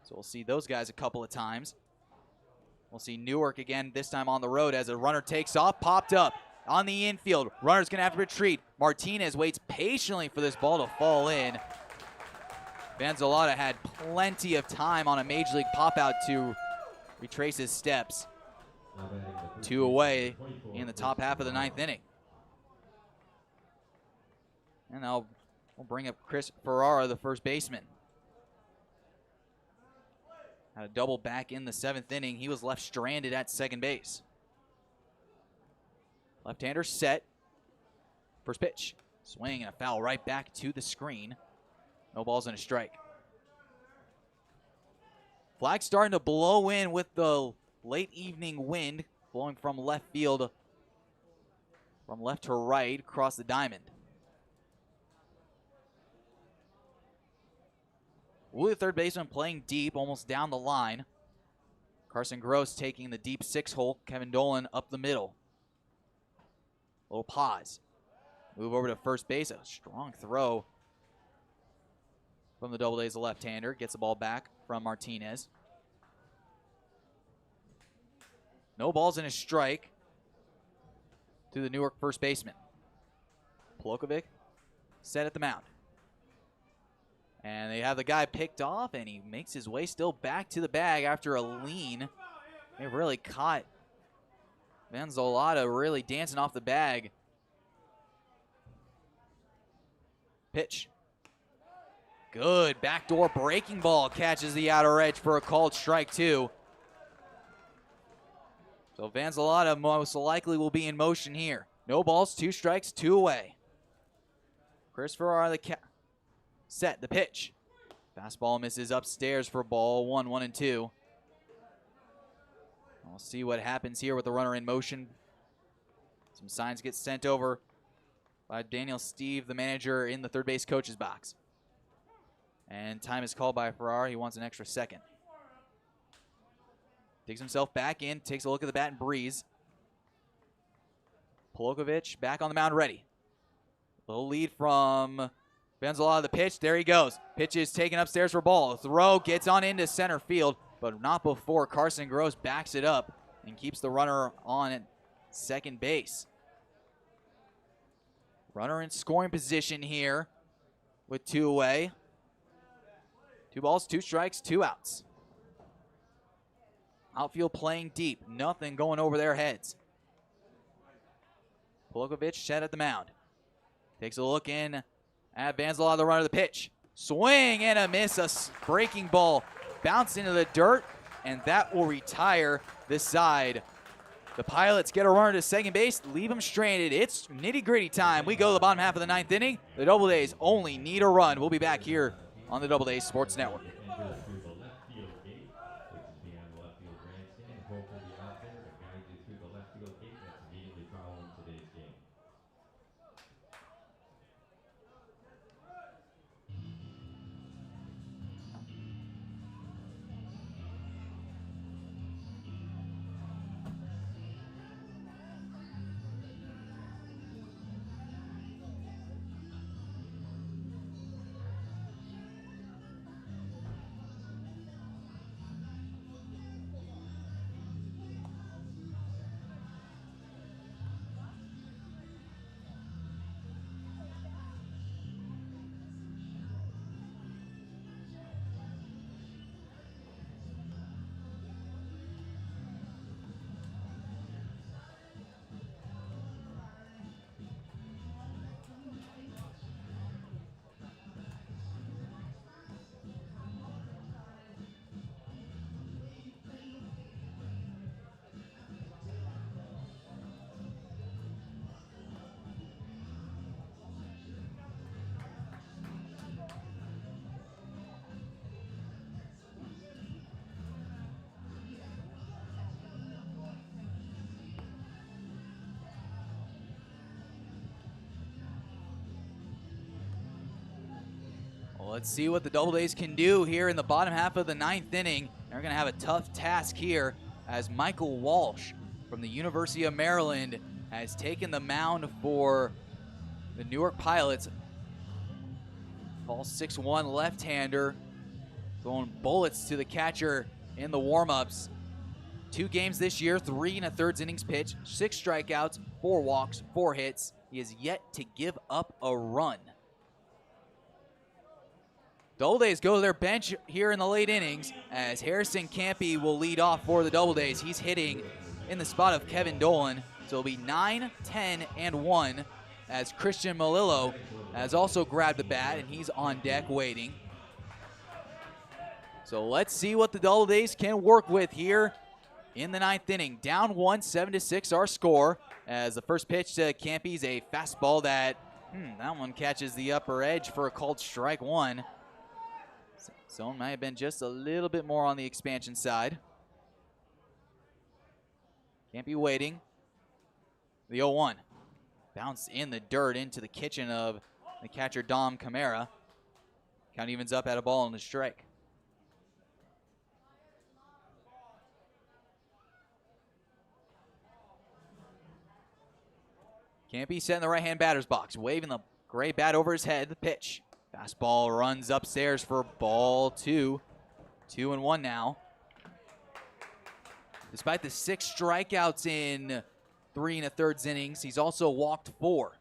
So we'll see those guys a couple of times. We'll see Newark again, this time on the road as a runner takes off, popped up on the infield. Runner's gonna have to retreat. Martinez waits patiently for this ball to fall in. Vanzolata had plenty of time on a Major League pop-out to retrace his steps. 2 away in the top half of the 9th inning. And now we'll bring up Chris Ferrara, the first baseman. Had a double back in the 7th inning. He was left stranded at second base. Left-hander set. First pitch. Swing and a foul right back to the screen. No balls and a strike. Flag starting to blow in with the late evening wind blowing from left field, from left to right across the diamond. Woolley, third baseman, playing deep, almost down the line. Carson Gross taking the deep 6-hole. Kevin Dolan up the middle. Little pause. Move over to first base. A strong throw from the Doubledays, the left-hander. Gets the ball back from Martinez. No balls and a strike to the Newark first baseman. Plokovic set at the mound. And they have the guy picked off, and he makes his way still back to the bag after a lean. They really caught Vanzolata really dancing off the bag. Pitch. Good backdoor breaking ball catches the outer edge for a called strike two. So Vanzolata most likely will be in motion here. No balls, 2 strikes, 2 away. Chris Ferrara set the pitch. Fastball misses upstairs for ball 1, 1-2. We'll see what happens here with the runner in motion. Some signs get sent over by Daniel Steve, the manager, in the third base coach's box. And time is called by Ferrara. He wants an extra second. Digs himself back in, takes a look at the bat and breathes. Plokovic back on the mound ready. Little lead from Vanzolata, the pitch. There he goes. Pitch is taken upstairs for ball. Throw gets on into center field, but not before Carson Gross backs it up and keeps the runner on at second base. Runner in scoring position here with 2 away. 2 balls, 2 strikes, 2 outs. Outfield playing deep. Nothing going over their heads. Plokovic set at the mound. Takes a look in at Vanzolata, the runner, the pitch. Swing and a miss. A breaking ball bounced into the dirt, and that will retire this side. The Pilots get a runner to second base, leave them stranded. It's nitty-gritty time. We go to the bottom half of the 9th inning. The Doubledays only need a run. We'll be back here on the Doubledays Sports Network. Well, let's see what the Doubledays can do here in the bottom half of the 9th inning. They're going to have a tough task here as Michael Walsh from the University of Maryland has taken the mound for the Newark Pilots. Ball 6'1" left-hander, throwing bullets to the catcher in the warm-ups. 2 games this year, 3 1/3 innings pitched, 6 strikeouts, 4 walks, 4 hits. He has yet to give up a run. Doubledays go to their bench here in the late innings as Harrison Campy will lead off for the Doubledays. He's hitting in the spot of Kevin Dolan. So it'll be 9, 10, and 1 as Christian Malillo has also grabbed the bat and he's on deck waiting. So let's see what the Doubledays can work with here in the 9th inning. Down 1, 7-6 our score as the first pitch to Campy's a fastball that one catches the upper edge for a called strike 1. Zone might have been just a little bit more on the expansion side. Campy waiting. The 0-1. Bounce in the dirt into the kitchen of the catcher Dom Camara. Count evens up at a ball and a strike. Campy set in the right-hand batter's box, waving the gray bat over his head. The pitch. Fastball runs upstairs for ball 2. 2-1 now. Despite the 6 strikeouts in 3 1/3 innings, he's also walked 4.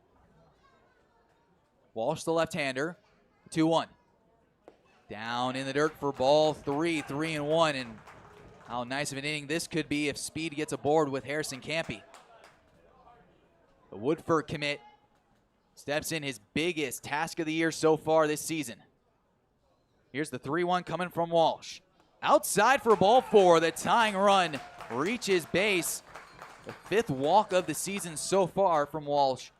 Walsh, the left-hander, 2-1. Down in the dirt for ball 3, 3-1, and how nice of an inning this could be if speed gets aboard with Harrison Campy. The Woodford commit steps in his biggest task of the year so far this season. Here's the 3-1 coming from Walsh. Outside for ball 4, the tying run reaches base. The 5th walk of the season so far from Walsh.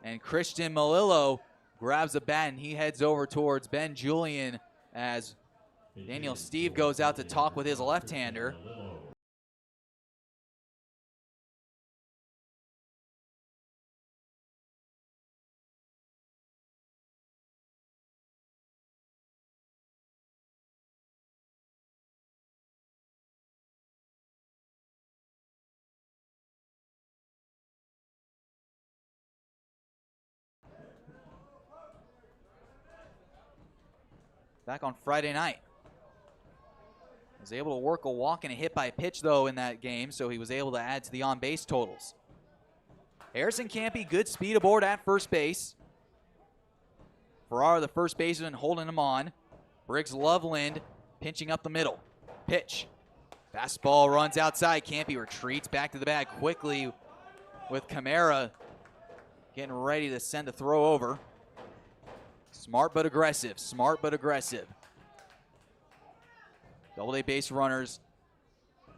And Christian Malillo grabs a bat and he heads over towards Ben Julian as Daniel Steve goes out to talk with his left-hander. Back on Friday night. Was able to work a walk and a hit by pitch, though, in that game, so he was able to add to the on-base totals. Harrison Campy, good speed aboard at first base. Ferrara, the first baseman, holding him on. Briggs Loveland pinching up the middle. Pitch. Fastball runs outside. Campy retreats back to the bag quickly with Camara getting ready to send a throw over. Smart but aggressive. Smart but aggressive. Double-A base runners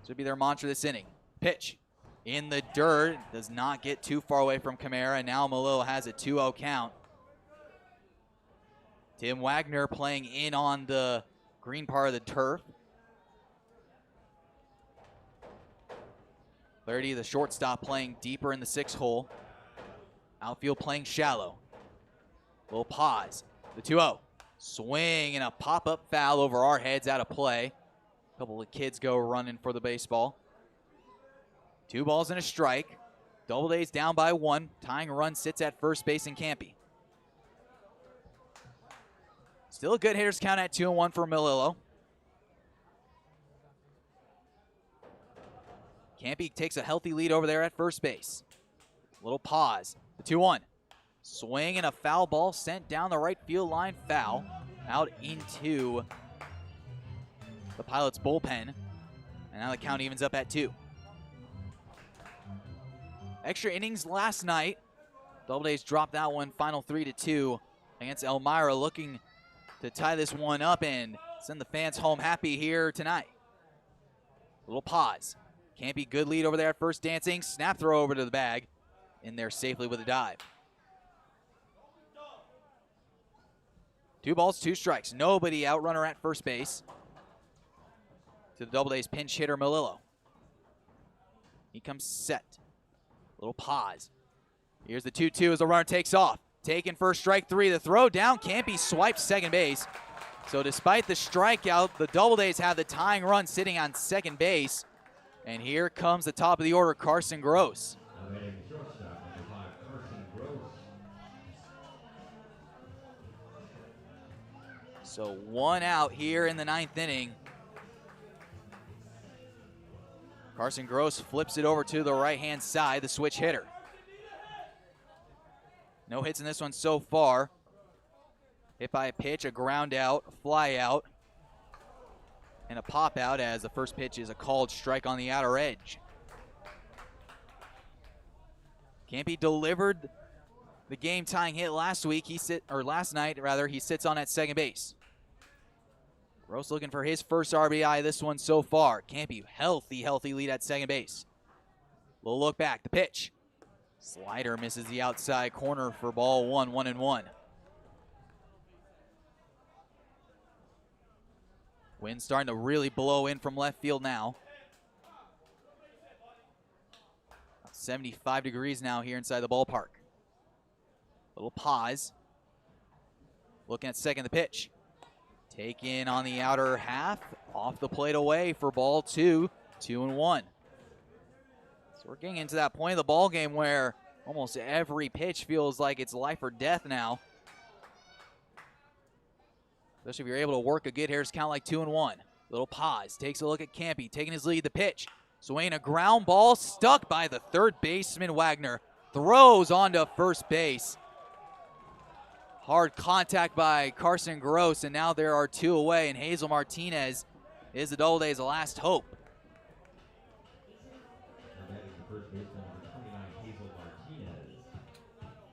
should be their mantra this inning. Pitch in the dirt. Does not get too far away from Camara. Now Malillo has a 2-0 count. Tim Wagner playing in on the green part of the turf. Flaherty, the shortstop, playing deeper in the 6th hole. Outfield playing shallow. Little pause. The 2-0. Swing and a pop-up foul over our heads, out of play. A couple of kids go running for the baseball. 2 balls and a strike. Doubledays down by 1. Tying run sits at first base in Campy. Still a good hitter's count at 2-1 for Malillo. Campy takes a healthy lead over there at first base. Little pause. The 2-1. Swing and a foul ball sent down the right field line, foul. Out into the Pilots' bullpen. And now the count evens up at 2. Extra innings last night. Doubledays dropped that one, final 3-2 against Elmira, looking to tie this one up and send the fans home happy here tonight. Little pause. Campy, good lead over there at first, dancing. Snap throw over to the bag. In there safely with a dive. 2 balls, 2 strikes. Nobody out, runner at first base. To the Doubledays pinch hitter, Malillo. He comes set. Little pause. Here's the 2-2 as the runner takes off. Taken for strike 3. The throw down. Campy swipes second base. So despite the strikeout, the Doubledays have the tying run sitting on second base. And here comes the top of the order, Carson Gross. Batting shortstop, number 5, Carson Gross. So 1 out here in the 9th inning. Carson Gross flips it over to the right-hand side, the switch hitter. No hits in this one so far. Hit by a pitch, a ground out, a fly out, and a pop out as the first pitch is a called strike on the outer edge. Campy delivered the game-tying hit last night. He sits on at second base. Gross looking for his first RBI this one so far. Campy, healthy lead at second base. Little look back, the pitch. Slider misses the outside corner for ball 1, 1-1. Wind starting to really blow in from left field now. 75 degrees now here inside the ballpark. Little pause. Looking at second, the pitch. Taken on the outer half, off the plate away for ball 2, 2-1. So we're getting into that point of the ball game where almost every pitch feels like it's life or death now. Especially if you're able to work a good hitters count like 2-1. Little pause, takes a look at Campy, taking his lead, the pitch. Swinging a ground ball, stuck by the third baseman Wagner. Throws onto first base. Hard contact by Carson Gross, and now there are 2 away, and Hazel Martinez is the Doubledays' last hope.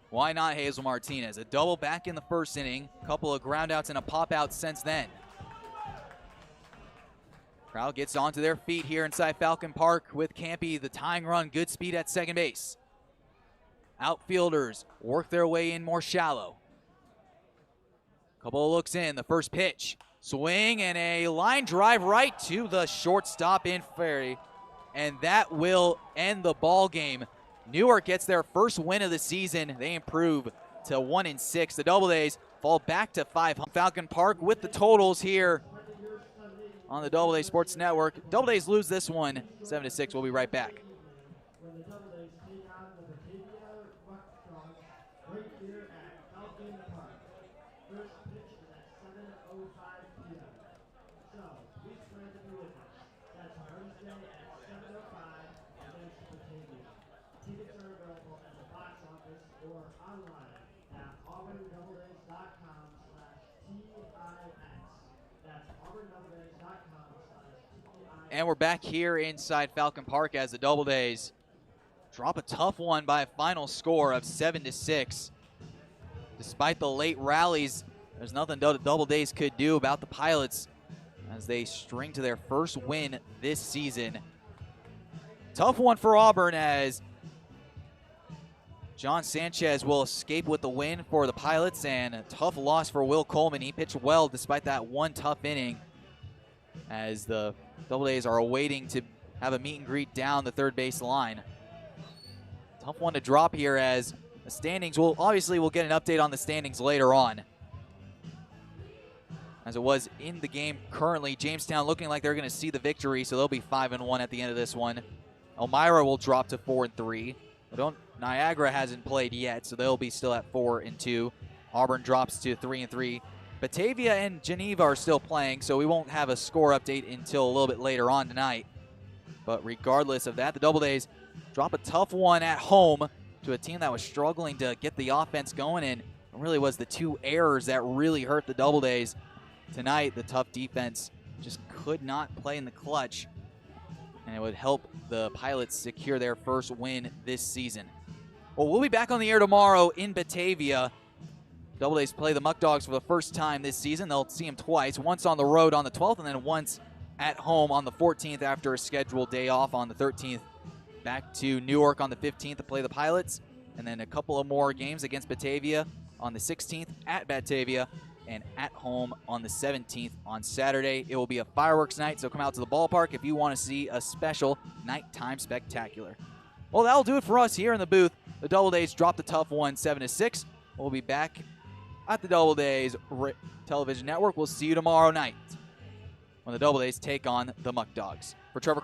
Why not Hazel Martinez? A double back in the first inning, couple of groundouts and a pop-out since then. Crowd gets onto their feet here inside Falcon Park with Campy, the tying run, good speed at second base. Outfielders work their way in more shallow. Couple of looks in, the first pitch. Swing and a line drive right to the shortstop in Ferry. And that will end the ball game. Newark gets their first win of the season. They improve to 1-6. The Doubledays fall back to 500. Falcon Park with the totals here on the Doubleday Sports Network. Doubledays lose this one 7-6. We'll be right back. Tickets are available at the box office or online at auburndoubledays.com/TIX. That's auburndoubledays.com/TIX. And we're back here inside Falcon Park as the Doubledays drop a tough one by a final score of 7-6. Despite the late rallies, there's nothing the Doubledays could do about the Pilots as they string to their first win this season. Tough one for Auburn as John Sanchez will escape with the win for the Pilots, and a tough loss for Will Coleman. He pitched well despite that one tough inning as the Doubledays are awaiting to have a meet and greet down the third base line. Tough one to drop here as the standings we'll get an update on the standings later on. As it was in the game currently, Jamestown looking like they're going to see the victory, so they'll be 5-1 at the end of this one. Elmira will drop to 4-3. Niagara hasn't played yet, so they'll be still at 4-2. Auburn drops to 3-3. Batavia and Geneva are still playing, so we won't have a score update until a little bit later on tonight. But regardless of that, the Doubledays drop a tough one at home to a team that was struggling to get the offense going, and it really was the 2 errors that really hurt the Doubledays. Tonight, the tough defense just could not play in the clutch, and it would help the Pilots secure their first win this season. Well, we'll be back on the air tomorrow in Batavia. Doubledays play the Muck Dogs for the first time this season. They'll see them twice, once on the road on the 12th and then once at home on the 14th after a scheduled day off on the 13th. Back to Newark on the 15th to play the Pilots, and then a couple of more games against Batavia on the 16th at Batavia and at home on the 17th on Saturday. It will be a fireworks night, so come out to the ballpark if you want to see a special nighttime spectacular. Well, that'll do it for us here in the booth. The Doubledays dropped a tough one, 7-6. We'll be back at the Doubledays television network. We'll see you tomorrow night when the Doubledays take on the Muck Dogs. For Trevor